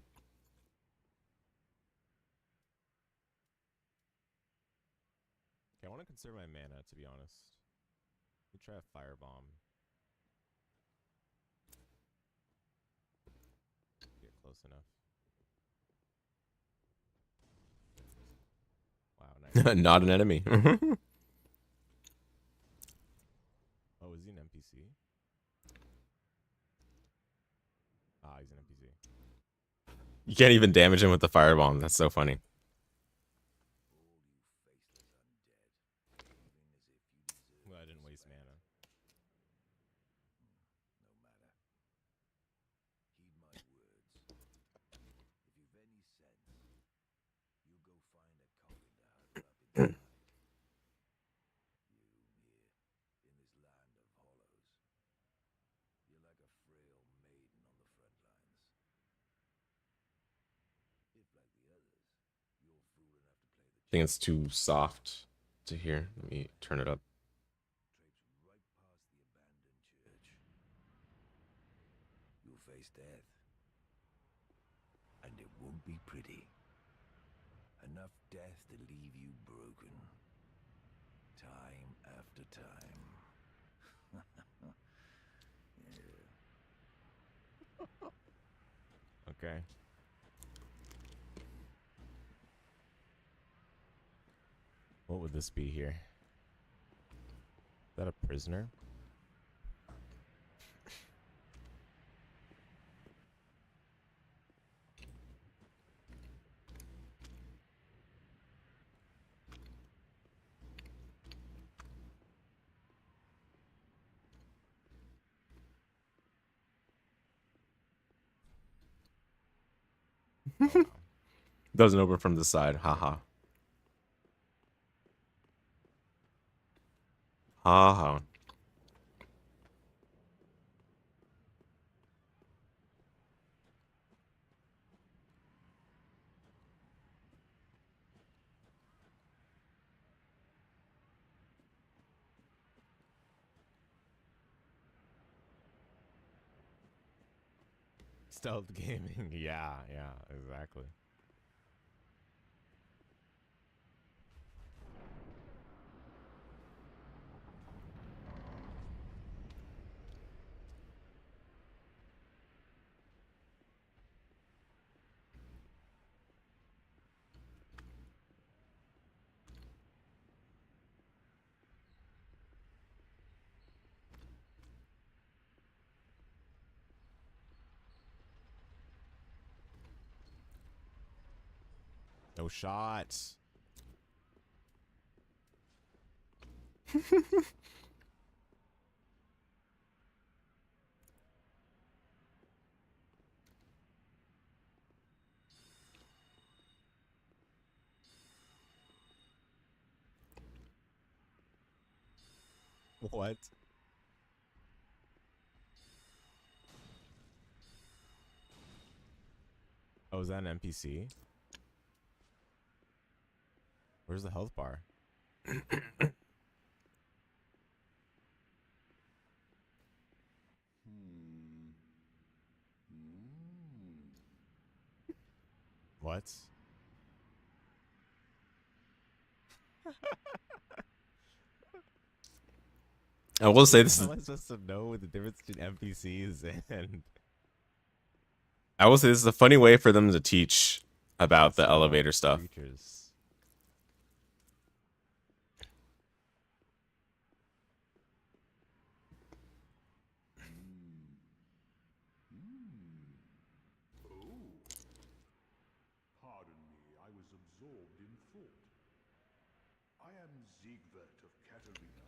Speaker 2: I want to conserve my mana, to be honest. Let me try a Firebomb. Get close enough. Wow, nice.
Speaker 1: Not an enemy.
Speaker 2: Oh, is he an NPC? Ah, he's an NPC.
Speaker 1: You can't even damage him with the firebomb. That's so funny.
Speaker 2: Well, I didn't waste mana.
Speaker 1: think it's too soft to hear. Let me turn it up.
Speaker 3: You'll face death. And it won't be pretty. Enough death to leave you broken. Time after time. Yeah.
Speaker 2: Okay. What would this be here? Is that a prisoner?
Speaker 1: Doesn't open from the side. Haha. Haha.
Speaker 2: Stealth gaming. Yeah, exactly. No shots. What? Oh, is that an NPC? Where's the health bar? What?
Speaker 1: I will say this
Speaker 2: How
Speaker 1: is.
Speaker 2: am I supposed to know the difference between NPCs and
Speaker 1: I will say this is a funny way for them to teach about the
Speaker 2: small
Speaker 1: elevator stuff.
Speaker 2: creatures?
Speaker 4: Pardon me, I was absorbed in thought. I am Siegbert of Katarina.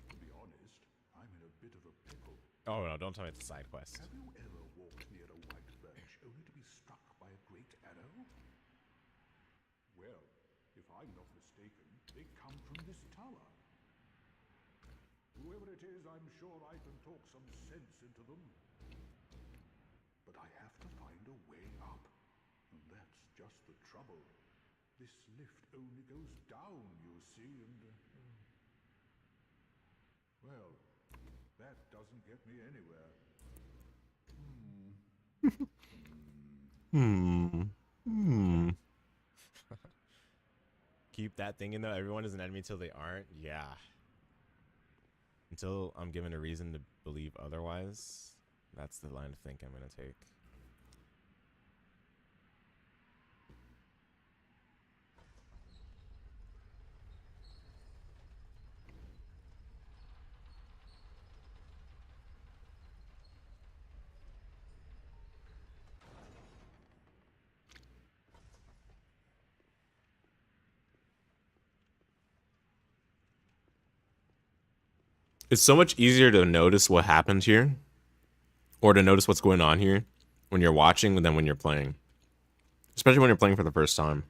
Speaker 4: To be honest, I'm in a bit of a pickle.
Speaker 2: Oh no, don't tell me it's a side quest.
Speaker 4: Have you ever walked near a white birch only to be struck by a great arrow? Well, if I'm not mistaken, they come from this tower. Whoever it is, I'm sure I can talk some sense into them. But I have to find a way up. And that's just the trouble. This lift only goes down, you see, and... well, that doesn't get me anywhere.
Speaker 2: Keep that thing in though. Everyone is an enemy till they aren't. Yeah. Until I'm given a reason to believe otherwise. That's the line of think I'm gonna take.
Speaker 1: It's so much easier to notice what happened here, or to notice what's going on here, when you're watching than when you're playing. Especially when you're playing for the first time.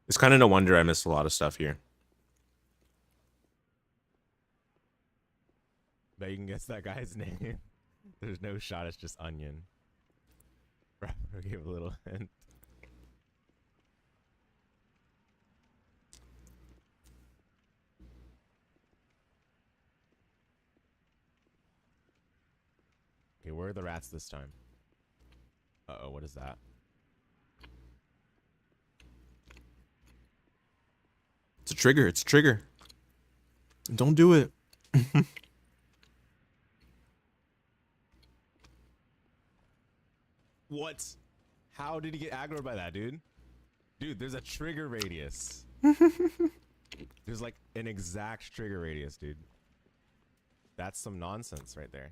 Speaker 1: It's kind of no wonder I missed a lot of stuff here.
Speaker 2: Bet you can guess that guy's name. There's no shot. It's just onion. Rapper gave a little hint. Okay, where are the rats this time? Uh-oh, what is that?
Speaker 1: It's a trigger. It's a trigger. Don't do it.
Speaker 2: What? How did he get aggroed by that, dude? Dude, there's a trigger radius. There's like an exact trigger radius, dude. That's some nonsense right there.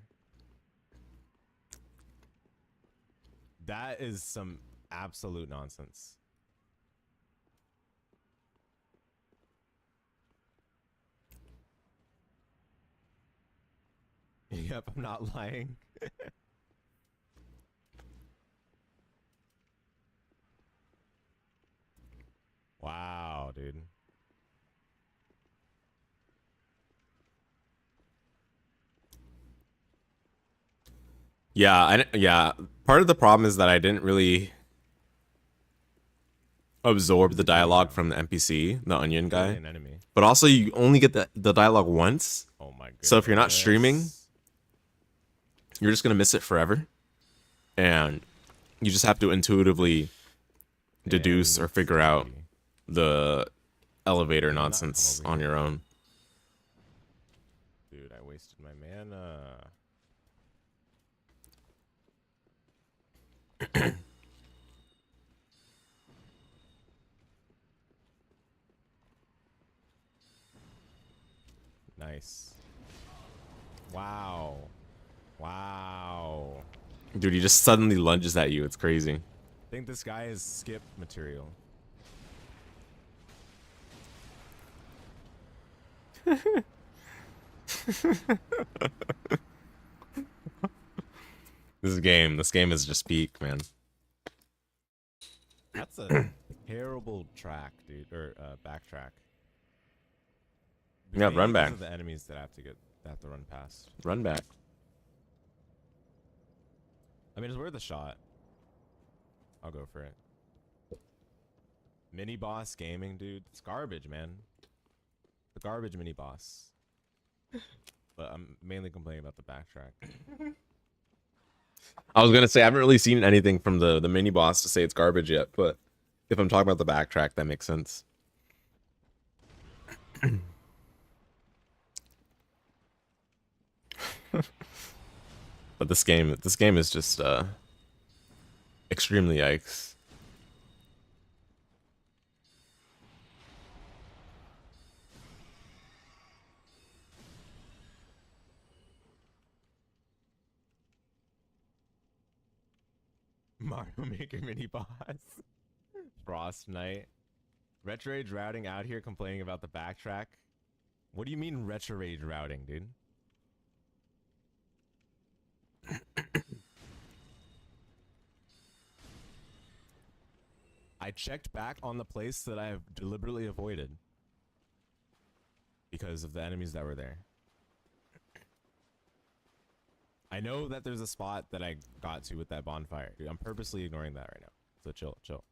Speaker 2: That is some absolute nonsense. Yep, I'm not lying. Wow, dude.
Speaker 1: Yeah, part of the problem is that I didn't really absorb the dialogue from the NPC, the onion guy.
Speaker 2: An enemy.
Speaker 1: But also you only get the dialogue once.
Speaker 2: Oh my god.
Speaker 1: So if you're not streaming, you're just gonna miss it forever. And you just have to intuitively deduce or figure out the elevator nonsense on your own.
Speaker 2: Dude, I wasted my mana. Nice. Wow. Wow.
Speaker 1: Dude, he just suddenly lunges at you. It's crazy.
Speaker 2: I think this guy is skip material.
Speaker 1: This game is just peak, man.
Speaker 2: That's a terrible track, dude, or backtrack.
Speaker 1: Yeah, run back.
Speaker 2: These are the enemies that have to run past.
Speaker 1: Run back.
Speaker 2: I mean, it's worth a shot. I'll go for it. Mini boss gaming, dude. It's garbage, man. The garbage mini boss. But I'm mainly complaining about the backtrack.
Speaker 1: I was gonna say I haven't really seen anything from the mini boss to say it's garbage yet, but if I'm talking about the backtrack, that makes sense. But this game is just extremely yikes.
Speaker 2: Mario Maker mini boss. Frost Knight. Retro Rage routing out here complaining about the backtrack. What do you mean Retro Rage routing, dude? I checked back on the place that I have deliberately avoided because of the enemies that were there. I know that there's a spot that I got to with that bonfire. Dude, I'm purposely ignoring that right now. So chill.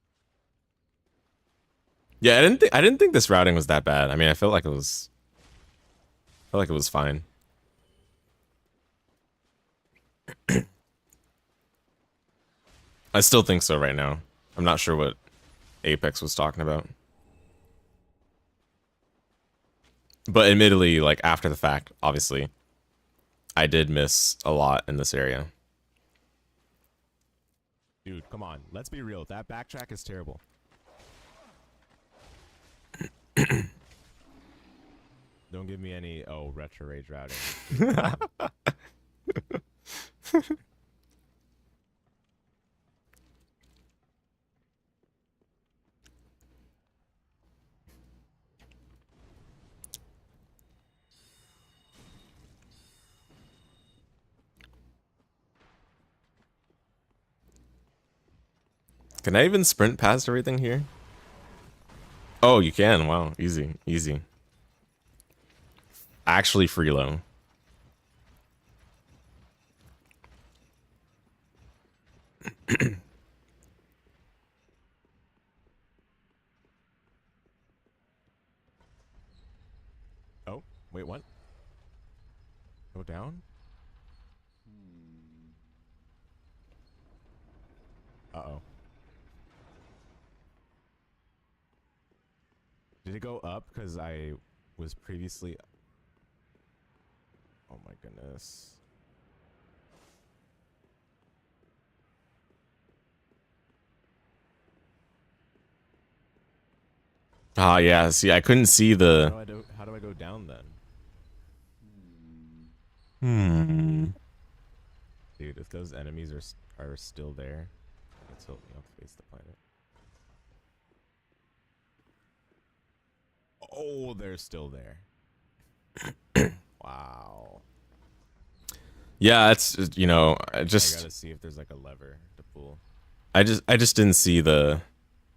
Speaker 1: Yeah, I didn't think this routing was that bad. I mean, I felt like it was fine. I still think so right now. I'm not sure what Apex was talking about. But admittedly, like after the fact, obviously, I did miss a lot in this area.
Speaker 2: Dude, come on. Let's be real. That backtrack is terrible. Don't give me any, Retro Rage routing.
Speaker 1: Can I even sprint past everything here? Oh, you can. Wow, easy. Actually, free low.
Speaker 2: Wait, what? Go down? Uh-oh. Did it go up because I was previously... Oh my goodness.
Speaker 1: Ah, yeah. See, I couldn't see the...
Speaker 2: How do I go down then? Dude, if those enemies are still there, let's hope me off face the planet. Oh, they're still there. Wow.
Speaker 1: Yeah, it's, you know, I
Speaker 2: I
Speaker 1: just...
Speaker 2: gotta see if there's like a lever to pull.
Speaker 1: I just didn't see the...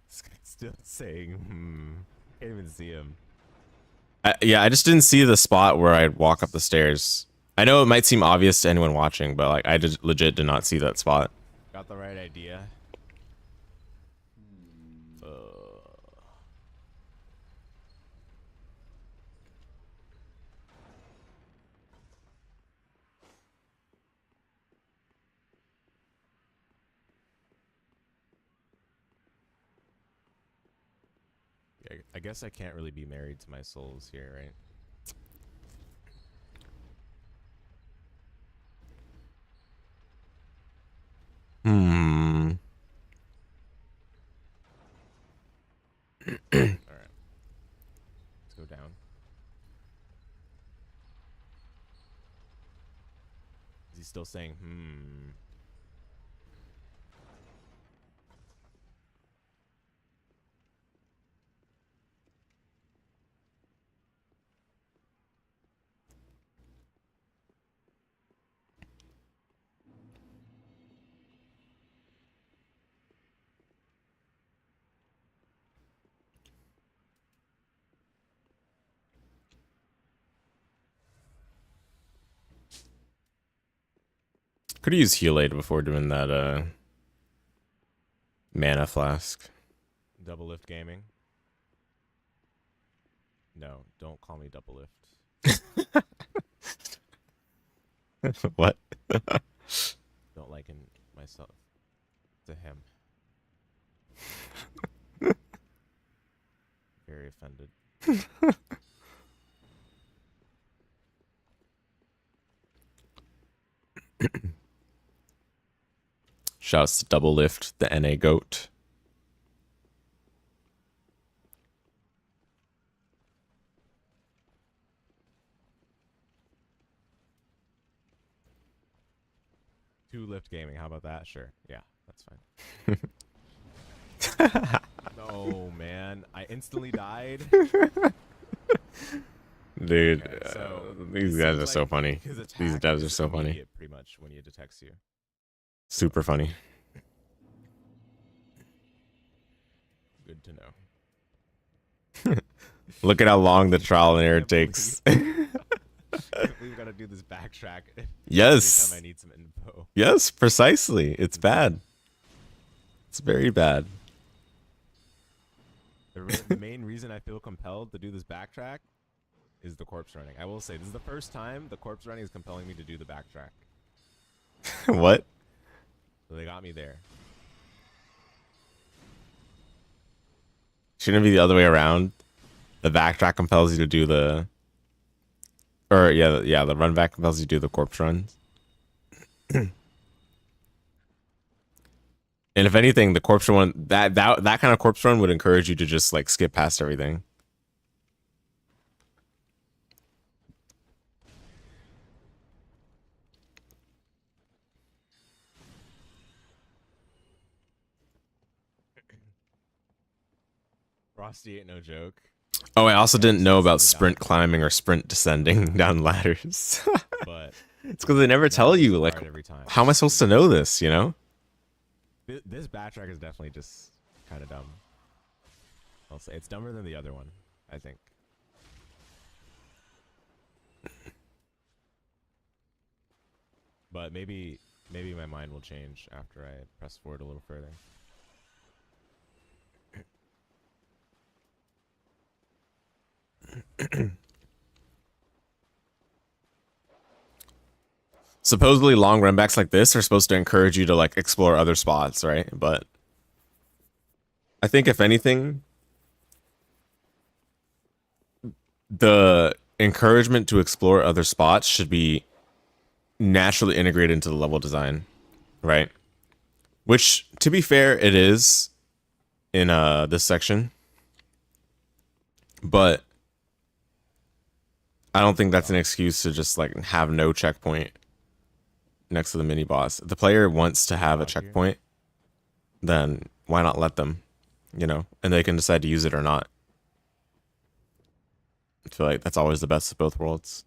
Speaker 2: This guy's still saying, Can't even see him.
Speaker 1: Yeah, I just didn't see the spot where I'd walk up the stairs. I know it might seem obvious to anyone watching, but like I just legit did not see that spot.
Speaker 2: Got the right idea. I guess I can't really be married to my souls here, right? Alright. Let's go down. Is he still saying,
Speaker 1: Could have used Heal Aid before doing that mana flask.
Speaker 2: Double lift gaming? No, don't call me double lift.
Speaker 1: What?
Speaker 2: Don't liken myself to him. Very offended.
Speaker 1: Shouts to Double Lift, the NA goat.
Speaker 2: Two lift gaming, how about that? Sure. Yeah, that's fine. No, man. I instantly died.
Speaker 1: Dude,
Speaker 2: Okay, so
Speaker 1: these
Speaker 2: it
Speaker 1: guys
Speaker 2: seems
Speaker 1: are so
Speaker 2: like
Speaker 1: funny.
Speaker 2: his
Speaker 1: These
Speaker 2: attack
Speaker 1: devs are
Speaker 2: is
Speaker 1: so funny.
Speaker 2: immediate, pretty much, when he detects you.
Speaker 1: Super funny.
Speaker 2: Good to know.
Speaker 1: Look at how long the trial and error takes.
Speaker 2: We've got to do this backtrack.
Speaker 1: Yes.
Speaker 2: Every time I need some info.
Speaker 1: Yes, precisely. It's bad. It's very bad.
Speaker 2: The main reason I feel compelled to do this backtrack is the corpse running. I will say, this is the first time the corpse running is compelling me to do the backtrack.
Speaker 1: What?
Speaker 2: So they got me there.
Speaker 1: Shouldn't it be the other way around? The backtrack compels you to do the... Or, yeah, the run back compels you to do the corpse runs. And if anything, the corpse run... That kind of corpse run would encourage you to just, like, skip past everything.
Speaker 2: Frosty ain't no joke.
Speaker 1: Oh, I also didn't know about sprint climbing or sprint descending down ladders.
Speaker 2: But
Speaker 1: it's because they never tell you, like,
Speaker 2: every time.
Speaker 1: how am I supposed to know this, you know?
Speaker 2: This backtrack is definitely just kind of dumb. I'll say it's dumber than the other one, I think. But maybe my mind will change after I press forward a little further.
Speaker 1: supposedly long run backs like this are supposed to encourage you to like explore other spots, right? But I think if anything, the encouragement to explore other spots should be naturally integrated into the level design, right? Which, to be fair, it is in this section, but I don't think that's an excuse to just like have no checkpoint next to the mini boss. If the player wants to have a checkpoint, then why not let them, you know, and they can decide to use it or not. I feel like that's always the best of both worlds.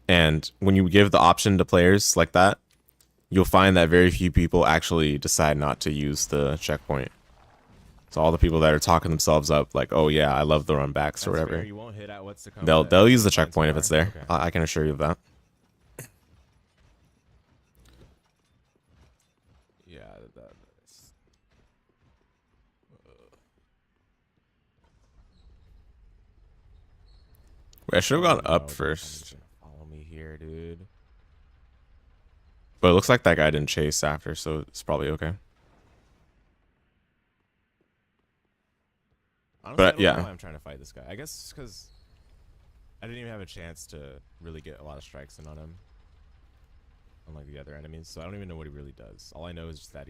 Speaker 1: And when you give the option to players like that, you'll find that very few people actually decide not to use the checkpoint. So all the people that are talking themselves up, like, oh yeah, I love the run backs or whatever,
Speaker 2: You won't hit at what's to come.
Speaker 1: they'll use the checkpoint if it's there. Okay. I can assure you of that.
Speaker 2: Yeah, that's...
Speaker 1: Wait, I should have gone up
Speaker 2: dude,
Speaker 1: first.
Speaker 2: Follow me here, dude.
Speaker 1: But it looks like that guy didn't chase after, so it's probably okay.
Speaker 2: Honestly,
Speaker 1: But
Speaker 2: I don't
Speaker 1: yeah,
Speaker 2: know why I'm trying to fight this guy. I guess because I didn't even have a chance to really get a lot of strikes in on him, unlike the other enemies. So I don't even know what he really does. All I know is just that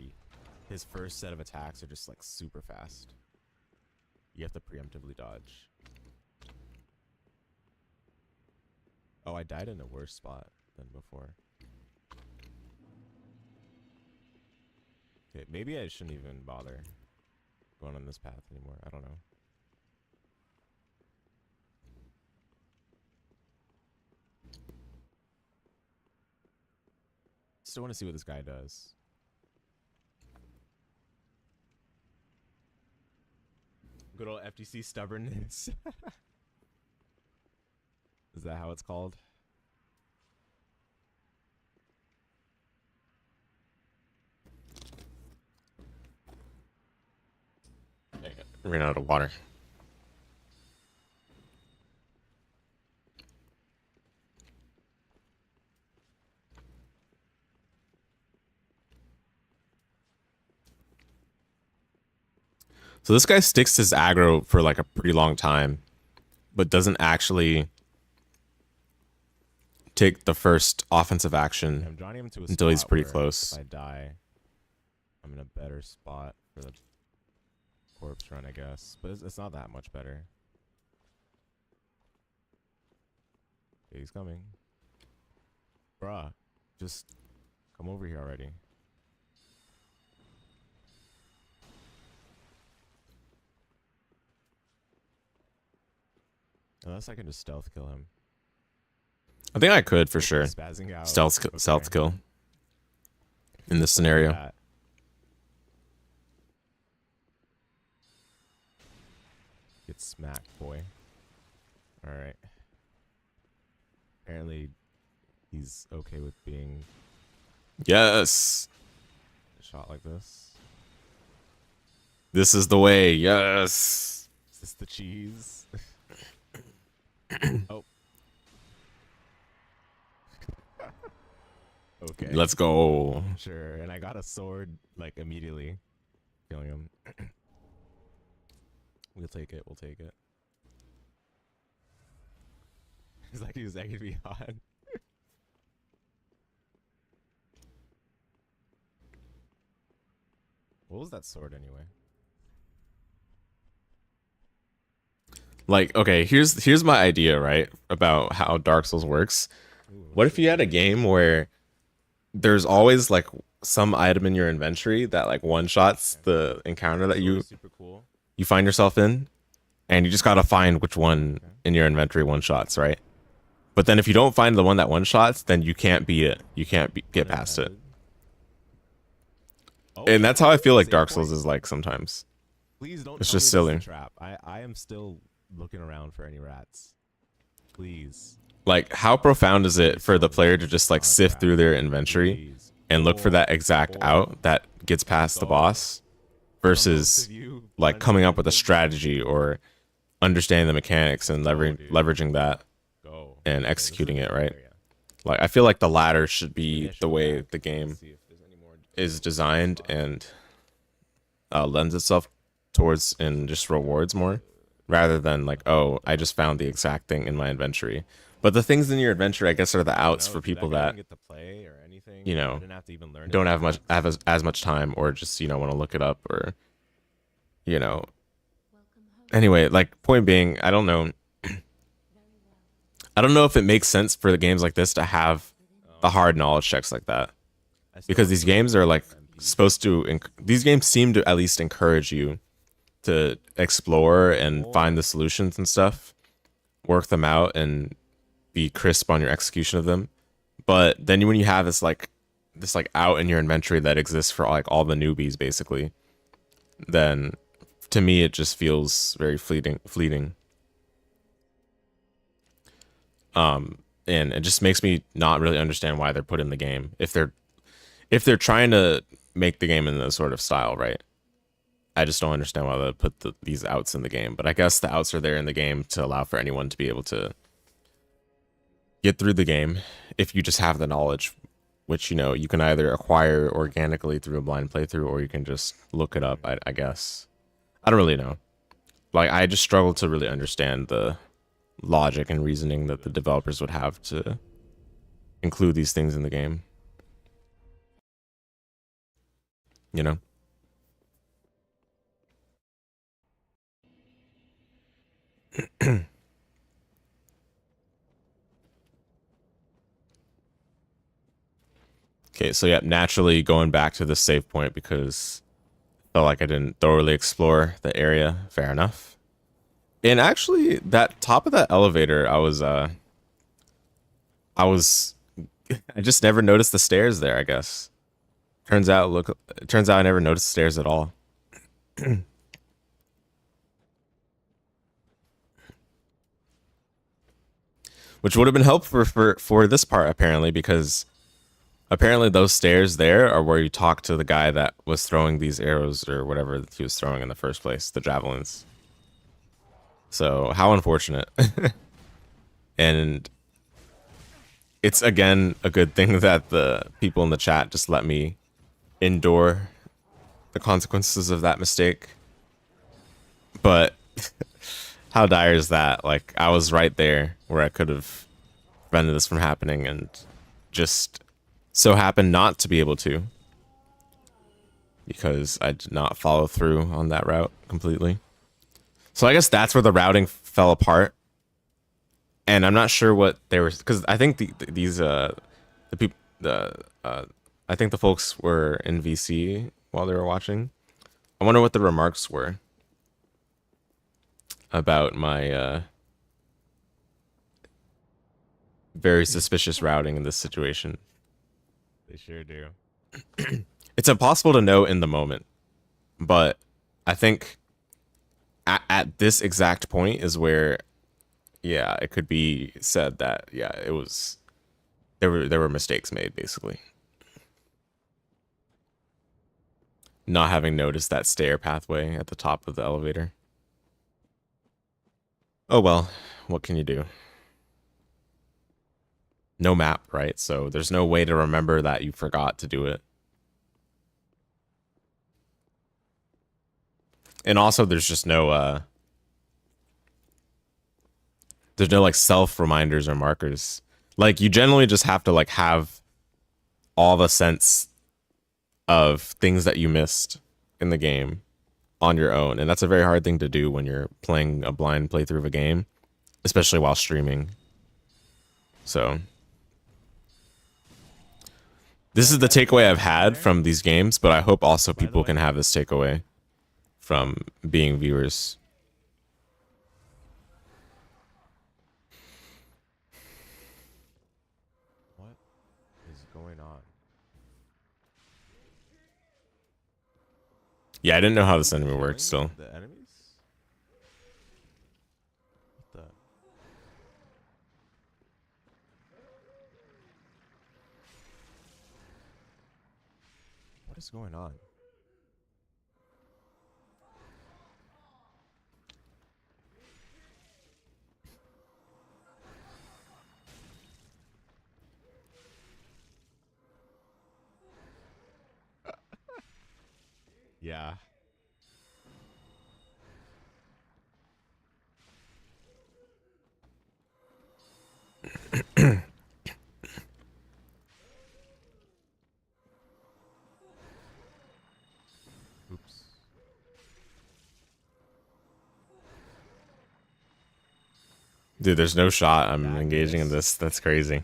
Speaker 2: his first set of attacks are just like super fast. You have to preemptively dodge. Oh, I died in a worse spot than before. Okay, maybe I shouldn't even bother going on this path anymore. I don't know. Still want to see what this guy does. Good old FTC stubbornness. Is that how it's called?
Speaker 1: Ran out of water. So this guy sticks to his aggro for like a pretty long time, but doesn't actually take the first offensive action
Speaker 2: I'm drawing him to a
Speaker 1: until he's
Speaker 2: spot
Speaker 1: pretty
Speaker 2: where
Speaker 1: close.
Speaker 2: If I die, I'm in a better spot for the corpse run, I guess. But it's not that much better. Okay, he's coming. Bruh, just come over here already. Unless I can just stealth kill him.
Speaker 1: I think I could for sure.
Speaker 2: Spazzing out.
Speaker 1: Stealth kill in this scenario.
Speaker 2: That. Get smacked, boy. Alright. Apparently, he's okay with being
Speaker 1: Yes.
Speaker 2: shot like this.
Speaker 1: This is the way. Yes.
Speaker 2: Is this the cheese? Oh. Okay.
Speaker 1: Let's go.
Speaker 2: Sure. And I got a sword, like, immediately. Killing him. We'll take it. We'll take it. He's like, he was egging me on. What was that sword anyway?
Speaker 1: Like, okay, here's my idea, right, about how Dark Souls works. What if you had a game where there's always like some item in your inventory that like one shots the encounter that you find yourself in, and you just gotta find which one in your inventory one shots, right? But then if you don't find the one that one shots, then you can't beat it. You can't get past it. And that's how I feel like Dark Souls is like sometimes.
Speaker 2: Please don't.
Speaker 1: It's
Speaker 2: tell
Speaker 1: just
Speaker 2: me this is
Speaker 1: silly.
Speaker 2: a trap. I am still looking around for any rats. Please.
Speaker 1: Like, how profound is it for the player to just like sift through their inventory and look for that exact out that gets past the boss, versus like coming up with a strategy or understanding the mechanics and leveraging that.
Speaker 2: Go.
Speaker 1: and
Speaker 2: Okay, this
Speaker 1: executing
Speaker 2: is
Speaker 1: it, right?
Speaker 2: better, yeah.
Speaker 1: Like I feel like the latter should
Speaker 2: Maybe
Speaker 1: be
Speaker 2: I should
Speaker 1: the
Speaker 2: go
Speaker 1: way
Speaker 2: back
Speaker 1: the
Speaker 2: and
Speaker 1: game
Speaker 2: see if there's any more
Speaker 1: is designed
Speaker 2: spots.
Speaker 1: and lends itself towards and just rewards more, rather than like, oh, I just found the exact thing in my inventory. But the things in your inventory, I guess, are the outs
Speaker 2: No,
Speaker 1: for
Speaker 2: 'cause,
Speaker 1: people
Speaker 2: like, I
Speaker 1: that
Speaker 2: didn't get to play or anything.
Speaker 1: you
Speaker 2: I
Speaker 1: know
Speaker 2: didn't have to even learn
Speaker 1: don't
Speaker 2: any
Speaker 1: have much
Speaker 2: hacks.
Speaker 1: as much time, or just want to look it up, or you know. Anyway, like point being, I don't know. I don't know if it makes sense for the games like this to have the hard knowledge checks like that,
Speaker 2: I still
Speaker 1: because
Speaker 2: have
Speaker 1: these
Speaker 2: to
Speaker 1: games
Speaker 2: learn
Speaker 1: are like
Speaker 2: MP.
Speaker 1: supposed to. These games seem to at least encourage you to explore and find the solutions and stuff, work them out, and be crisp on your execution of them. But then when you have this out in your inventory that exists for like all the newbies basically, then to me it just feels very fleeting. And it just makes me not really understand why they're put in the game if they're trying to make the game in this sort of style, right? I just don't understand why they put these outs in the game. But I guess the outs are there in the game to allow for anyone to be able to get through the game if you just have the knowledge, which you can either acquire organically through a blind playthrough, or you can just look it up. I guess I don't really know. Like I just struggle to really understand the logic and reasoning that the developers would have to include these things in the game. You know? Okay, so yeah, naturally going back to the save point because I felt like I didn't thoroughly explore the area. Fair enough. And actually, that top of that elevator, I just never noticed the stairs there, I guess. It turns out I never noticed the stairs at all. Which would have been helpful for this part, apparently, because apparently those stairs there are where you talk to the guy that was throwing these arrows or whatever that he was throwing in the first place, the javelins. So, how unfortunate. And it's again a good thing that the people in the chat just let me endure the consequences of that mistake. But how dire is that? Like, I was right there where I could have prevented this from happening, and just so happened not to be able to because I did not follow through on that route completely. So I guess that's where the routing fell apart. And I'm not sure what they were, because I think the people I think the folks were in VC while they were watching. I wonder what the remarks were about my very suspicious routing in this situation.
Speaker 2: They sure do.
Speaker 1: It's impossible to know in the moment, but I think at this exact point is where, yeah, it could be said that, yeah, it was, there were mistakes made, basically. Not having noticed that stair pathway at the top of the elevator. Oh well, what can you do? No map, right? So there's no way to remember that you forgot to do it. And also there's just no there's no like self reminders or markers. Like you generally just have to like have all the sense of things that you missed in the game on your own, and that's a very hard thing to do when you're playing a blind playthrough of a game, especially while streaming. So this is the takeaway I've had from these games, but I hope also people can have this takeaway from being viewers.
Speaker 2: What is going on?
Speaker 1: Yeah, I didn't know how this enemy worked still.
Speaker 2: The enemies? What the? What is going on? Yeah. Oops.
Speaker 1: Dude, there's no shot I'm
Speaker 2: That
Speaker 1: engaging in
Speaker 2: missed.
Speaker 1: this. That's crazy.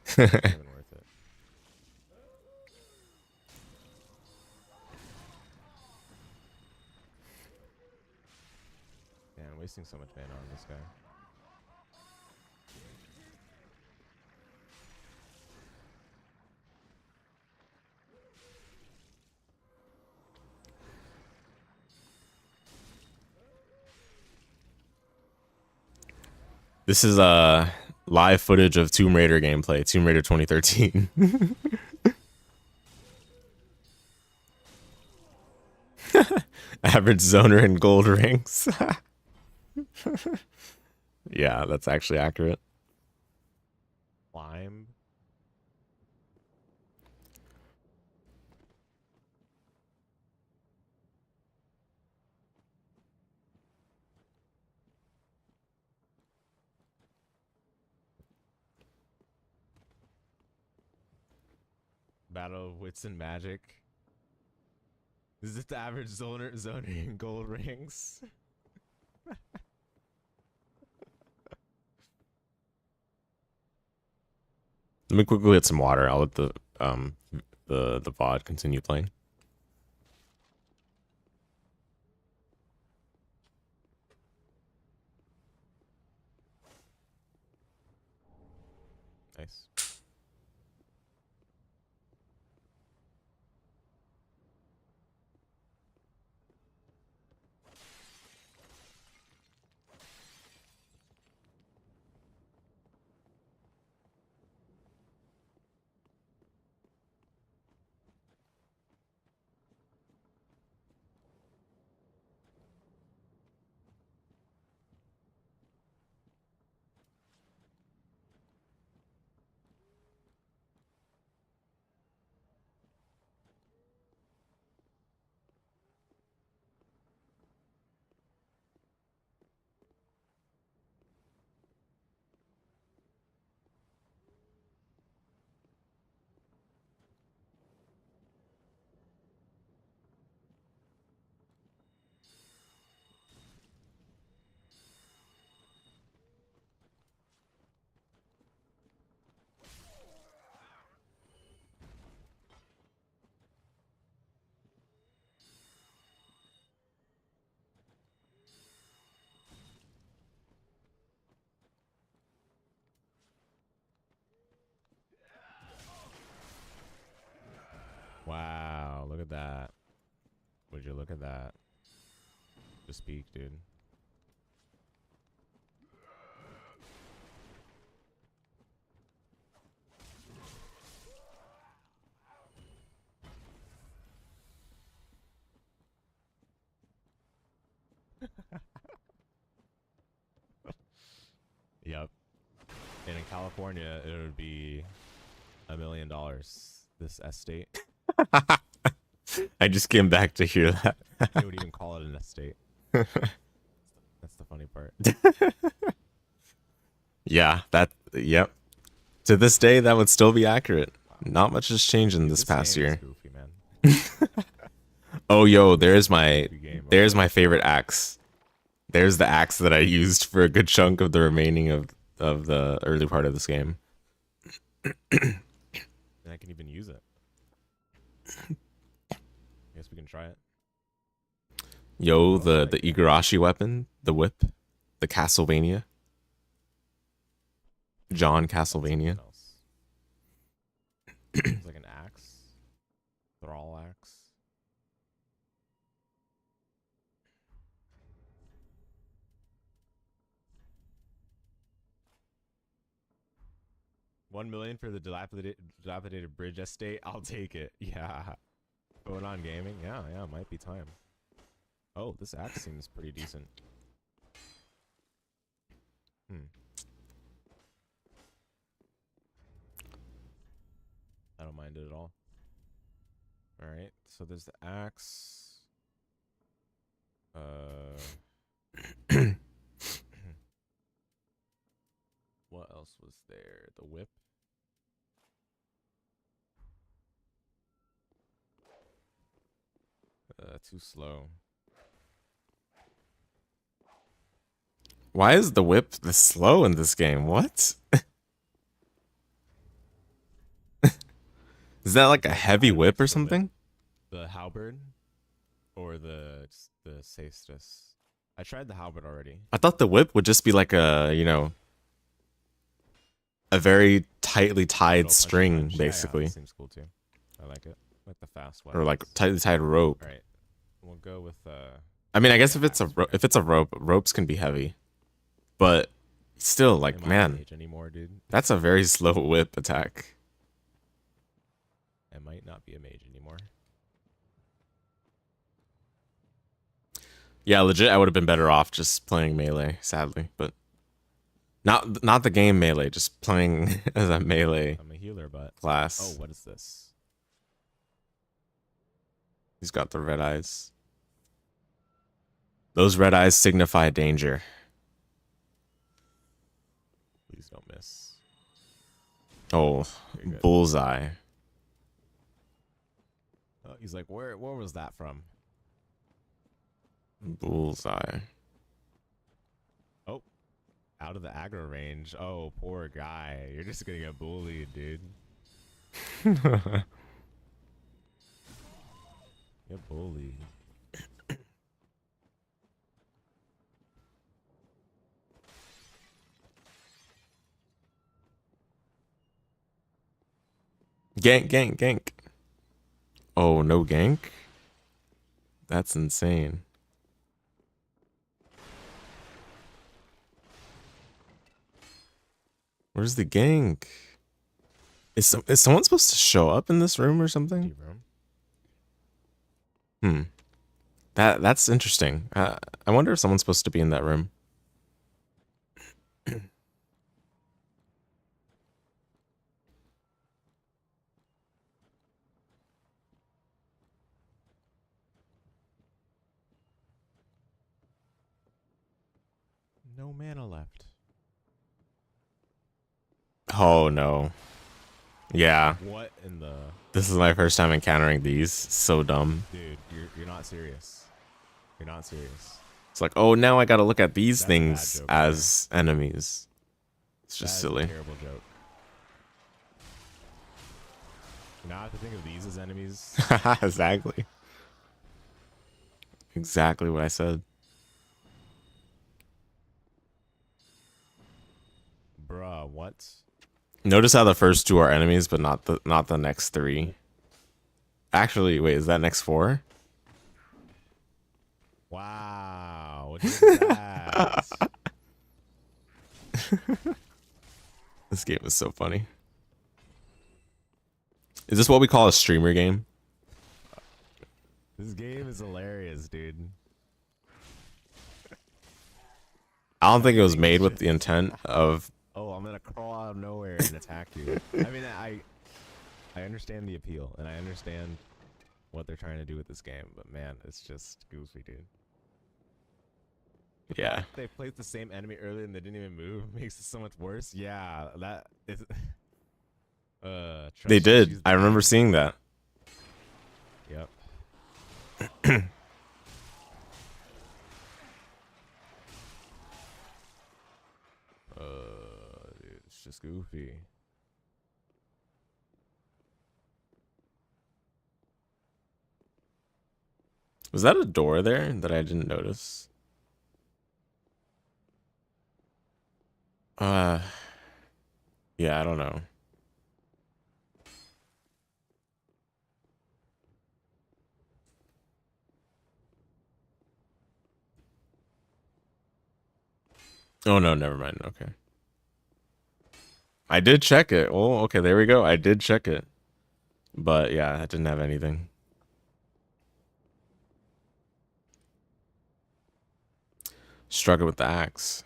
Speaker 2: It's not even worth it. Man, I'm wasting so much mana on this guy.
Speaker 1: This is live footage of Tomb Raider gameplay, Tomb Raider 2013. Average zoner and gold rings. Yeah, that's actually accurate.
Speaker 2: Climb. Battle of Wits and Magic. Is it the average zoner and gold rings?
Speaker 1: Let me quickly get some water. I'll let the VOD continue playing.
Speaker 2: Nice. Wow, look at that. Would you look at that? Just speak, dude. Yep. And in California, it would be $1 million. This estate.
Speaker 1: I just came back to hear that.
Speaker 2: They would even call it an estate. That's the funny part.
Speaker 1: Yeah, yep. To this day, that would still be accurate. Not much has changed in this past
Speaker 2: game is
Speaker 1: year.
Speaker 2: goofy, man.
Speaker 1: Oh, yo, there's my
Speaker 2: Game,
Speaker 1: my favorite axe. There's the axe that I used for a good chunk of the remaining of the early part of this game.
Speaker 2: And I can even use it. I guess we can try it.
Speaker 1: Yo, the Igarashi weapon, the whip, the Castlevania. John Castlevania.
Speaker 2: Something else. It's like an axe. Thrall axe. $1 million for the dilapidated bridge estate. I'll take it. Yeah. Going on gaming. Yeah, might be time. Oh, this axe seems pretty decent. I don't mind it at all. Alright, so there's the axe. What else was there? The whip. Too slow.
Speaker 1: Why is the whip this slow in this game? What? Is that like a heavy whip or something?
Speaker 2: The halberd or the ceastus? I tried the halberd already.
Speaker 1: I thought the whip would just be like a, you know, a very tightly tied
Speaker 2: Little punchy
Speaker 1: string,
Speaker 2: punch.
Speaker 1: basically.
Speaker 2: Yeah, that seems cool too. I like it. Like the fast one.
Speaker 1: Or like tightly tied rope.
Speaker 2: All right. We'll go with
Speaker 1: I mean, I guess if it's a rope, ropes can be heavy. But still, like,
Speaker 2: am I
Speaker 1: man,
Speaker 2: mage anymore, dude?
Speaker 1: that's a very slow whip attack.
Speaker 2: I might not be a mage anymore.
Speaker 1: Yeah, legit, I would have been better off just playing melee, sadly, but not the game melee, just playing as a melee
Speaker 2: I'm a healer, but
Speaker 1: class.
Speaker 2: oh, what is this?
Speaker 1: He's got the red eyes. Those red eyes signify danger.
Speaker 2: Please don't miss.
Speaker 1: Oh,
Speaker 2: You're good.
Speaker 1: bullseye.
Speaker 2: Oh, he's like, where was that from?
Speaker 1: Bullseye.
Speaker 2: Oh, out of the aggro range. Oh, poor guy. You're just gonna get bullied, dude. Get bullied.
Speaker 1: Gank, gank, gank. Oh, no gank? That's insane. Where's the gank? Is someone supposed to show up in this room or something? Hmm. That's interesting. I wonder if someone's supposed to be in that room.
Speaker 2: No mana left.
Speaker 1: Oh no. Yeah.
Speaker 2: What in the
Speaker 1: This is my first time encountering these. So dumb.
Speaker 2: dude? You're not serious. You're not serious.
Speaker 1: It's like, oh, now I gotta look at these
Speaker 2: That's a bad
Speaker 1: things
Speaker 2: joke
Speaker 1: as enemies. It's
Speaker 2: That
Speaker 1: just
Speaker 2: is
Speaker 1: silly.
Speaker 2: A terrible joke. Now I have to think of these as enemies.
Speaker 1: Exactly. Exactly what I said.
Speaker 2: Bruh, what?
Speaker 1: Notice how the first two are enemies, but not the next three. Actually, wait, is that next four?
Speaker 2: Wow. What is that?
Speaker 1: This game is so funny. Is this what we call a streamer game?
Speaker 2: This game is hilarious, dude.
Speaker 1: I don't think it was made with the intent of.
Speaker 2: Oh, I'm gonna crawl out of nowhere and attack you. I mean, I understand the appeal, and I understand what they're trying to do with this game, but man, it's just goofy, dude.
Speaker 1: Yeah.
Speaker 2: They played the same enemy earlier and they didn't even move. Makes it so much worse. Yeah, that is.
Speaker 1: They
Speaker 2: trust
Speaker 1: did.
Speaker 2: issues
Speaker 1: I remember seeing that.
Speaker 2: Yep. Dude, it's just goofy.
Speaker 1: Was that a door there that I didn't notice? Yeah, I don't know. Oh no, never mind. Okay. I did check it. Oh, okay, there we go. I did check it. But yeah, I didn't have anything. Struggle with the axe.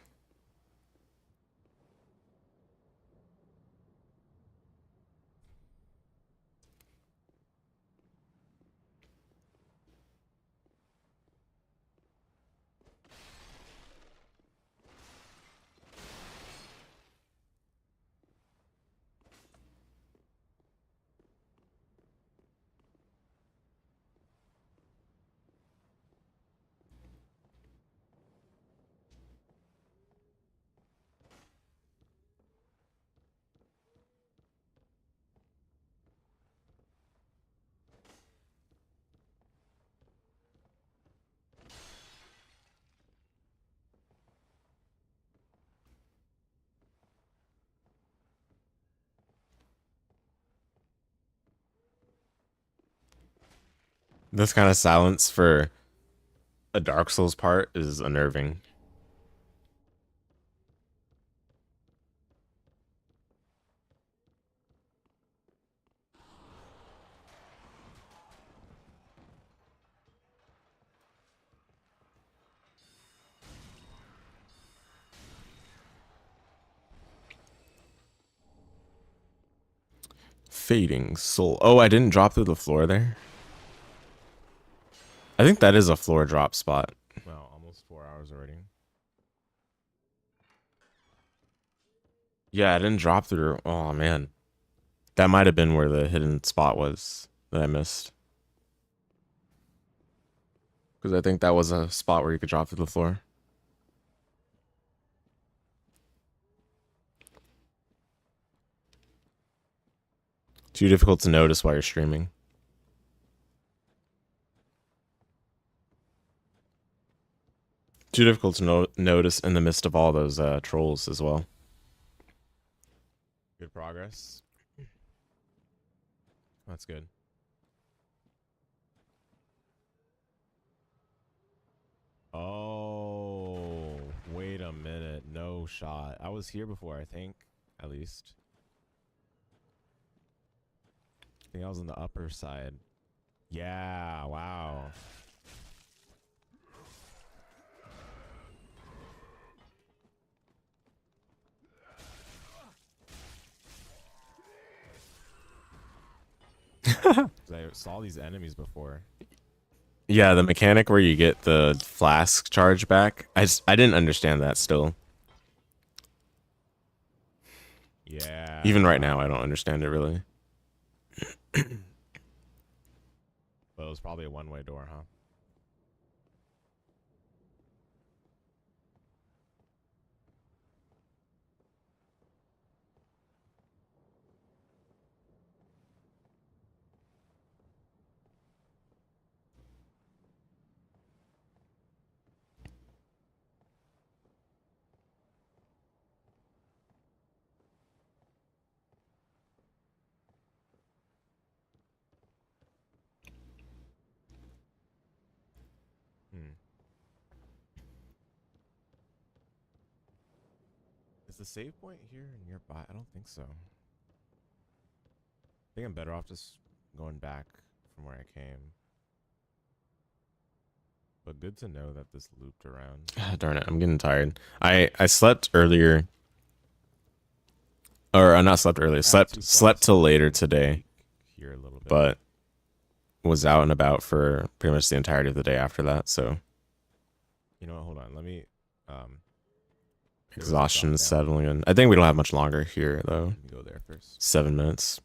Speaker 1: This kind of silence for a Dark Souls part is unnerving. Fading soul. Oh, I didn't drop through the floor there. I think that is a floor drop spot.
Speaker 2: Well, almost 4 hours already.
Speaker 1: Yeah, I didn't drop through. Oh man, that might have been where the hidden spot was that I missed. Because I think that was a spot where you could drop through the floor. Too difficult to notice while you're streaming. Too difficult to notice in the midst of all those trolls as well.
Speaker 2: Good progress. That's good. Oh, wait a minute. No shot. I was here before, I think, at least. I think I was on the upper side. Yeah, wow. I saw these enemies before.
Speaker 1: Yeah, the mechanic where you get the flask charge back. I didn't understand that still.
Speaker 2: Yeah.
Speaker 1: Even right now, I don't understand it really.
Speaker 2: But it was probably a one-way door, huh? Is the save point here nearby? I don't think so. I think I'm better off just going back from where I came. But good to know that this looped around.
Speaker 1: Darn it, I'm getting tired. I slept earlier. Or not slept earlier. Slept till later today.
Speaker 2: Here a little bit.
Speaker 1: But was out and about for pretty much the entirety of the day after that, so
Speaker 2: you know what, hold on. Let me
Speaker 1: exhaustion settling in. I think we don't have much longer here though.
Speaker 2: Go there first.
Speaker 1: 7 minutes.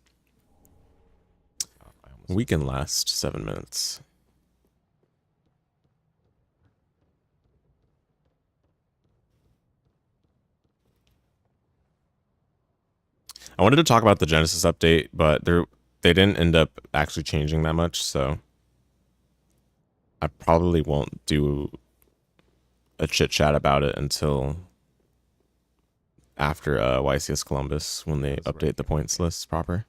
Speaker 1: We can last 7 minutes. I wanted to talk about the Genesis update, but they didn't end up actually changing that much, so I probably won't do a chit chat about it until after YCS Columbus when they update the points lists proper.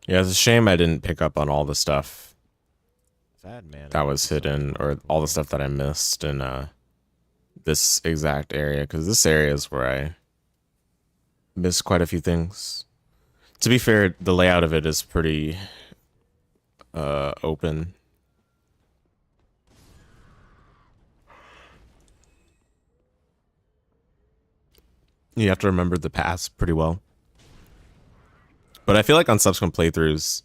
Speaker 1: Yeah, it's a shame I didn't pick up on all the stuff
Speaker 2: Sad, man.
Speaker 1: that was hidden, or all the stuff that I missed in this exact area, because this area is where I missed quite a few things. To be fair, the layout of it is pretty open. You have to remember the paths pretty well. But I feel like on subsequent playthroughs,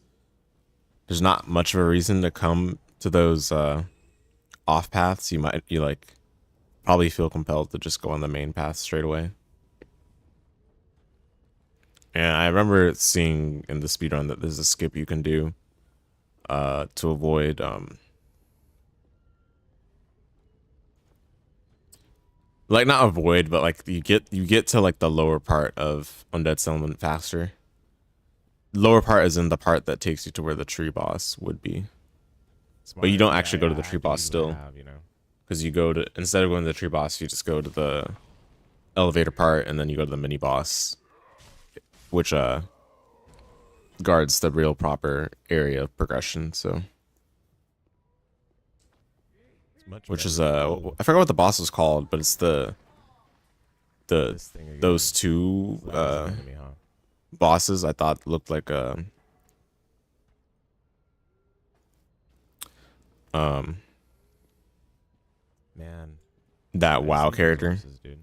Speaker 1: there's not much of a reason to come to those off paths. You like probably feel compelled to just go on the main path straight away. And I remember seeing in the speedrun that there's a skip you can do to avoid like not avoid, but like you get to like the lower part of Undead Settlement faster. Lower part is in the part that takes you to where the tree boss would be.
Speaker 2: Smart.
Speaker 1: But you don't actually go to the tree
Speaker 2: I
Speaker 1: boss
Speaker 2: usually
Speaker 1: still.
Speaker 2: have, you know.
Speaker 1: Because you go to, instead of going to the tree boss, you just go to the elevator part and then you go to the mini boss, which guards the real proper area of progression. So,
Speaker 2: It's much
Speaker 1: which
Speaker 2: better.
Speaker 1: is I forgot what the boss was called, but it's the
Speaker 2: This thing again.
Speaker 1: those two
Speaker 2: So that was an enemy, huh?
Speaker 1: bosses I thought looked like
Speaker 2: Man.
Speaker 1: that
Speaker 2: I
Speaker 1: WoW
Speaker 2: see the
Speaker 1: character,
Speaker 2: resources, dude.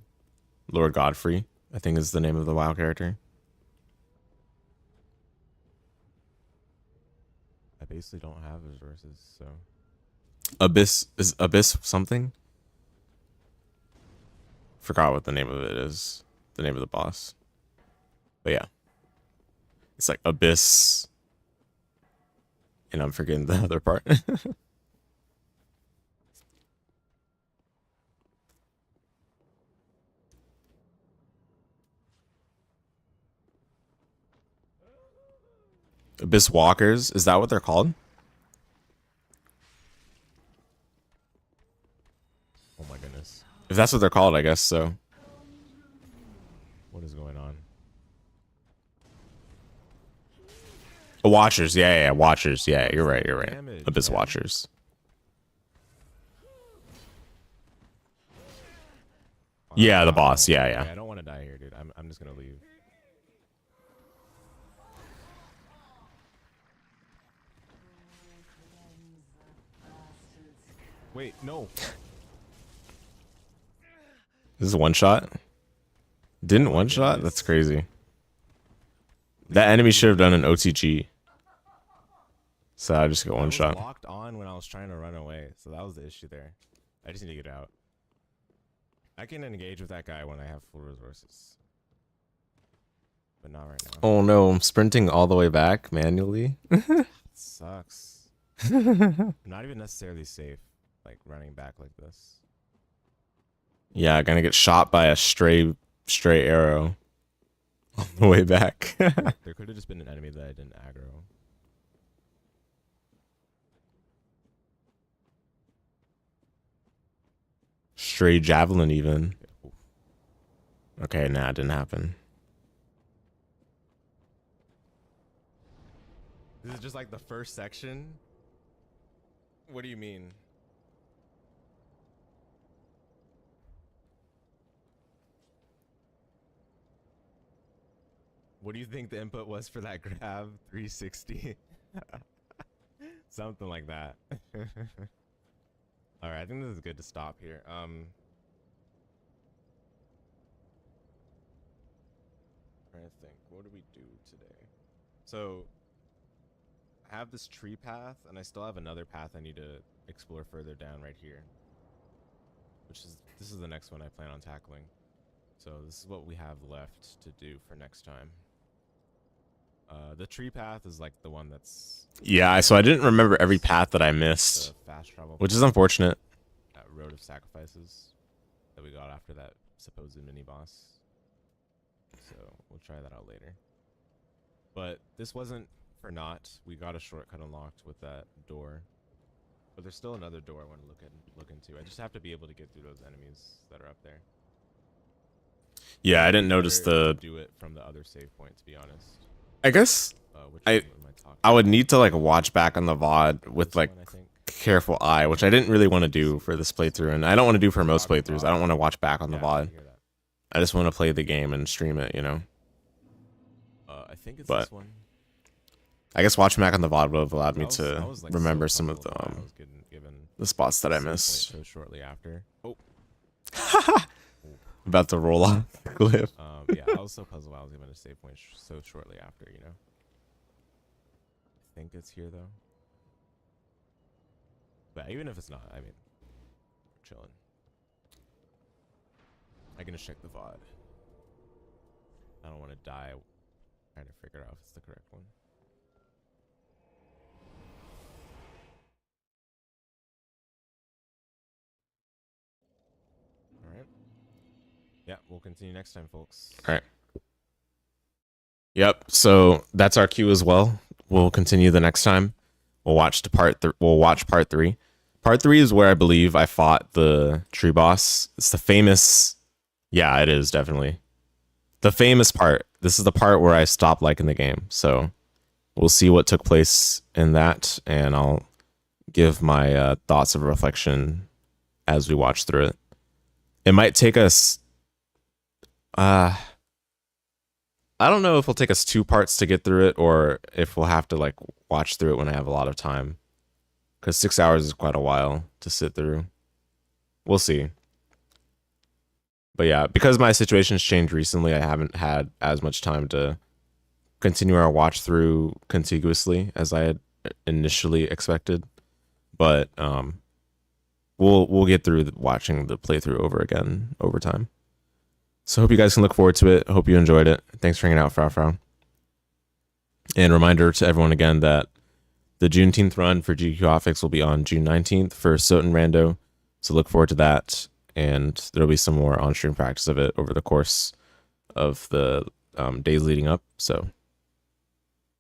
Speaker 1: Lord Godfrey, I think is the name of the WoW character.
Speaker 2: I basically don't have resources, so
Speaker 1: Abyss is Abyss something. Forgot what the name of it is. The name of the boss. But yeah. It's like Abyss. And I'm forgetting the other part. Abyss Walkers, is that what they're called?
Speaker 2: oh my goodness.
Speaker 1: If that's what they're called, I guess so.
Speaker 2: What is going on?
Speaker 1: Watchers, yeah, Watchers. Yeah, you're right.
Speaker 2: Damage,
Speaker 1: Abyss
Speaker 2: man.
Speaker 1: Watchers. Yeah, the boss. Yeah.
Speaker 2: Okay, I don't want to die here, dude. I'm just gonna leave. Wait, no.
Speaker 1: This is one shot? Didn't one shot? That's crazy. That enemy should have done an OTG. So I just got
Speaker 2: I
Speaker 1: one
Speaker 2: was
Speaker 1: shot.
Speaker 2: locked on when I was trying to run away, so that was the issue there. I just need to get out. I can engage with that guy when I have full resources, but not right now.
Speaker 1: Oh no, I'm sprinting all the way back manually.
Speaker 2: It sucks. Not even necessarily safe, like running back like this.
Speaker 1: Yeah, gonna get shot by a stray arrow on the way back.
Speaker 2: There could have just been an enemy that I didn't aggro.
Speaker 1: Stray javelin even.
Speaker 2: Oof.
Speaker 1: Okay, nah, it didn't happen.
Speaker 2: This is just like the first section. What do you mean? What do you think the input was for that grab 360? Something like that. All right, I think this is good to stop here. Trying to think, what do we do today? So I have this tree path, and I still have another path I need to explore further down right here. This is the next one I plan on tackling. So this is what we have left to do for next time. The tree path is like the one that's
Speaker 1: Yeah, so I didn't remember every path that I missed,
Speaker 2: the fast travel,
Speaker 1: which is unfortunate.
Speaker 2: that road of sacrifices that we got after that supposed mini boss. So we'll try that out later. But this wasn't for naught. We got a shortcut unlocked with that door. But there's still another door I want to look into. I just have to be able to get through those enemies that are up there.
Speaker 1: Yeah, I didn't notice
Speaker 2: Better
Speaker 1: the.
Speaker 2: do it from the other save point, to be honest.
Speaker 1: I guess
Speaker 2: Which
Speaker 1: I-
Speaker 2: one am talking
Speaker 1: I would
Speaker 2: about?
Speaker 1: need to like watch back on the VOD with
Speaker 2: This
Speaker 1: like
Speaker 2: one, I think.
Speaker 1: careful eye, which I didn't really want to do for this playthrough, and I don't want to do for most playthroughs. I don't want to watch back on the
Speaker 2: Yeah, I
Speaker 1: VOD.
Speaker 2: hear that.
Speaker 1: I just want to play the game and stream it, you know.
Speaker 2: I think it's
Speaker 1: But
Speaker 2: this one.
Speaker 1: I guess watching back on the VOD would have allowed me
Speaker 2: That
Speaker 1: to
Speaker 2: was, like,
Speaker 1: remember
Speaker 2: so
Speaker 1: some of
Speaker 2: puzzled
Speaker 1: the
Speaker 2: why I was given
Speaker 1: the spots that I
Speaker 2: save point
Speaker 1: missed.
Speaker 2: so shortly after. Oh.
Speaker 1: About to roll off the cliff.
Speaker 2: Yeah, I was so puzzled why I was given a save point so shortly after, you know? I think it's here, though. But even if it's not, I mean, we're chilling. I can just check the VOD. I don't want to die trying to figure out if it's the correct one. Alright. Yeah, we'll continue next time, folks.
Speaker 1: All right. Yep. So that's our cue as well. We'll continue the next time. We'll watch we'll watch part 3. Part 3 is where I believe I fought the tree boss. It's the famous. Yeah, it is definitely the famous part. This is the part where I stopped liking the game. So we'll see what took place in that, and I'll give my thoughts of reflection as we watch through it. It might take us. I don't know if it'll take us 2 parts to get through it, or if we'll have to like watch through it when I have a lot of time. Because 6 hours is quite a while to sit through. We'll see. But yeah, because my situation's changed recently, I haven't had as much time to continue our watch through contiguously as I had initially expected. But we'll get through watching the playthrough over again over time. So hope you guys can look forward to it. Hope you enjoyed it. Thanks for hanging out, Frau. And reminder to everyone again that the Juneteenth run for GQ Optics will be on June 19th for Soten Rando. So look forward to that. And there'll be some more on-stream practice of it over the course of the days leading up. So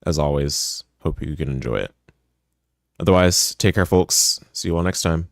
Speaker 1: as always, hope you can enjoy it. Otherwise, take care, folks. See you all next time.